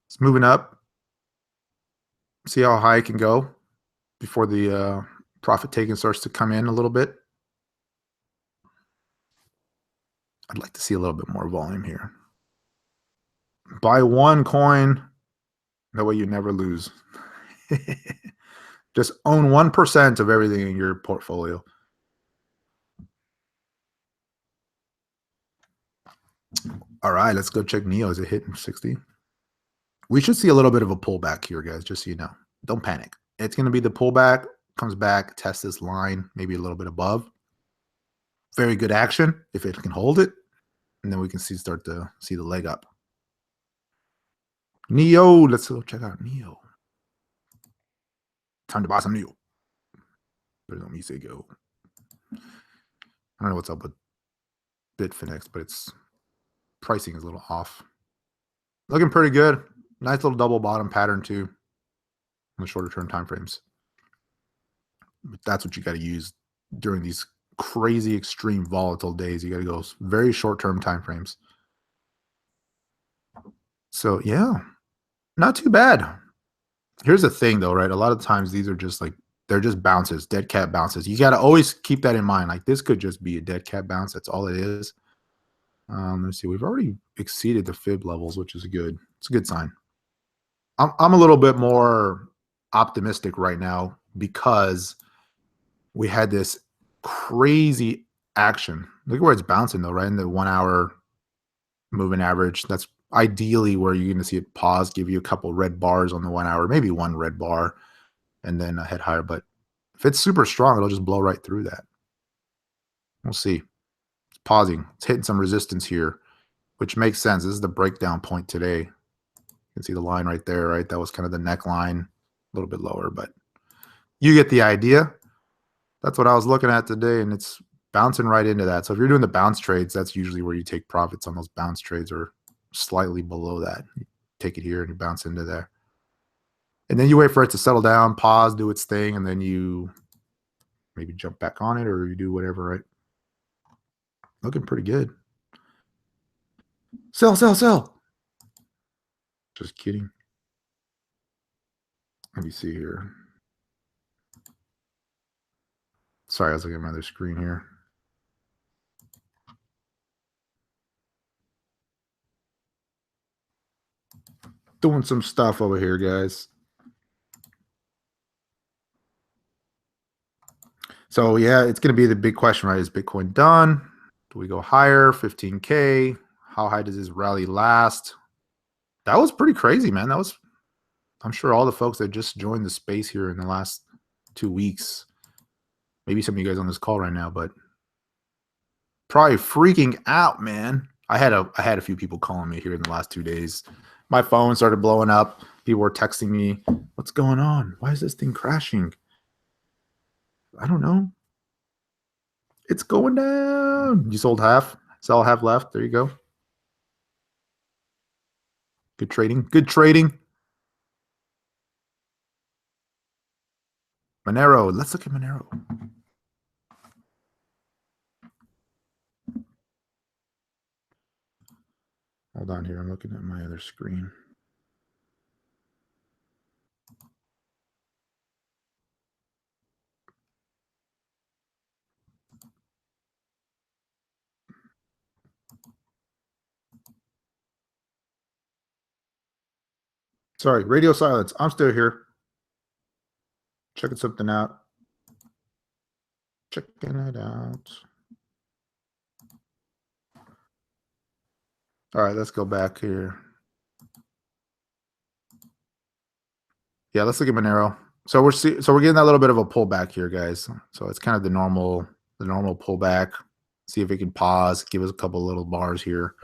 It's moving up. See how high it can go before the profit taking starts to come in a little bit. I'd like to see a little bit more volume here. Buy one coin. That way you never lose. Just own 1% of everything in your portfolio. All right, let's go check NEO. Is it hitting 60? We should see a little bit of a pullback here, guys, just so you know. Don't panic. It's going to be the pullback, comes back, test this line, maybe a little bit above. Very good action if it can hold it. And then we can start to see the leg up. NEO, let's go check out NEO. Time to buy some NEO. There's no Omise Go. I don't know what's up with Bitfinex, but its pricing is a little off. Looking pretty good. Nice little double bottom pattern too on the shorter term time frames. But that's what you got to use during these crazy, extreme, volatile days. You got to go very short term time frames. So yeah, not too bad. Here's the thing though, right? A lot of times these are just like, they're just bounces, dead cat bounces. You got to always keep that in mind. Like this could just be a dead cat bounce. That's all it is. Let's see. We've already exceeded the fib levels, which is good. It's a good sign. I'm a little bit more optimistic right now because we had this crazy action. Look at where it's bouncing though, right? In the 1 hour moving average. That's ideally where you're going to see it pause, give you a couple red bars on the 1 hour, maybe one red bar, and then head higher. But if it's super strong, it'll just blow right through that. We'll see. It's pausing. It's hitting some resistance here, which makes sense. This is the breakdown point today. You can see the line right there, right? That was kind of the neckline, a little bit lower, but you get the idea. That's what I was looking at today, and it's bouncing right into that. So if you're doing the bounce trades, that's usually where you take profits on those bounce trades, or slightly below that. You take it here and you bounce into there. And then you wait for it to settle down, pause, do its thing, and then you maybe jump back on it, or you do whatever, right? Looking pretty good. Sell, sell, sell. Just kidding. Let me see here. Sorry, I was looking at my other screen here. Doing some stuff over here, guys. So yeah, it's going to be the big question, right? Is Bitcoin done? Do we go higher? 15K? How high does this rally last? That was pretty crazy, man. That was, I'm sure all the folks that just joined the space here in the last 2 weeks, maybe some of you guys on this call right now, but probably freaking out, man. I had a few people calling me here in the last 2 days. My phone started blowing up. People were texting me, "What's going on? Why is this thing crashing?" I don't know. It's going down. You sold half. Sell half left. There you go. Good trading. Good trading. Monero. Let's look at Monero. Hold on here. I'm looking at my other screen. Sorry, radio silence. I'm still here. Checking something out. Checking it out. All right, let's go back here. Yeah, let's look at Monero. So we're getting that little bit of a pullback here, guys. So it's kind of the normal pullback. See if it can pause, give us a couple little bars here,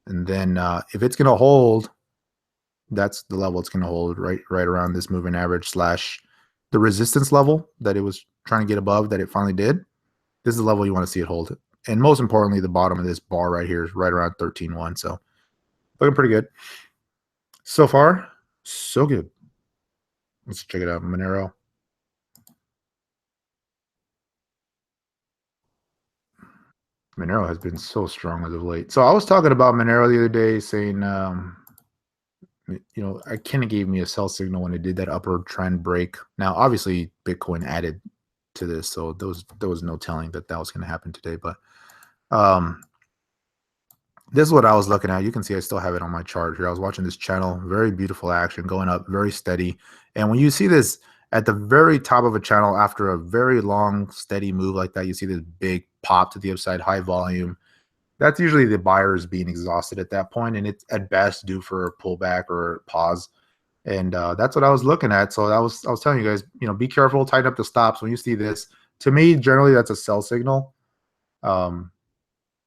and then if it's going to hold, that's the level it's going to hold right around this moving average / the resistance level that it was trying to get above that it finally did. This is the level you want to see it hold. And most importantly, the bottom of this bar right here is right around 13.1. So looking pretty good. So far, so good. Let's check it out. Monero. Monero has been so strong as of late. So I was talking about Monero the other day, saying, I kind of gave me a sell signal when it did that upward trend break. Now, obviously, Bitcoin added to this, so there was no telling that was going to happen today. But this is what I was looking at. You can see I still have it on my chart here. I was watching this channel, very beautiful action, going up, very steady. And when you see this at the very top of a channel after a very long, steady move like that, you see this big pop to the upside, high volume. That's usually the buyers being exhausted at that point, and it's at best due for a pullback or a pause. And that's what I was looking at. So I was telling you guys, be careful, tighten up the stops when you see this. To me, generally, that's a sell signal.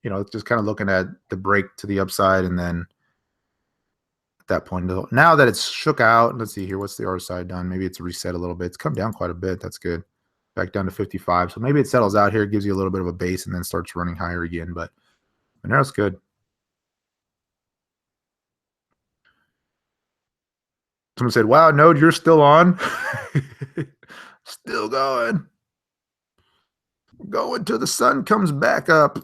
It's just kind of looking at the break to the upside, and then at that point, now that it's shook out, let's see here, what's the RSI done? Maybe it's reset a little bit. It's come down quite a bit. That's good. Back down to 55. So maybe it settles out here, gives you a little bit of a base, and then starts running higher again. But Monero's good. Someone said, "Wow, Node, you're still on." Still going. Going till the sun comes back up.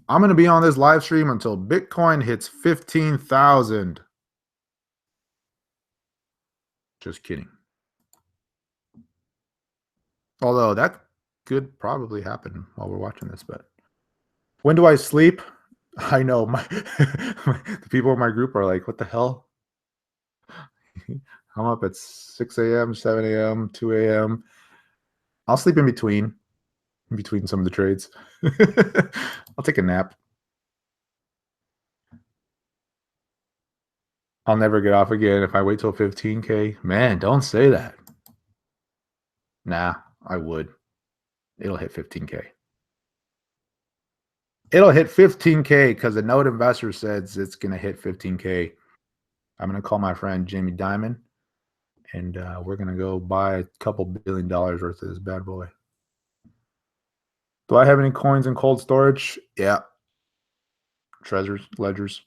I'm going to be on this live stream until Bitcoin hits 15,000. Just kidding. Although that could probably happen while we're watching this. But when do I sleep? I know the people in my group are like, "What the hell?" I'm up at 6 a.m., 7 a.m., 2 a.m. I'll sleep in between. in between some of the trades. I'll take a nap. I'll never get off again if I wait till 15K. Man, don't say that. Nah, I would. It'll hit 15K. It'll hit 15K because the note investor says it's going to hit 15K. I'm going to call my friend Jamie Dimon, and we're going to go buy a couple $1 billion worth of this bad boy. Do I have any coins in cold storage? Yeah. Treasures, ledgers.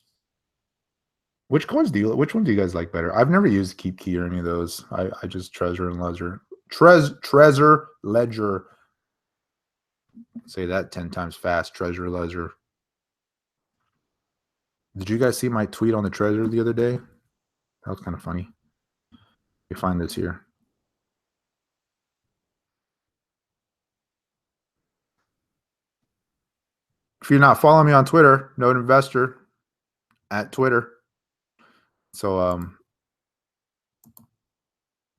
Which ones do you guys like better? I've never used Keep Key or any of those. I just treasure and ledger. Treasure ledger. Say that 10 times fast. Treasure ledger. Did you guys see my tweet on the treasure the other day? That was kind of funny. You find this here. If you're not following me on Twitter, Note Investor at Twitter. So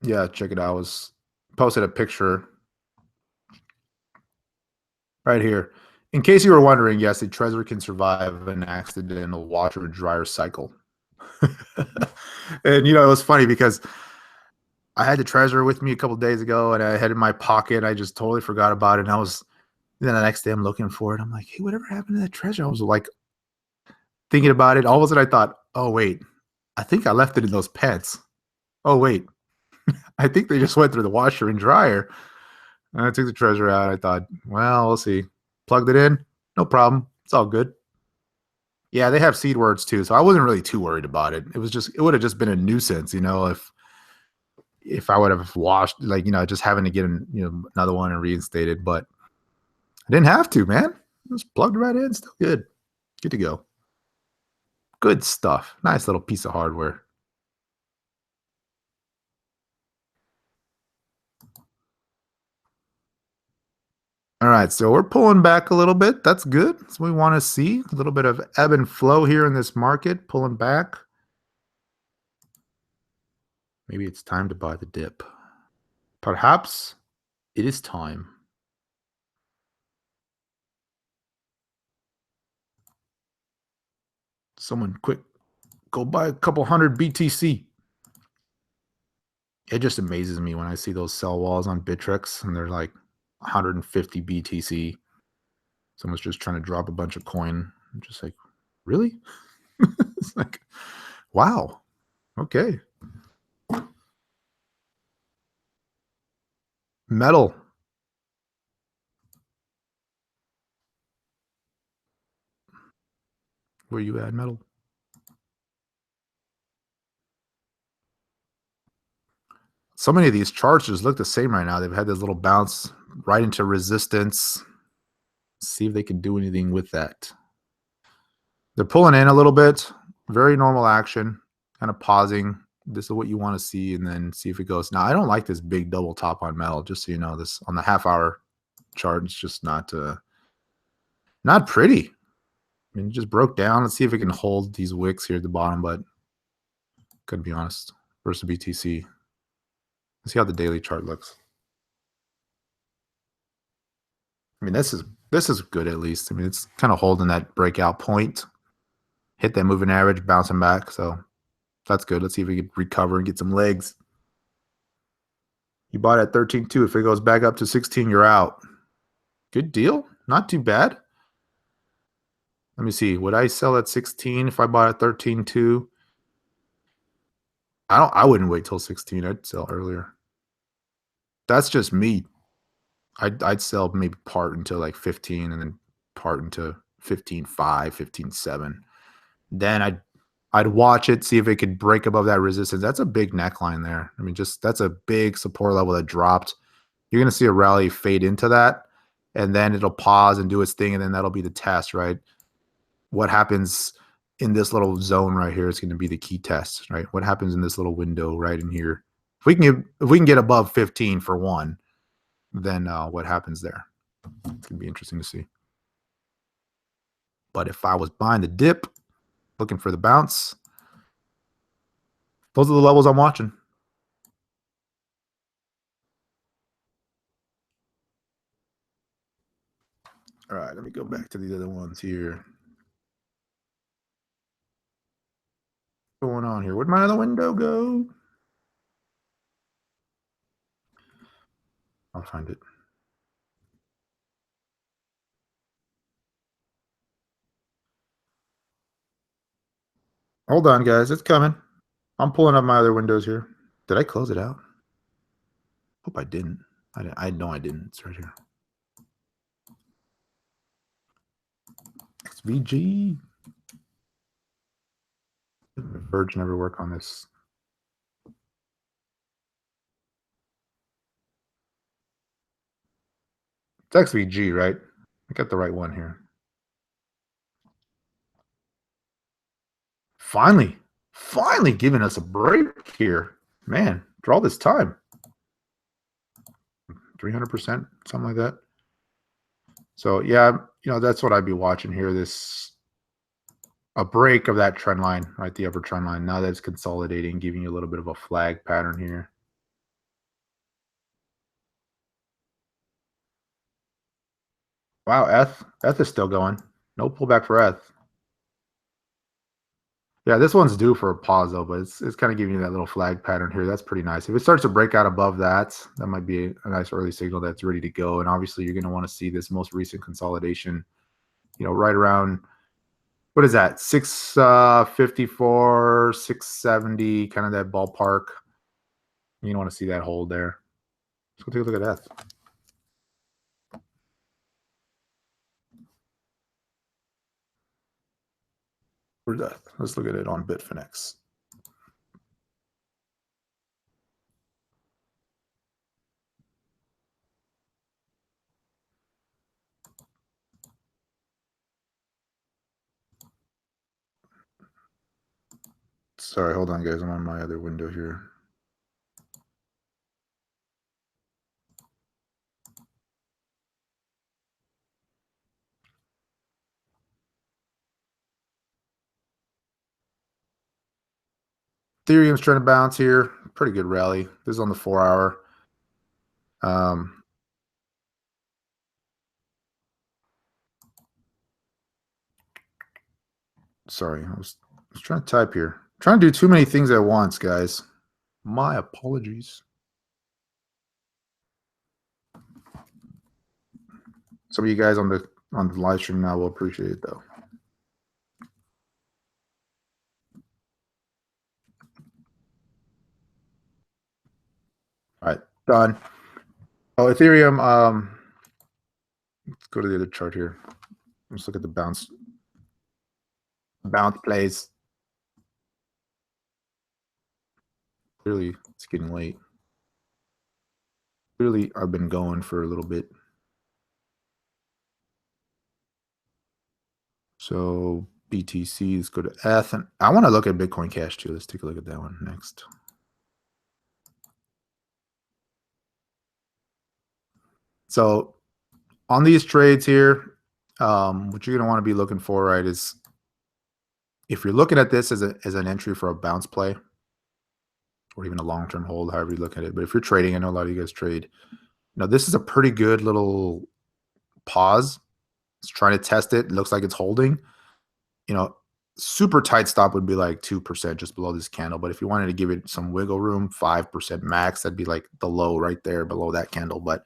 yeah, check it out. I was posted a picture right here. In case you were wondering, yes, a treasure can survive an accidental washer and dryer cycle. And it was funny because I had the treasure with me a couple days ago, and I had it in my pocket. I just totally forgot about it. And then the next day I'm looking for it. I'm like, hey, whatever happened to that treasure? I was like thinking about it. All of a sudden I thought, oh wait, I think I left it in those pets. Oh wait, I think they just went through the washer and dryer. And I took the treasure out. I thought, well, we'll see. Plugged it in. No problem. It's all good. Yeah, they have seed words too, so I wasn't really too worried about it. It would have just been a nuisance, if I would have washed, just having to get another one and reinstated. But I didn't have to, man. Just plugged right in. Still good. Good to go. Good stuff. Nice little piece of hardware. All right, so we're pulling back a little bit. That's good. That's what we want to see. A little bit of ebb and flow here in this market, pulling back. Maybe it's time to buy the dip. Perhaps it is time. Someone quick, go buy a couple hundred BTC. It just amazes me when I see those sell walls on Bittrex and they're like 150 BTC. Someone's just trying to drop a bunch of coin. I'm just like, really? It's like, wow. Okay. Metal. Where you at, metal? So many of these charts just look the same right now. They've had this little bounce right into resistance. See if they can do anything with that. They're pulling in a little bit. Very normal action. Kind of pausing. This is what you want to see, and then see if it goes. Now, I don't like this big double top on metal, just so you know. This on the half-hour chart, it's just not pretty. I mean, it just broke down. Let's see if it can hold these wicks here at the bottom, but gotta be honest. Versus BTC. Let's see how the daily chart looks. I mean, this is good at least. I mean, it's kind of holding that breakout point. Hit that moving average, bouncing back. So that's good. Let's see if we can recover and get some legs. You bought at 13.2. If it goes back up to 16, you're out. Good deal. Not too bad. Let me see. Would I sell at 16 if I bought at 13.2? I wouldn't wait till 16. I'd sell earlier. That's just me. I'd sell maybe part until like 15 and then part into 15.5, 15.7. Then I'd watch it, see if it could break above that resistance. That's a big neckline there. I mean, that's a big support level that dropped. You're going to see a rally fade into that, and then it'll pause and do its thing, and then that'll be the test, right? What happens in this little zone right here is going to be the key test, right? What happens in this little window right in here? If we can get above 15 for one, then what happens there? It's going to be interesting to see. But if I was buying the dip, looking for the bounce, those are the levels I'm watching. – All right, let me go back to the other ones here. What's going on here? Where'd my other window go? I'll find it. Hold on, guys. It's coming. I'm pulling up my other windows here. Did I close it out? Hope I didn't. I know I didn't. It's right here. XVG. Verge never work on this. It's XVG, right? I got the right one here. Finally giving us a break here. Man, for all this time. 300%, something like that. So, yeah, that's what I'd be watching here. A break of that trend line, right? The upper trend line. Now that it's consolidating, giving you a little bit of a flag pattern here. Wow, ETH is still going. No pullback for ETH. Yeah, this one's due for a pause though, but it's kind of giving you that little flag pattern here. That's pretty nice. If it starts to break out above that, that might be a nice early signal that's ready to go. And obviously, you're going to want to see this most recent consolidation, right around, what is that, 654, 670, kind of that ballpark. You don't want to see that hold there. Let's go take a look at that. Where's that? Let's look at it on Bitfinex. Sorry, hold on, guys. I'm on my other window here. Ethereum's trying to bounce here. Pretty good rally. This is on the 4-hour. Sorry, I was trying to type here. I'm trying to do too many things at once, guys. My apologies. Some of you guys on the live stream now will appreciate it though. All right, done. Oh, Ethereum. Let's go to the other chart here. Let's look at the bounce. Bounce plays. Clearly, it's getting late. Clearly, I've been going for a little bit. So BTC, let's go to ETH. And I want to look at Bitcoin Cash too. Let's take a look at that one next. So on these trades here, what you're going to want to be looking for, right, is if you're looking at this as an entry for a bounce play or even a long-term hold, however you look at it. But if you're trading, I know a lot of you guys trade. This is a pretty good little pause. It's trying to test it. It looks like it's holding. Super tight stop would be like 2% just below this candle. But if you wanted to give it some wiggle room, 5% max, that'd be like the low right there below that candle. But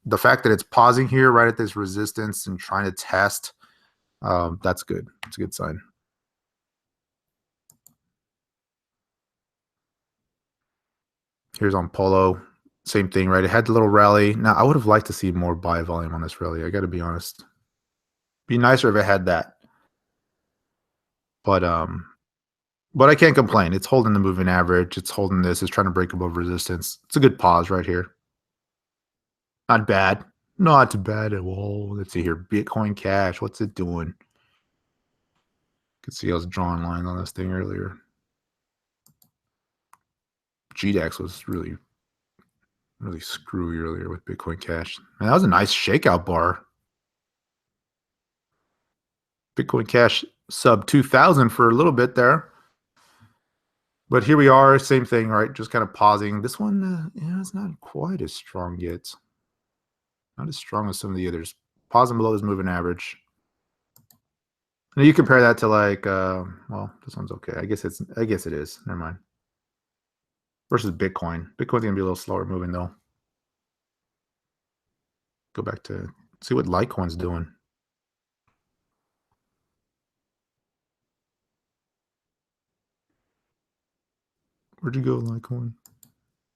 the fact that it's pausing here right at this resistance and trying to test, that's good. It's a good sign. Here's on Polo. Same thing, right? It had the little rally. Now, I would have liked to see more buy volume on this rally. I got to be honest. Be nicer if it had that. But I can't complain. It's holding the moving average. It's holding this. It's trying to break above resistance. It's a good pause right here. Not bad. Not bad at all. Let's see here. Bitcoin Cash. What's it doing? You can see I was drawing lines on this thing earlier. GDAX was really screwy earlier with Bitcoin Cash. Man, that was a nice shakeout bar. Bitcoin Cash sub 2,000 for a little bit there. But here we are, same thing, right? Just kind of pausing. This one, it's not quite as strong yet. Not as strong as some of the others. pausing below this moving average. Now you compare that to like, well, this one's okay. I guess it is. Never mind. Versus Bitcoin. Bitcoin's gonna be a little slower moving though. Go back to see what Litecoin's doing. Where'd you go, Litecoin?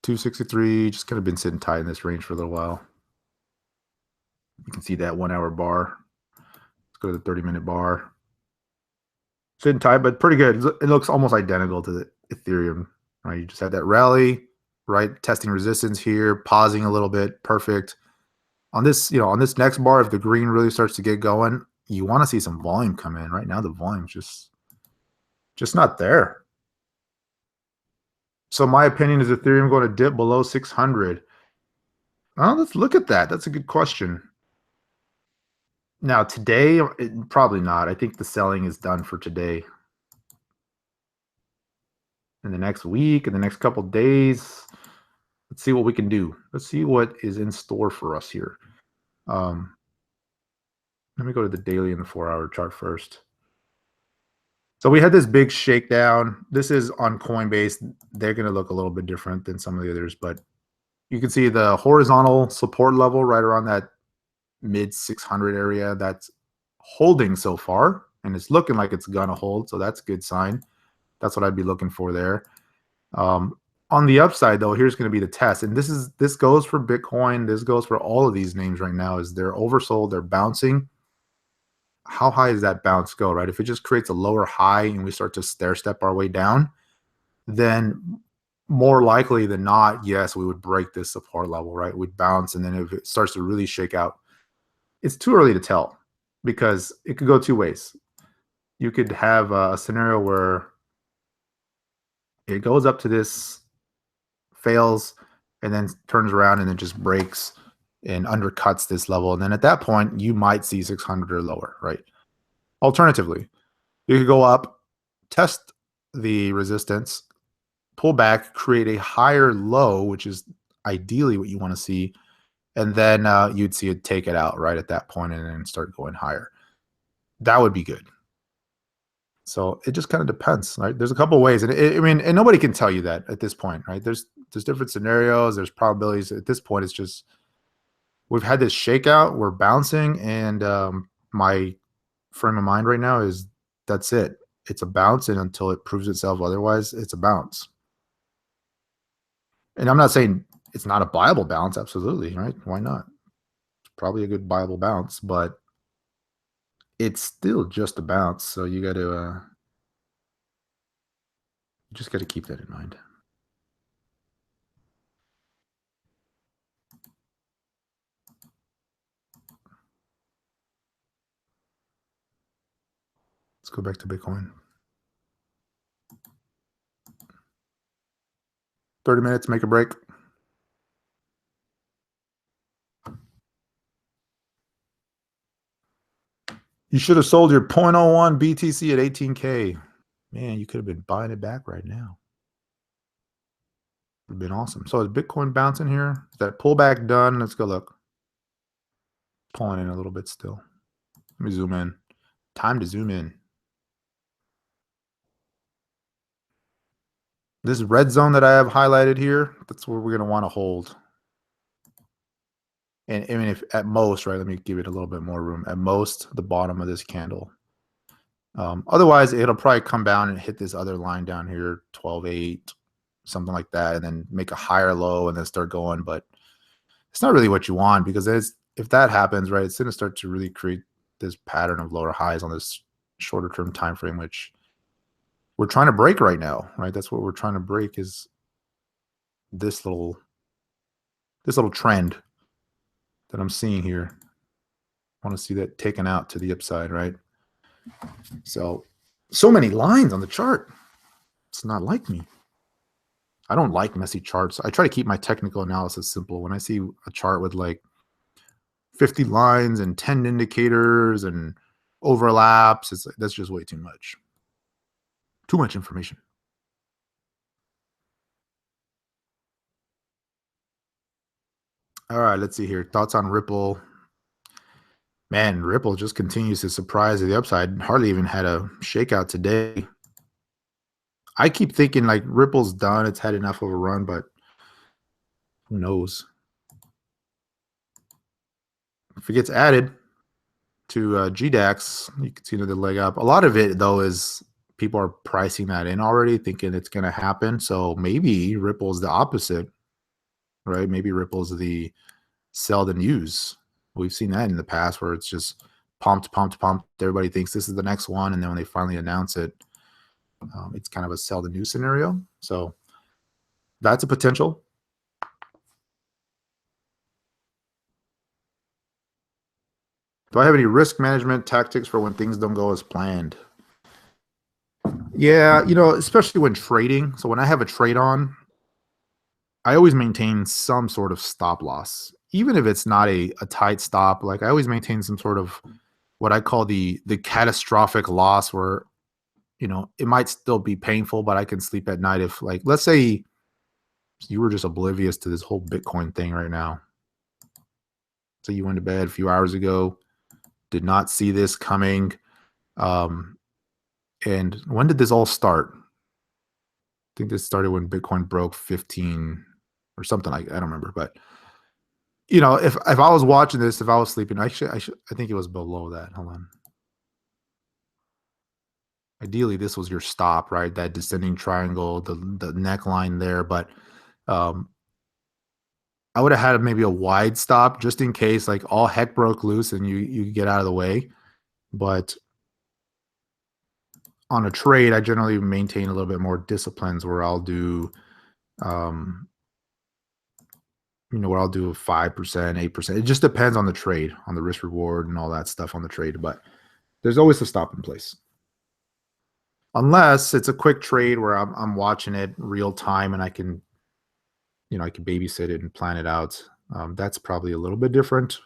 263. Just kind of been sitting tight in this range for a little while. You can see that 1 hour bar. Let's go to the 30-minute bar. Sitting tight, but pretty good. It looks almost identical to the Ethereum. Right? You just had that rally, right? Testing resistance here, pausing a little bit. Perfect. On this, on this next bar, if the green really starts to get going, you want to see some volume come in. Right now, the volume's just not there. So my opinion is Ethereum going to dip below 600. Oh, let's look at that. That's a good question. Now, today, probably not. I think the selling is done for today. In the next week, in the next couple days, let's see what we can do. Let's see what is in store for us here. Let me go to the daily and the 4-hour chart first. So we had this big shakedown. This is on Coinbase. They're going to look a little bit different than some of the others, but you can see the horizontal support level right around that mid 600 area. That's holding so far, and it's looking like it's going to hold. So that's a good sign. That's what I'd be looking for there. On the upside, though, here's going to be the test, and this goes for Bitcoin. This goes for all of these names right now. Is they're oversold, they're bouncing. How high does that bounce go, right? If it just creates a lower high and we start to stair step our way down, then more likely than not, yes, we would break this support level, right? We'd bounce, and then if it starts to really shake out, it's too early to tell because it could go two ways. You could have a scenario where it goes up to this, fails, and then turns around and then just breaks and undercuts this level. And then at that point, you might see 600 or lower, right? Alternatively, you could go up, test the resistance, pull back, create a higher low, which is ideally what you want to see, and then you'd see it take it out right at that point and then start going higher. That would be good. So it just kind of depends, right? There's a couple of ways, and and nobody can tell you that at this point, right? There's different scenarios, there's probabilities. At this point, it's just we've had this shakeout, we're bouncing, and my frame of mind right now is that's it. It's a bounce, and until it proves itself otherwise, it's a bounce. And I'm not saying it's not a viable bounce, absolutely, right? Why not? It's probably a good viable bounce, but it's still just a bounce. So you got to just got to keep that in mind. Let's go back to Bitcoin. 30 minutes, make a break. You should have sold your 0.01 BTC at 18K. Man, you could have been buying it back right now. Would have been awesome. So is Bitcoin bouncing here? Is that pullback done? Let's go look. Pulling in a little bit still. Let me zoom in. Time to zoom in. This red zone that I have highlighted here, that's where we're going to want to hold. And I mean, if at most, right, let me give it a little bit more room. At most, the bottom of this candle. Otherwise, it'll probably come down and hit this other line down here, 12.8, something like that, and then make a higher low and then start going. But it's not really what you want because if that happens, right, it's going to start to really create this pattern of lower highs on this shorter term time frame, which we're trying to break right now, right? That's what we're trying to break is this little trend that I'm seeing here. I want to see that taken out to the upside, right? So many lines on the chart. It's not like me. I don't like messy charts. I try to keep my technical analysis simple. When I see a chart with like 50 lines and 10 indicators and overlaps, it's like, that's just way too much. Too much information. All right, let's see here. Thoughts on Ripple. Man, Ripple just continues to surprise to the upside. Hardly even had a shakeout today. I keep thinking like Ripple's done. It's had enough of a run, but who knows? If it gets added to GDAX, you can see another leg up. A lot of it, though, is people are pricing that in already, thinking it's going to happen. So maybe Ripple's the opposite, right? Maybe Ripple's the sell the news. We've seen that in the past where it's just pumped, pumped, pumped. Everybody thinks this is the next one. And then when they finally announce it, it's kind of a sell the news scenario. So that's a potential. Do I have any risk management tactics for when things don't go as planned? Yeah, especially when trading. So when I have a trade on, I always maintain some sort of stop loss, even if it's not a tight stop. Like I always maintain some sort of what I call the catastrophic loss, where it might still be painful, but I can sleep at night. If, like, let's say you were just oblivious to this whole Bitcoin thing right now. So you went to bed a few hours ago, did not see this coming. And when did this all start? I think this started when Bitcoin broke 15 or something like that. I don't remember, but if I was watching this, if I was sleeping, I think it was below that. Hold on. Ideally, this was your stop, right? That descending triangle, the neckline there. But I would have had maybe a wide stop just in case, like, all heck broke loose and you get out of the way. But on a trade, I generally maintain a little bit more disciplines where I'll do, where I'll do 5%, 8%. It just depends on the trade, on the risk reward and all that stuff on the trade. But there's always a stop in place. Unless it's a quick trade where I'm watching it real time and I can babysit it and plan it out. That's probably a little bit different,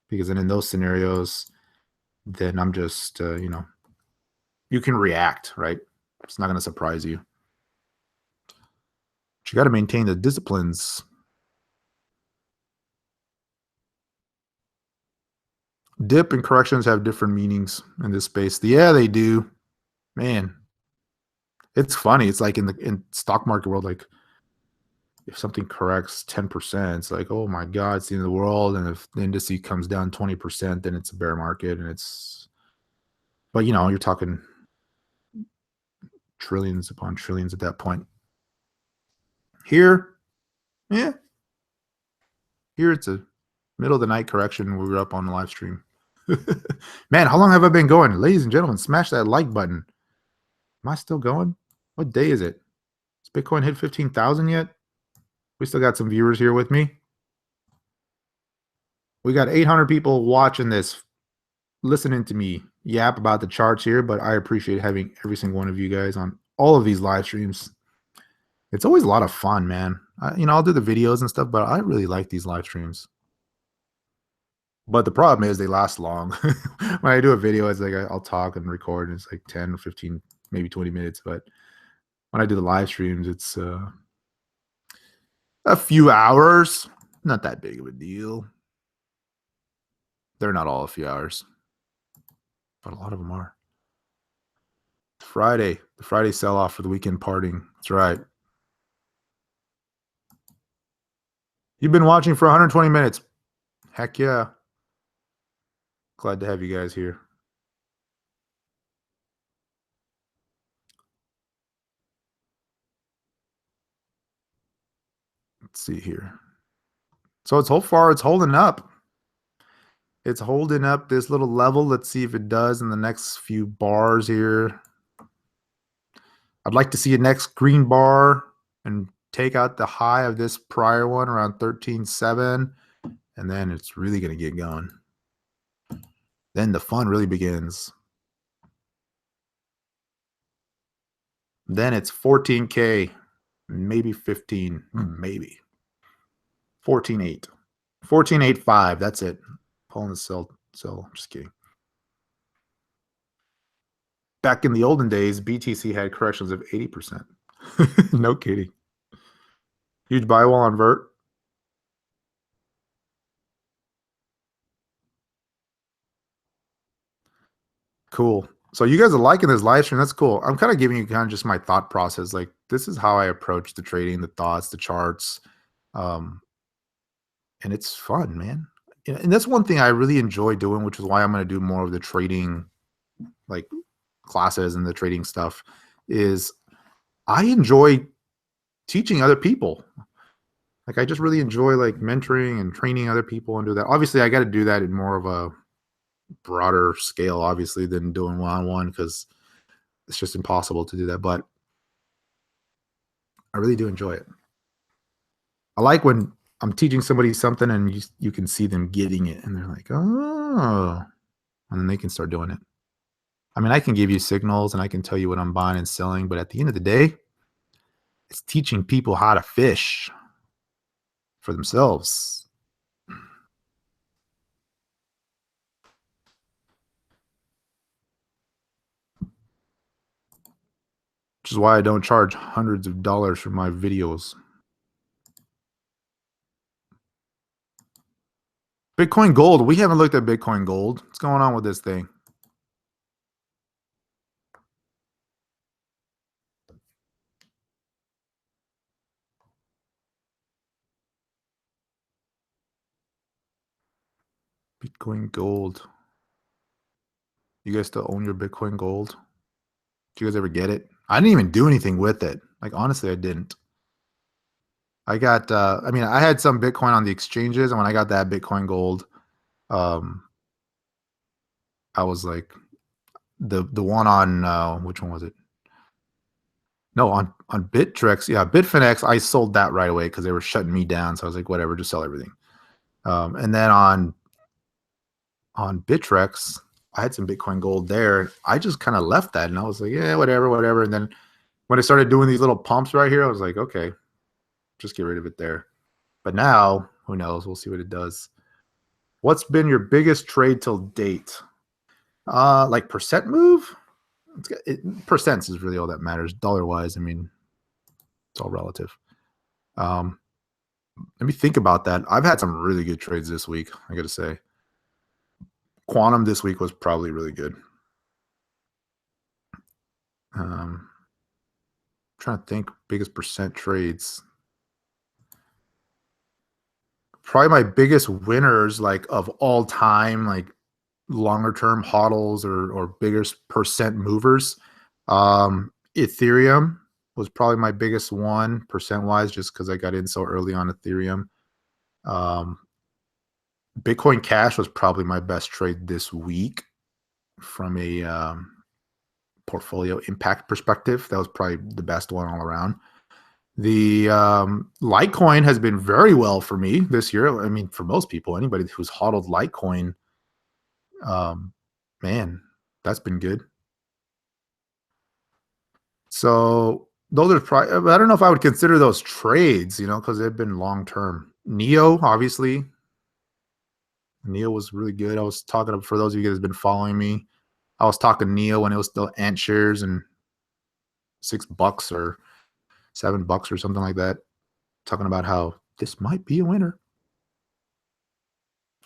because then in those scenarios, then I'm just, you can react, right? It's not going to surprise you. But you got to maintain the disciplines. Dip and corrections have different meanings in this space. Yeah, they do. Man, it's funny. It's like in stock market world, like if something corrects 10%, it's like, oh my God, it's the end of the world. And if the indice comes down 20%, then it's a bear market. But you're talking trillions upon trillions at that point. Here, yeah, here it's a middle of the night correction. We were up on the live stream. Man, how long have I been going? Ladies and gentlemen, smash that like button. Am I still going? What day is it? Has Bitcoin hit 15,000 yet? We still got some viewers here with me. We got 800 people watching this, listening to me yap about the charts here, but I appreciate having every single one of you guys on all of these live streams. It's always a lot of fun, man. I'll do the videos and stuff, but I really like these live streams. But the problem is they last long. When I do a video, it's like I'll talk and record, and it's like 10 or 15, maybe 20 minutes. But when I do the live streams, it's a few hours. Not that big of a deal. They're not all a few hours, but a lot of them are. Friday, the Friday sell-off for the weekend partying. That's right. You've been watching for 120 minutes. Heck yeah. Glad to have you guys here. Let's see here. So so far it's holding up. It's holding up this little level. Let's see if it does in the next few bars here. I'd like to see a next green bar and take out the high of this prior one around 13.7, and then it's really going to get going. Then the fun really begins. Then it's 14K, maybe 15, maybe 14.8, 14.85. That's it. Pulling the sell. I'm just kidding. Back in the olden days, BTC had corrections of 80%. No kidding. Huge buy wall on Vert. Cool. So you guys are liking this live stream. That's cool. I'm kind of giving you kind of just my thought process. Like this is how I approach the trading, the thoughts, the charts. Um, and it's fun, man. And that's one thing I really enjoy doing, which is why I'm going to do more of the trading, like classes and the trading stuff. Is I enjoy teaching other people. Like I just really enjoy like mentoring and training other people and do that. Obviously, I got to do that in more of a broader scale, obviously, than doing one-on-one because it's just impossible to do that. But I really do enjoy it. I like when I'm teaching somebody something and you can see them getting it and they're like, oh, and then they can start doing it. I mean, I can give you signals and I can tell you what I'm buying and selling, but at the end of the day, it's teaching people how to fish for themselves. Which is why I don't charge hundreds of dollars for my videos. Bitcoin Gold. We haven't looked at Bitcoin Gold. What's going on with this thing? Bitcoin Gold. You guys still own your Bitcoin Gold? Did you guys ever get it? I didn't even do anything with it. Like, honestly, I didn't. I got, I mean, I had some Bitcoin on the exchanges, and when I got that Bitcoin Gold, um, I was like, the one on, which one was it? No, on Bittrex, yeah, Bitfinex, I sold that right away because they were shutting me down. So I was like, whatever, just sell everything. And then on Bittrex, I had some Bitcoin Gold there. I just kind of left that, and I was like, yeah, whatever, whatever. And then when I started doing these little pumps right here, I was like, okay, just get rid of it there. But now, who knows? We'll see what it does. What's been your biggest trade till date? Like percent move? Percents is really all that matters. Dollar wise, I mean, it's all relative. Let me think about that. I've had some really good trades this week, I got to say. Quantum this week was probably really good. Trying to think biggest percent trades. Probably my biggest winners, like of all time, like longer term hodls or biggest percent movers. Ethereum was probably my biggest one percent wise, just because I got in so early on Ethereum. Bitcoin Cash was probably my best trade this week from a portfolio impact perspective. That was probably the best one all around. The Litecoin has been very well for me this year. I mean, for most people, anybody who's hodled Litecoin, man, that's been good. So those are probably, I don't know if I would consider those trades, because they've been long term. Neo, obviously. Neo was really good. I was talking, for those of you guys that have been following me, I was talking Neo when it was still ant shares and $6 or $7 or something like that, talking about how this might be a winner.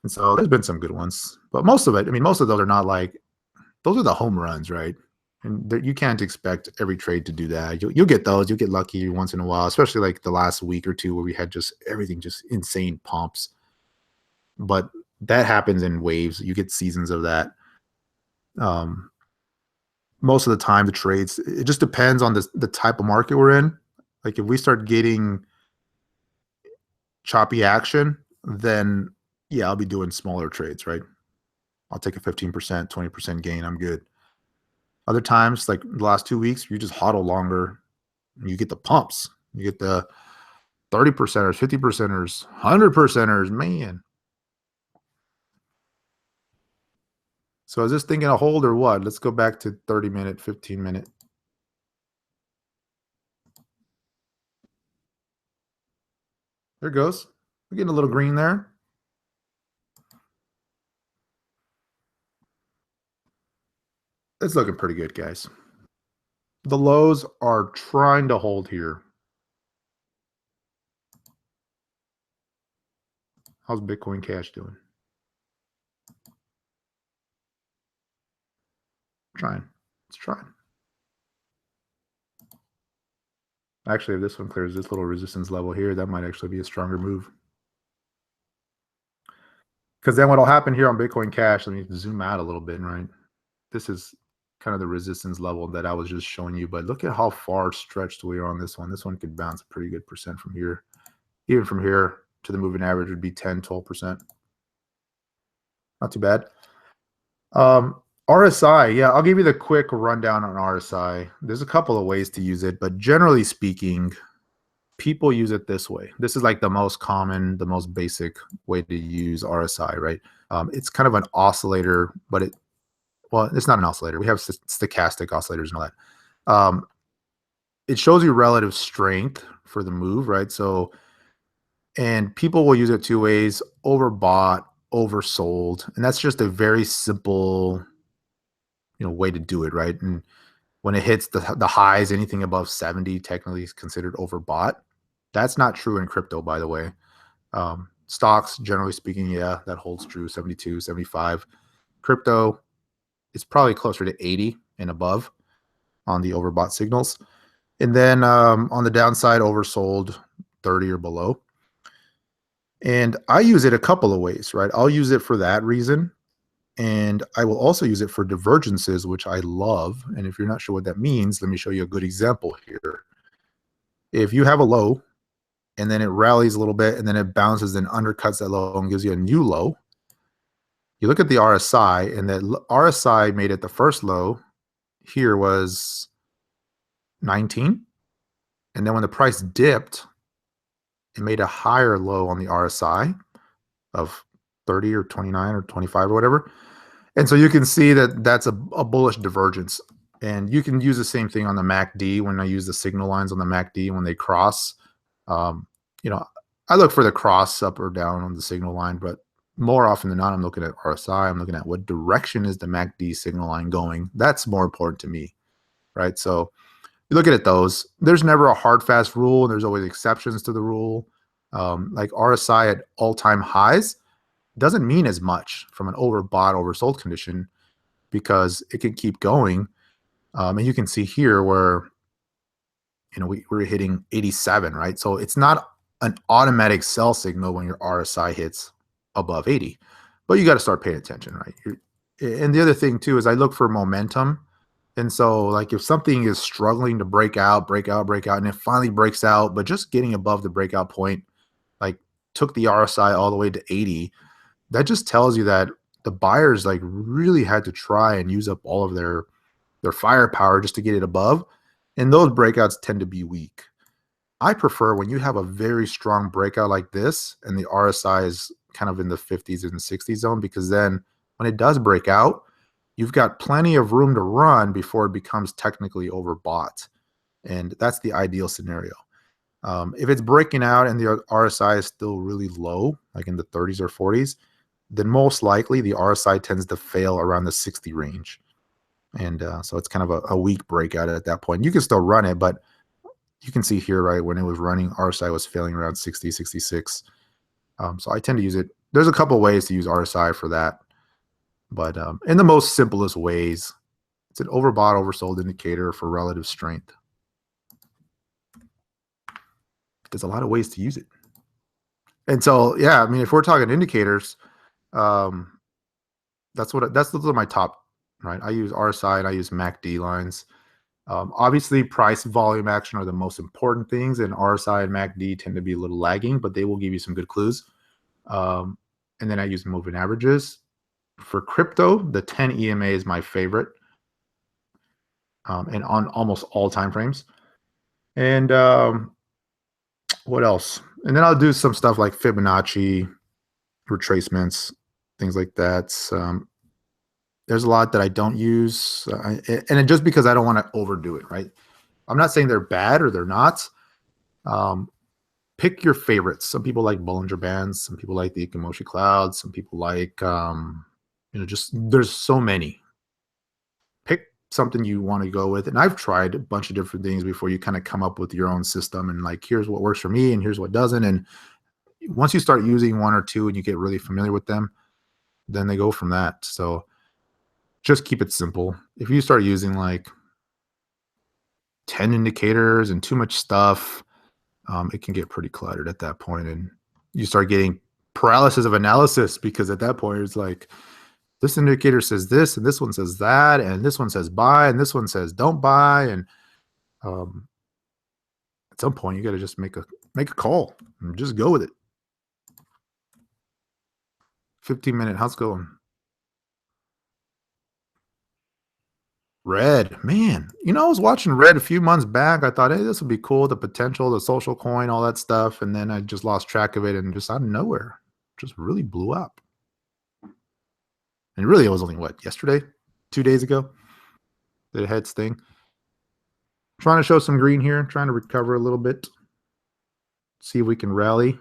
And so there's been some good ones, but most of those are not like, those are the home runs, right? And you can't expect every trade to do that. You'll get those. You'll get lucky once in a while, especially like the last week or two where we had just everything, just insane pumps. But that happens in waves. You get seasons of that. Most of the time, the trades, it just depends on the type of market we're in. Like if we start getting choppy action, then yeah, I'll be doing smaller trades, right? I'll take a 15%, 20% gain. I'm good. Other times, like the last 2 weeks, you just hodl longer. You get the pumps. You get the 30%ers, 50%ers, 100%ers, man. So is this thing going to hold or what? Let's go back to 30-minute, 15-minute. There it goes. We're getting a little green there. It's looking pretty good, guys. The lows are trying to hold here. How's Bitcoin Cash doing? Trying. It's trying. Actually, if this one clears this little resistance level here, that might actually be a stronger move. Because then what'll happen here on Bitcoin Cash, let me zoom out a little bit, right? This is kind of the resistance level that I was just showing you, but look at how far stretched we are on this one. This one could bounce a pretty good percent from here. Even from here to the moving average would be 10, 12%. Not too bad. RSI, yeah, I'll give you the quick rundown on RSI. There's a couple of ways to use it, but generally speaking, people use it this way. This is like the most common, the most basic way to use RSI, right? It's kind of an oscillator, but it's not an oscillator. We have stochastic oscillators and all that. It shows you relative strength for the move, right? So, and people will use it two ways: overbought, oversold, and that's just a very simple, way to do it, right? And when it hits the highs, anything above 70 technically is considered overbought. That's not true in crypto, by the way. Stocks, generally speaking, yeah, that holds true, 72, 75. Crypto, it's probably closer to 80 and above on the overbought signals. And then on the downside, oversold 30 or below. And I use it a couple of ways, right? I'll use it for that reason. And I will also use it for divergences, which I love. And if you're not sure what that means, let me show you a good example here. If you have a low and then it rallies a little bit and then it bounces and undercuts that low and gives you a new low, you look at the RSI, and that RSI made it the first low here was 19. And then when the price dipped, it made a higher low on the RSI of 30 or 29 or 25 or whatever. And so you can see that that's a bullish divergence. And you can use the same thing on the MACD when I use the signal lines on the MACD when they cross. I look for the cross up or down on the signal line, but more often than not, I'm looking at RSI. I'm looking at what direction is the MACD signal line going. That's more important to me, right? So you look at those. There's never a hard, fast rule. There's always exceptions to the rule. Like RSI at all-time highs doesn't mean as much from an overbought, oversold condition because it can keep going. And you can see here where, we're hitting 87, right? So it's not an automatic sell signal when your RSI hits above 80, but you got to start paying attention, right? And the other thing too is I look for momentum. And so like if something is struggling to break out, and it finally breaks out, but just getting above the breakout point, like took the RSI all the way to 80, that just tells you that the buyers like really had to try and use up all of their firepower just to get it above. And those breakouts tend to be weak. I prefer when you have a very strong breakout like this and the RSI is kind of in the 50s and 60s zone, because then when it does break out, you've got plenty of room to run before it becomes technically overbought. And that's the ideal scenario. If it's breaking out and the RSI is still really low, like in the 30s or 40s, then most likely the RSI tends to fail around the 60 range. And so it's kind of a weak breakout at that point. You can still run it, but you can see here, right, when it was running, RSI was failing around 60, 66. So I tend to use it. There's a couple ways to use RSI for that. But in the most simplest ways, it's an overbought, oversold indicator for relative strength. There's a lot of ways to use it. And so, yeah, I mean, if we're talking indicators, those are my top, right? I use RSI and I use MACD lines. Obviously, price, volume, action are the most important things, and RSI and MACD tend to be a little lagging, but they will give you some good clues. And then I use moving averages. For crypto, the 10 EMA is my favorite, and on almost all time frames. And what else? And then I'll do some stuff like Fibonacci, retracements, things like that. There's a lot that I don't use, and just because I don't want to overdo it, right? I'm not saying they're bad or they're not. Pick your favorites. Some people like Bollinger Bands. Some people like the Ikamoshi Cloud. Some people like, just there's so many. Pick something you want to go with. And I've tried a bunch of different things before you kind of come up with your own system and like, here's what works for me and here's what doesn't. And once you start using one or two and you get really familiar with them, then they go from that. So just keep it simple. If you start using like 10 indicators and too much stuff, it can get pretty cluttered at that point, and you start getting paralysis of analysis because at that point it's like this indicator says this and this one says that and this one says buy and this one says don't buy, and um, at some point you got to just make a call and just go with it. 15-minute, how's it going? Red, man. I was watching Red a few months back. I thought, hey, this would be cool. The potential, the social coin, all that stuff. And then I just lost track of it and just out of nowhere, just really blew up. And really, it was only what, yesterday? 2 days ago? That it had its thing. Trying to show some green here, trying to recover a little bit. See if we can rally.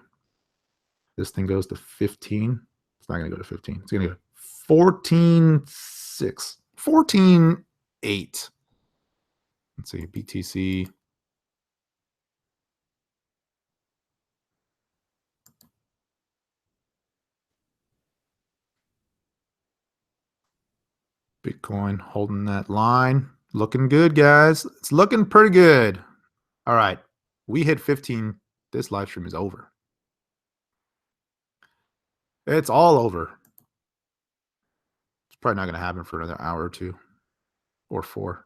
This thing goes to 15. It's not going to go to 15. It's going to go 14.6. 14.8. Let's see, BTC. Bitcoin holding that line. Looking good, guys. It's looking pretty good. All right. We hit 15. This live stream is over. It's all over. It's probably not going to happen for another hour or two or 4.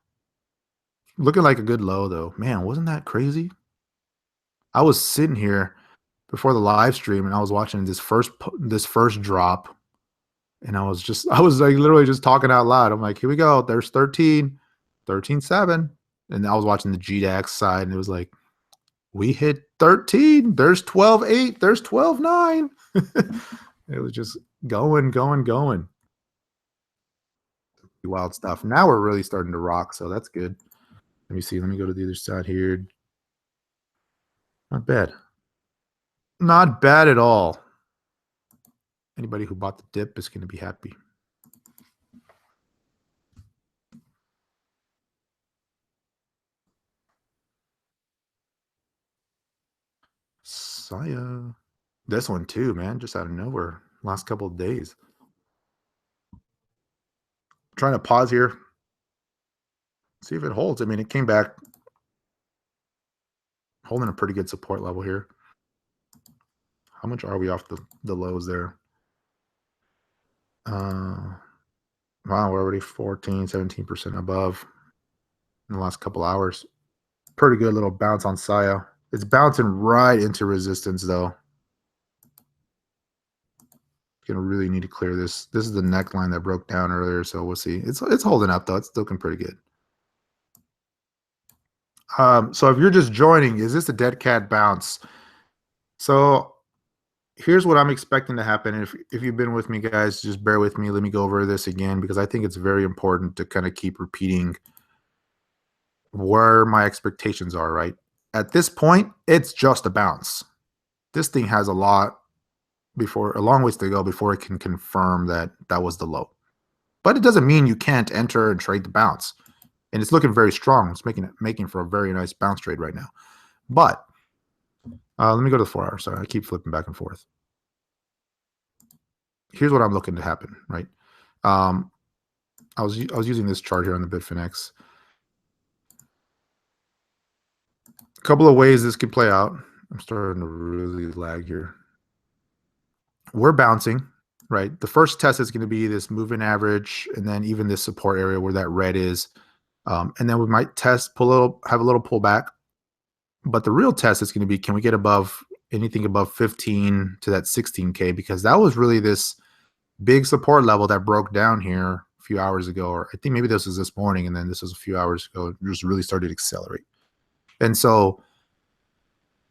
Looking like a good low, though. Man, wasn't that crazy? I was sitting here before the live stream and I was watching this first drop. And I was like literally just talking out loud. I'm like, here we go. There's 13, 13.7. And I was watching the GDAX side and it was like, we hit 13. There's 12.8. There's 12.9. It was just going. Wild stuff. Now we're really starting to rock. So that's good. Let me see. Let me go to the other side here. Not bad. Not bad at all. Anybody who bought the dip is going to be happy. Saya. This one too, man. Just out of nowhere. Last couple of days. Trying to pause here. See if it holds. I mean, it came back holding a pretty good support level here. How much are we off the lows there? Wow, we're already 14, 17% above in the last couple hours. Pretty good little bounce on Saya. It's bouncing right into resistance, though. Gonna really need to clear this. This is the neckline that broke down earlier, so we'll see. It's holding up, though. It's looking pretty good. So if you're just joining, is this a dead cat bounce? So here's what I'm expecting to happen. If you've been with me, guys, just bear with me. Let me go over this again because I think it's very important to kind of keep repeating where my expectations are, right? At this point, it's just a bounce. This thing has a long ways to go before it can confirm that was the low. But it doesn't mean you can't enter and trade the bounce. And it's looking very strong. It's making for a very nice bounce trade right now. But let me go to the 4 hour. Sorry, I keep flipping back and forth. Here's what I'm looking to happen, right? I was using this chart here on the Bitfinex. A couple of ways this could play out. I'm starting to really lag here. We're bouncing, right? The first test is going to be this moving average, and then even this support area where that red is. And then we might have a little pullback. But the real test is going to be, can we get anything above 15 to that 16K? Because that was really this big support level that broke down here a few hours ago, or I think maybe this was this morning, and then this was a few hours ago. It just really started to accelerate. And so,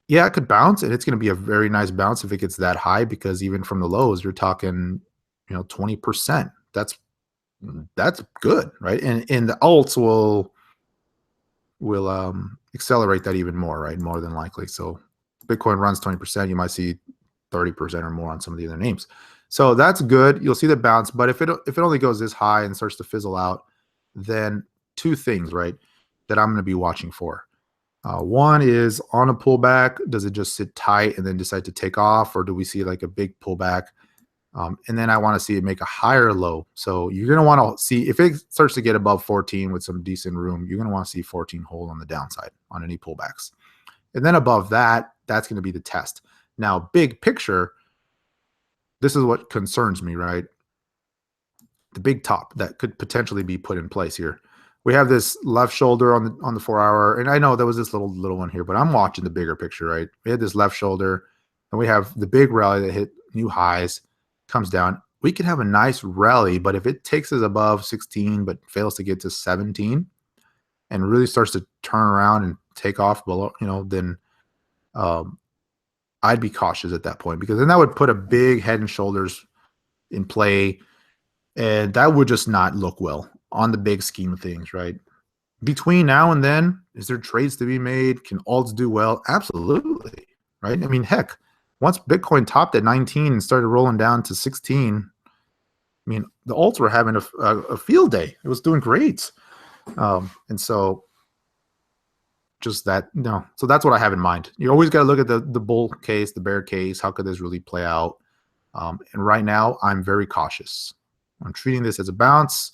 yeah, it could bounce, and it's going to be a very nice bounce if it gets that high, because even from the lows, you're talking, 20%. That's good, right? And the alts will accelerate that even more, right? More than likely. So Bitcoin runs 20%, you might see 30% or more on some of the other names. So that's good. You'll see the bounce, but if it only goes this high and starts to fizzle out, then 2 things, right, that I'm going to be watching for. One is on a pullback, does it just sit tight and then decide to take off, or do we see like a big pullback And then I want to see it make a higher low. So you're going to want to see if it starts to get above 14 with some decent room, you're going to want to see 14 hold on the downside on any pullbacks. And then above that, that's going to be the test. Now, big picture, this is what concerns me, right? The big top that could potentially be put in place here. We have this left shoulder on the 4 hour, and I know there was this little one here, but I'm watching the bigger picture, right? We had this left shoulder, and we have the big rally that hit new highs, comes down. We could have a nice rally, but if it takes us above 16 but fails to get to 17 and really starts to turn around and take off below, then I'd be cautious at that point, because then that would put a big head and shoulders in play, and that would just not look well on the big scheme of things, right? Between now and then, is there trades to be made? Can alts do well? Absolutely, right? I mean, heck, once Bitcoin topped at 19 and started rolling down to 16, I mean, the alts were having a field day. It was doing great. And so just that, so that's what I have in mind. You always got to look at the bull case, the bear case. How could this really play out? And right now, I'm very cautious. I'm treating this as a bounce.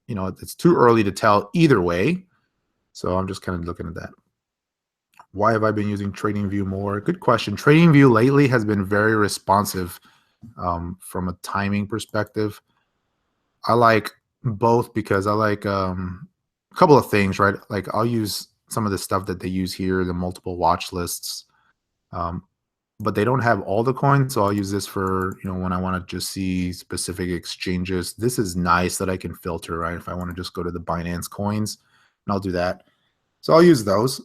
It's too early to tell either way. So I'm just kind of looking at that. Why have I been using TradingView more? Good question. TradingView lately has been very responsive from a timing perspective. I like both because I like a couple of things, right? Like I'll use some of the stuff that they use here, the multiple watch lists. But they don't have all the coins, so I'll use this for, when I want to just see specific exchanges. This is nice that I can filter, right? If I want to just go to the Binance coins, and I'll do that. So I'll use those.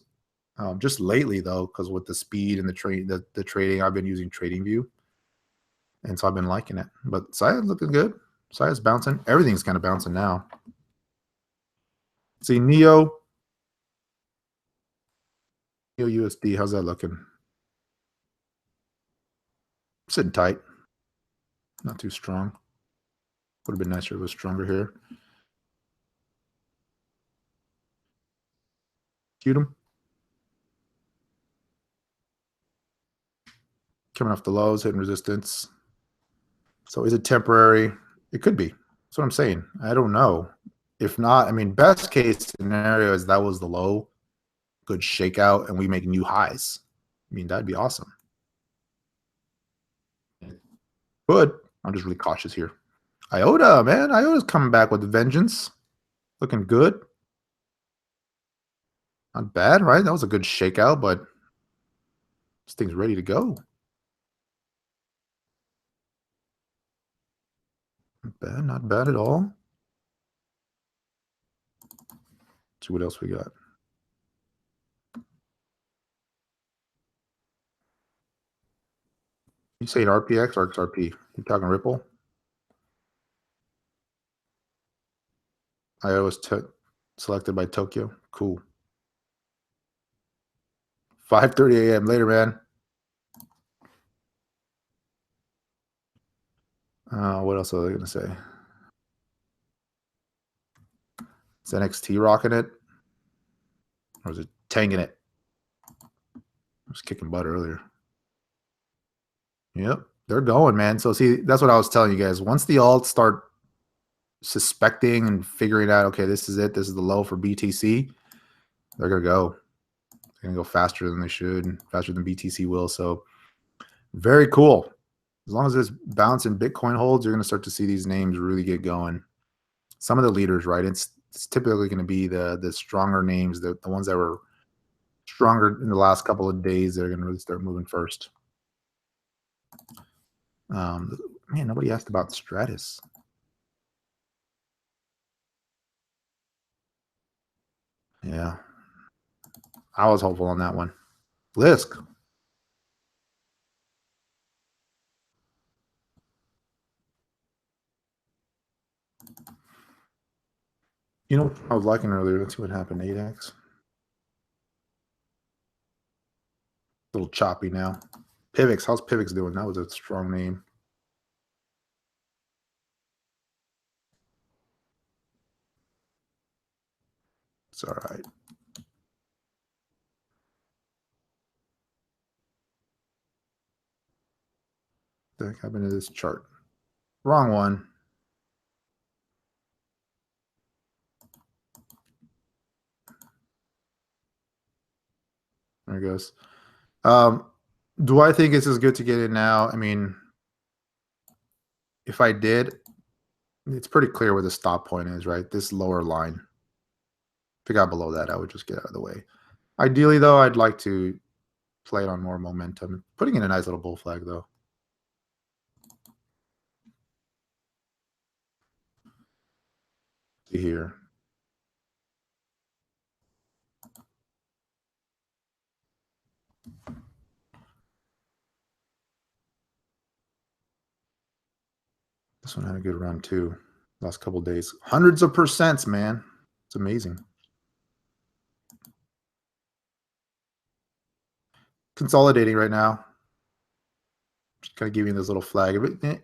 Just lately, though, because with the speed and the trading, I've been using TradingView, and so I've been liking it. But Saya's looking good. Saya's bouncing. Everything's kind of bouncing now. See, Neo USD, how's that looking? Sitting tight. Not too strong. Would have been nicer if it was stronger here. Cute him. Coming off the lows, hitting resistance. So is it temporary? It could be. That's what I'm saying. I don't know. If not, I mean, best case scenario is that was the low, good shakeout, and we make new highs. I mean, that'd be awesome. But I'm just really cautious here. IOTA, man. IOTA's coming back with a vengeance. Looking good. Not bad, right? That was a good shakeout, but this thing's ready to go. Not bad at all. Let's see what else we got. You saying RPX or XRP? You talking Ripple? I was selected by Tokyo. Cool. 5:30 a.m. Later, man. What else was I going to say? Is NXT rocking it? Or is it tanking it? I was kicking butt earlier. Yep, they're going, man. So see, that's what I was telling you guys. Once the alts start suspecting and figuring out, okay, this is it. This is the low for BTC. They're going to go. They're going to go faster than they should and faster than BTC will. So very cool. As long as this bounce in Bitcoin holds, you're going to start to see these names really get going. Some of the leaders, right? It's typically going to be the stronger names, the ones that were stronger in the last couple of days. They're going to really start moving first. Man, nobody asked about Stratus. Yeah, I was hopeful on that one. Lisk. I was liking earlier. Let's see what happened. 8x. A little choppy now. Pivx. How's Pivx doing? That was a strong name. It's all right. the heck happened to this chart? Wrong one. There it goes. Do I think this is good to get in now? I mean, if I did, it's pretty clear where the stop point is, right? This lower line. If it got below that, I would just get out of the way. Ideally, though, I'd like to play it on more momentum. Putting in a nice little bull flag, though. See here. This one had a good run, too. Last couple days. Hundreds of percents, man. It's amazing. Consolidating right now. Just kind of giving this little flag.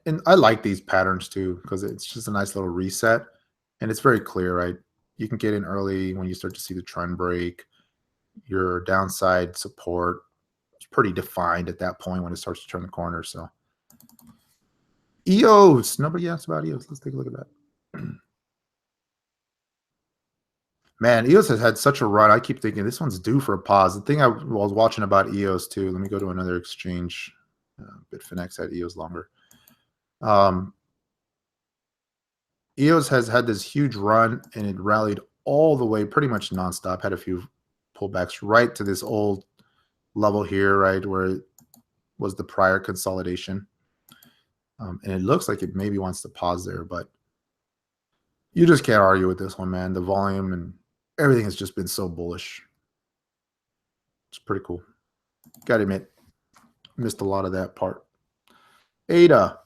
And I like these patterns, too, because it's just a nice little reset. And it's very clear, right? You can get in early when you start to see the trend break. Your downside support is pretty defined at that point when it starts to turn the corner. So EOS. Nobody asked about EOS. Let's take a look at that. Man, EOS has had such a run. I keep thinking this one's due for a pause. The thing I was watching about EOS too. Let me go to another exchange. Bitfinex had EOS longer. EOS has had this huge run and it rallied all the way pretty much nonstop. Had a few pullbacks right to this old level here, right where it was the prior consolidation. And it looks like it maybe wants to pause there, but you just can't argue with this one, man. The volume and everything has just been so bullish. It's pretty cool. Gotta admit, missed a lot of that part. ADA.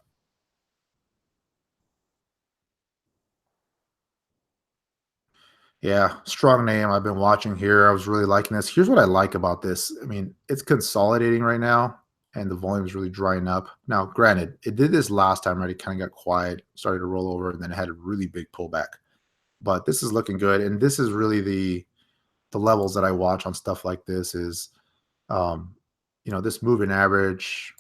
Yeah, strong name. I've been watching here. I was really liking this. Here's what I like about this. I mean, it's consolidating right now, and the volume is really drying up. Now, granted, it did this last time, right? It kind of got quiet, started to roll over, and then it had a really big pullback. But this is looking good, and this is really the levels that I watch on stuff like this is, this moving average,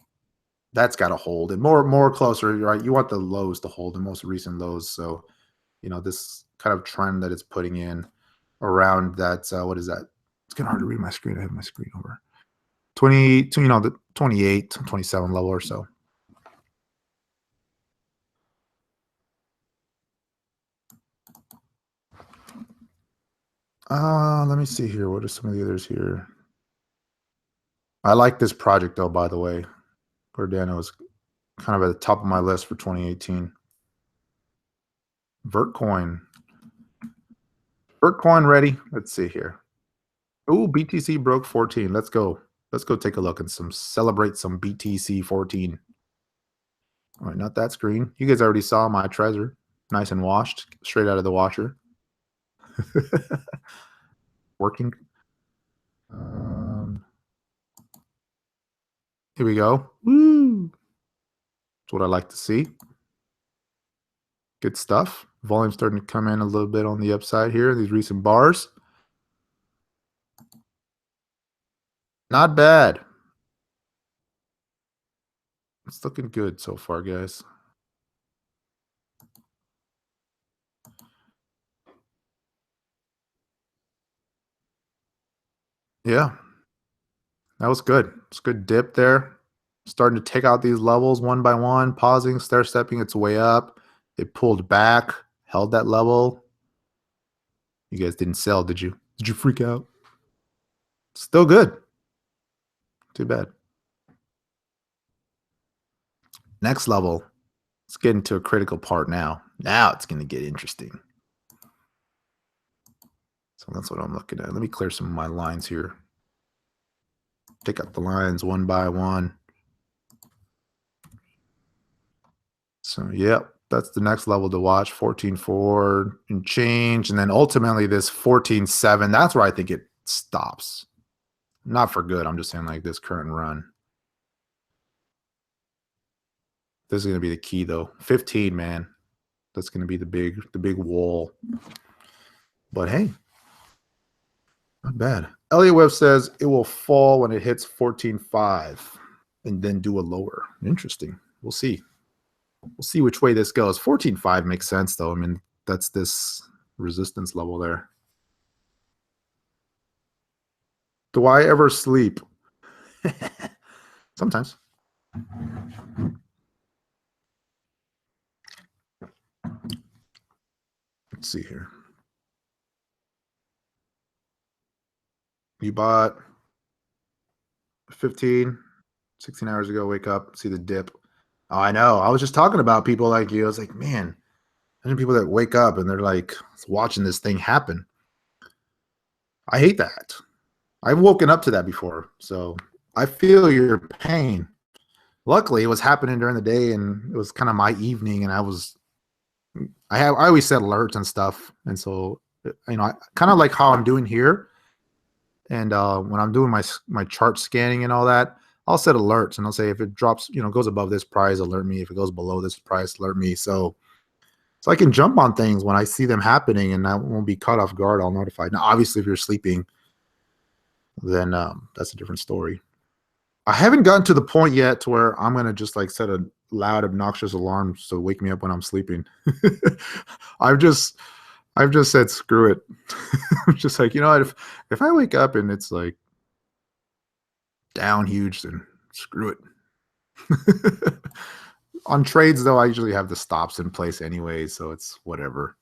that's got to hold, and more closer, right? You want the lows to hold, the most recent lows. So, this kind of trend that it's putting in around that, what is that? It's kind of hard to read my screen. I have my screen over 22, the 28, 27 level or so. Let me see here. What are some of the others here? I like this project, though, by the way. Cardano is kind of at the top of my list for 2018. Vertcoin. Vertcoin ready. Let's see here. Oh, BTC broke 14. Let's go. Let's go take a look and celebrate some BTC 14. All right, not that screen. You guys already saw my treasure. Nice and washed, straight out of the washer. Working. Here we go. Woo! That's what I like to see. Good stuff. Volume starting to come in a little bit on the upside here. These recent bars. Not bad. It's looking good so far, guys. Yeah. That was good. It's a good dip there. Starting to take out these levels one by one, pausing, stair stepping its way up. It pulled back, held that level. You guys didn't sell, did you? Did you freak out? Still good. Too bad. Next level. Let's get into a critical part now. Now it's going to get interesting. So that's what I'm looking at. Let me clear some of my lines here. Take out the lines one by one. So, yep, that's the next level to watch. 14.4 and change. And then ultimately this 14.7, that's where I think it stops. Not for good. I'm just saying like this current run. This is going to be the key though. 15, man. That's going to be the big wall. But hey, not bad. Elliott Webb says it will fall when it hits 14.5 and then do a lower. Interesting. We'll see. We'll see which way this goes. 14.5 makes sense, though. I mean, that's this resistance level there. Do I ever sleep? Sometimes. Let's see here. You bought 15, 16 hours ago. Wake up, see the dip. Oh, I know. I was just talking about people like you. I was like, man, imagine people that wake up and they're like watching this thing happen. I hate that. I've woken up to that before, so I feel your pain. Luckily, it was happening during the day, and it was kind of my evening, and I always set alerts and stuff, and so kind of like how I'm doing here. And when I'm doing my chart scanning and all that, I'll set alerts, and I'll say if it drops, goes above this price, alert me. If it goes below this price, alert me. So I can jump on things when I see them happening, and I won't be caught off guard. I'll notify. Now, obviously, if you're sleeping, then that's a different story. I haven't gotten to the point yet to where I'm gonna just like set a loud, obnoxious alarm to wake me up when I'm sleeping. I've just said screw it. I'm just like, if I wake up and it's like down huge, then screw it. On trades, though, I usually have the stops in place anyway, so it's whatever.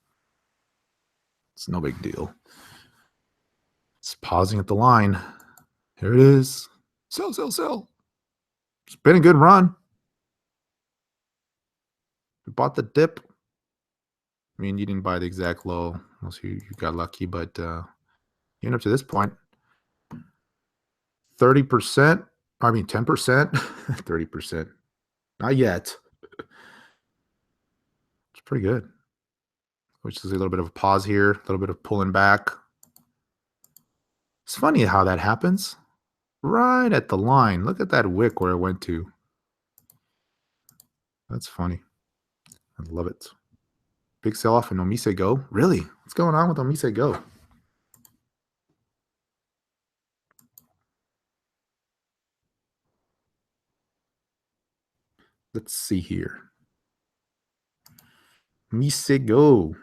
It's no big deal. It's pausing at the line. Here it is. Sell, sell, sell. It's been a good run. We bought the dip. I mean, you didn't buy the exact low, unless you got lucky, but even up to this point, 30%. I mean, 10%, 30%. Not yet. It's pretty good. Which is a little bit of a pause here, a little bit of pulling back. It's funny how that happens. Right at the line. Look at that wick where it went to. That's funny. I love it. Big sell-off in Omise Go. Really? What's going on with Omise Go? Let's see here. Omise Go.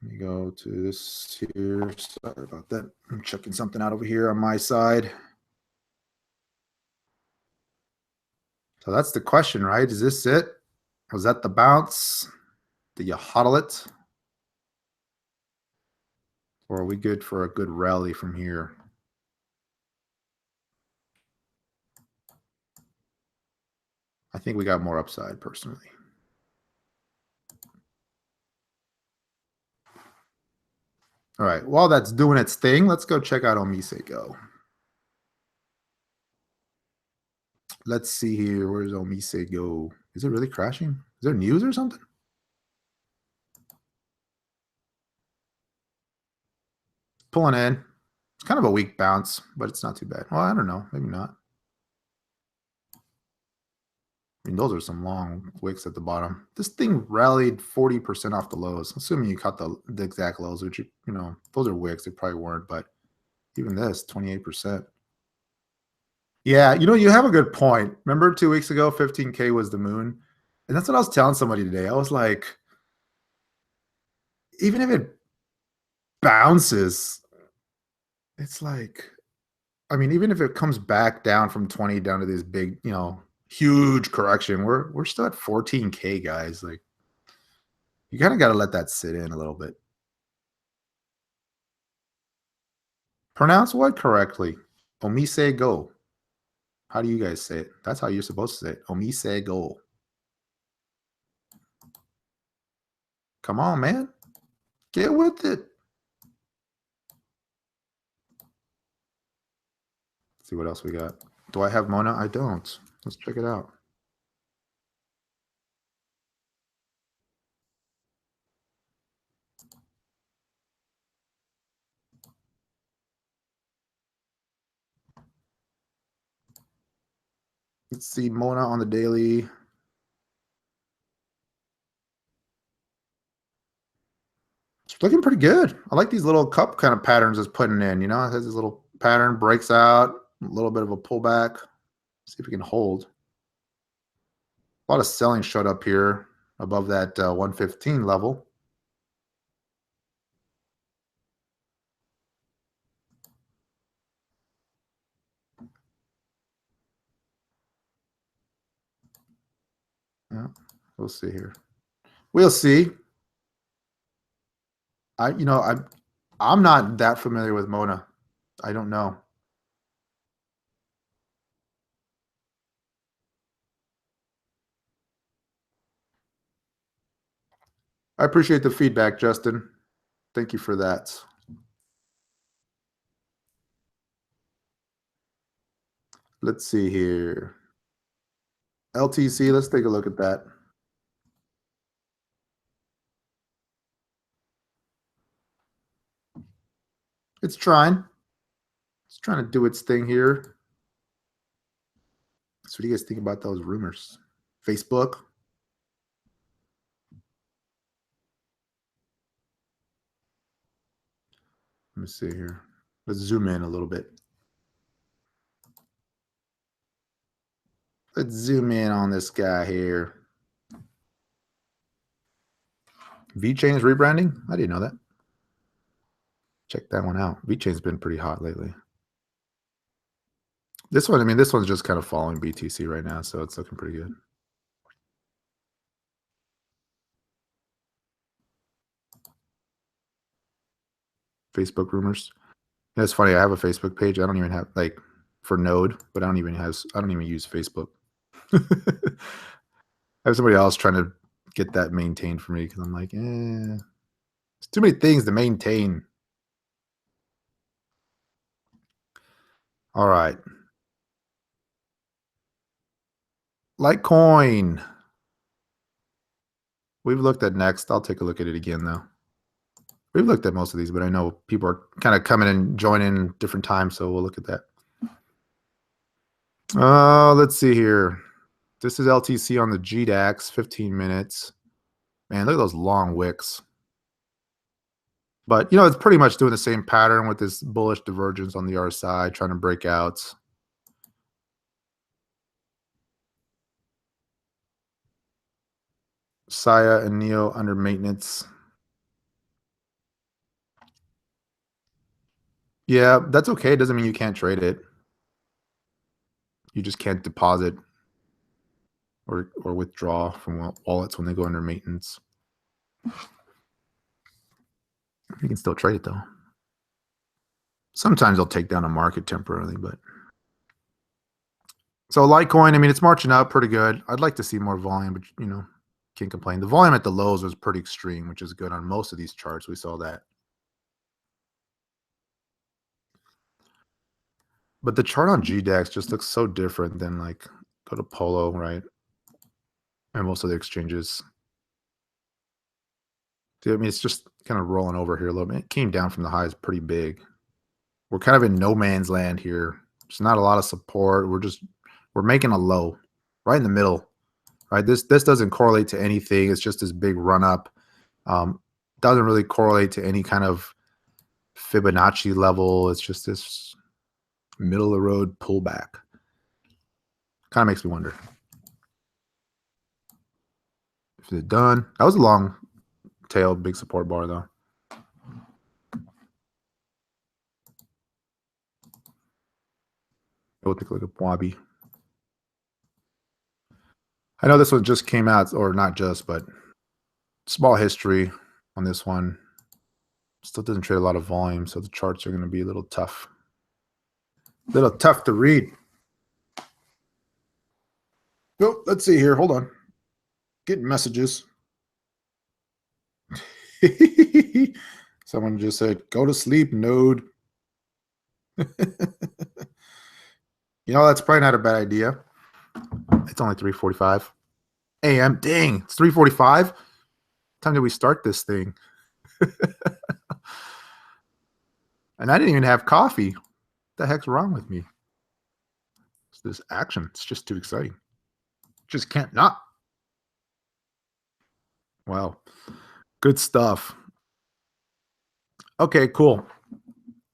Let me go to this here. Sorry about that. I'm checking something out over here on my side. So that's the question, right? Is this it? Was that the bounce? Did you hodl it? Or are we good for a good rally from here? I think we got more upside, personally. All right, while that's doing its thing, let's go check out Omise Go. Let's see here. Where's Omise Go? Is it really crashing? Is there news or something? Pulling in. It's kind of a weak bounce, but it's not too bad. Well, I don't know. Maybe not. I mean, those are some long wicks at the bottom. This thing rallied 40% off the lows. Assuming you caught the exact lows, which, those are wicks. They probably weren't, but even this, 28%. Yeah, you have a good point. Remember 2 weeks ago, 15K was the moon? And that's what I was telling somebody today. I was like, even if it bounces, it's like, I mean, even if it comes back down from 20 down to this big, huge correction, we're still at 14K, guys. Like, you kind of got to let that sit in a little bit. Pronounce what correctly? Omise Go. How do you guys say it? That's how you're supposed to say it. Omise Go. Come on, man. Get with it. Let's see what else we got. Do I have Mona? I don't. Let's check it out. Let's see Mona on the daily. It's looking pretty good. I like these little cup kind of patterns it's putting in. It has this little pattern, breaks out, A little bit of a pullback. See if we can hold. A lot of selling showed up here above that 115 level. Yeah, we'll see here. We'll see. I'm not that familiar with Mona. I don't know. I appreciate the feedback, Justin. Thank you for that. Let's see here. LTC, let's take a look at that. It's trying. It's trying to do its thing here. So what do you guys think about those rumors? Facebook? Let me see here. Let's zoom in a little bit. Let's zoom in on this guy here. VeChain is rebranding? I didn't know that. Check that one out. VeChain's been pretty hot lately. This one, I mean, this one's just kind of following BTC right now, so it's looking pretty good. Facebook rumors. Yeah, it's funny. I have a Facebook page. I don't even have like for Node, but I don't even use Facebook. I have somebody else trying to get that maintained for me because I'm like, it's too many things to maintain. All right. Litecoin. We've looked at Next. I'll take a look at it again, though. We've looked at most of these, but I know people are kind of coming and joining different times, so we'll look at that. Let's see here. This is LTC on the GDAX, 15 minutes. Man, look at those long wicks. But, it's pretty much doing the same pattern with this bullish divergence on the RSI, trying to break out. Saya and Neo under maintenance. Yeah, that's okay. It doesn't mean you can't trade it. You just can't deposit or withdraw from wallets when they go under maintenance. You can still trade it, though. Sometimes they'll take down a market temporarily, but... So Litecoin, I mean, it's marching up pretty good. I'd like to see more volume, but, can't complain. The volume at the lows was pretty extreme, which is good on most of these charts. We saw that. But the chart on GDAX just looks so different than, like, go to Polo, right? And most of the exchanges. I mean, it's just kind of rolling over here a little bit. It came down from the highs pretty big. We're kind of in no man's land here. There's not a lot of support. We're making a low right in the middle, right? This doesn't correlate to anything. It's just this big run up. Doesn't really correlate to any kind of Fibonacci level. It's just this middle of the road pullback. Kind of makes me wonder. Is it done? That was a long tail, big support bar though. We'll take a look at Wabi. I know this one just came out, or not just, but small history on this one. Still doesn't trade a lot of volume, so the charts are going to be a little tough. A little tough to read. Oh, let's see here. Hold on. Getting messages. Someone just said, go to sleep, Node. That's probably not a bad idea. It's only 3:45 a.m. Dang, it's 3:45. What time did we start this thing? And I didn't even have coffee. What the heck's wrong with me? It's this action. It's just too exciting. Just can't not. Wow. Good stuff. Okay, cool.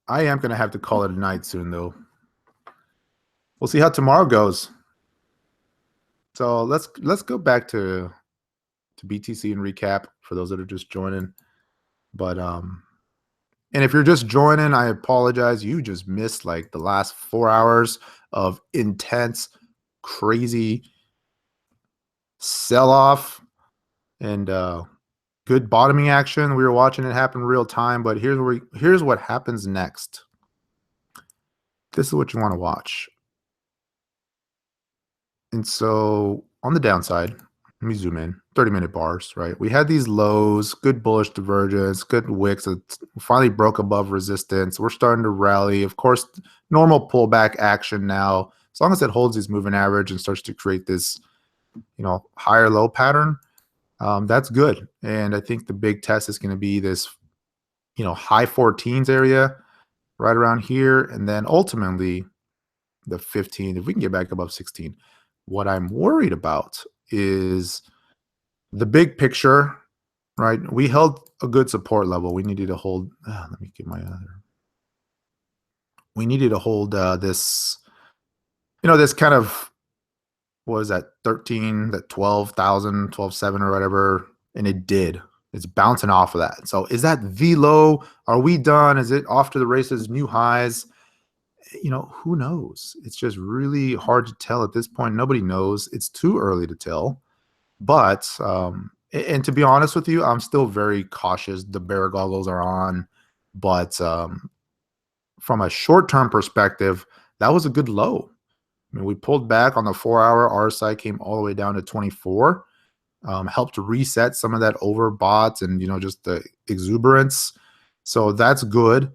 I am going to have to call it a night soon, though. We'll see how tomorrow goes. So let's go back to BTC and recap for those that are just joining. But and if you're just joining, I apologize. You just missed like the last 4 hours of intense, crazy sell-off and good bottoming action. We were watching it happen real time, but here's what happens next. This is what you want to watch. And so on the downside, let me zoom in. 30-minute bars, right? We had these lows, good bullish divergence, good wicks that finally broke above resistance. We're starting to rally. Of course, normal pullback action now. As long as it holds these moving average and starts to create this, higher low pattern, that's good. And I think the big test is going to be this, high 14s area right around here. And then ultimately the 15, if we can get back above 16. What I'm worried about is the big picture, right? We held a good support level. We needed to hold, let me get my other. We needed to hold this, this kind of, what was that, 13, that 12,000, 12,700 or whatever. And it did. It's bouncing off of that. So is that the low? Are we done? Is it off to the races, new highs? Who knows? It's just really hard to tell at this point. Nobody knows. It's too early to tell. But, and to be honest with you, I'm still very cautious. The bear goggles are on. But from a short-term perspective, that was a good low. I mean, we pulled back on the 4-hour. RSI came all the way down to 24. Helped reset some of that overbought and, just the exuberance. So that's good.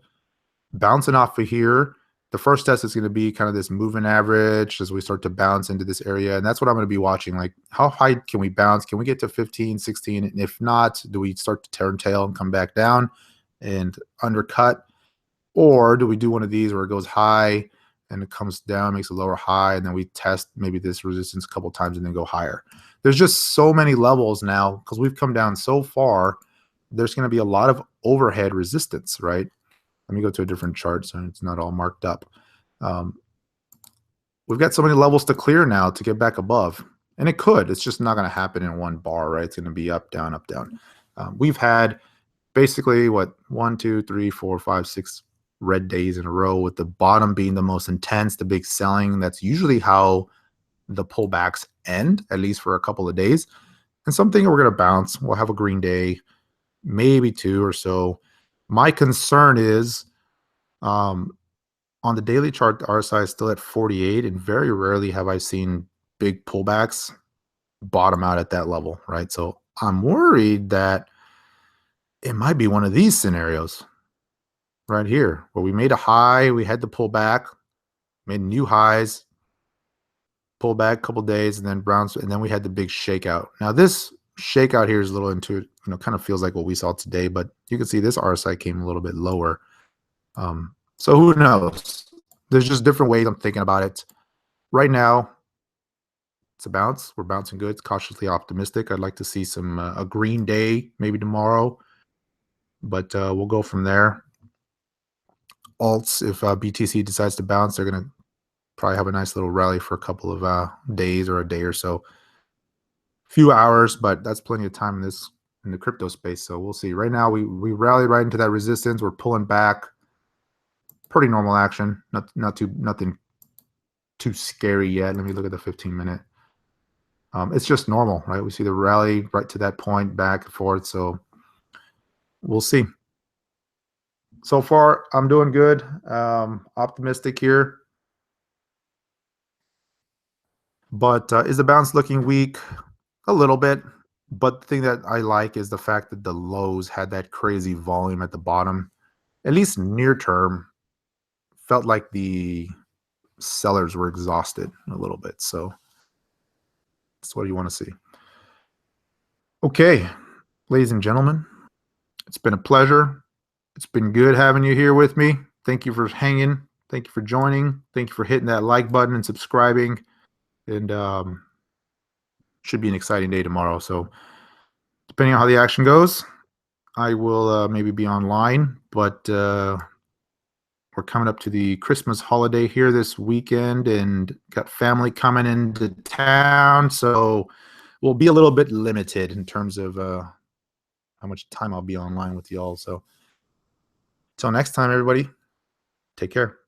Bouncing off of here. The first test is going to be kind of this moving average as we start to bounce into this area. And that's what I'm going to be watching. Like, how high can we bounce? Can we get to 15, 16? And if not, do we start to turn tail and come back down and undercut? Or do we do one of these where it goes high and it comes down, makes a lower high, and then we test maybe this resistance a couple times and then go higher? There's just so many levels now because we've come down so far. There's going to be a lot of overhead resistance, right? Let me go to a different chart so it's not all marked up. We've got so many levels to clear now to get back above. And it could. It's just not going to happen in one bar, right? It's going to be up, down, up, down. We've had basically, 1, 2, 3, 4, 5, 6 red days in a row, with the bottom being the most intense, the big selling. That's usually how the pullbacks end, at least for a couple of days. And something we're going to bounce. We'll have a green day, maybe 2 or so. My concern is on the daily chart, the RSI is still at 48, and very rarely have I seen big pullbacks bottom out at that level, right? So I'm worried that it might be one of these scenarios right here where we made a high, we had to pull back, made new highs, pull back a couple days, and then bounce, and then we had the big shakeout. Now this shakeout here is a little into, kind of feels like what we saw today, but you can see this RSI came a little bit lower. So who knows? There's just different ways I'm thinking about it. Right now, it's a bounce. We're bouncing good. It's cautiously optimistic. I'd like to see some a green day maybe tomorrow, but we'll go from there. Alts, if BTC decides to bounce, they're going to probably have a nice little rally for a couple of days or a day or so. Few hours, but that's plenty of time in the crypto space. So we'll see. Right now, we rallied right into that resistance. We're pulling back. Pretty normal action. Nothing too scary yet. Let me look at the 15-minute. It's just normal, right? We see the rally right to that point, back and forth. So we'll see. So far, I'm doing good. Optimistic here. But is the bounce looking weak? A little bit. But the thing that I like is the fact that the lows had that crazy volume at the bottom. At least near term, felt like the sellers were exhausted a little bit. So that's what you want to see. Okay, ladies and gentlemen, it's been a pleasure. It's been good having you here with me. Thank you for hanging. Thank you for joining. Thank you for hitting that like button and subscribing. And should be an exciting day tomorrow. So depending on how the action goes, I will maybe be online, but we're coming up to the Christmas holiday here this weekend and got family coming into town. So we'll be a little bit limited in terms of how much time I'll be online with y'all. So till next time, everybody, take care.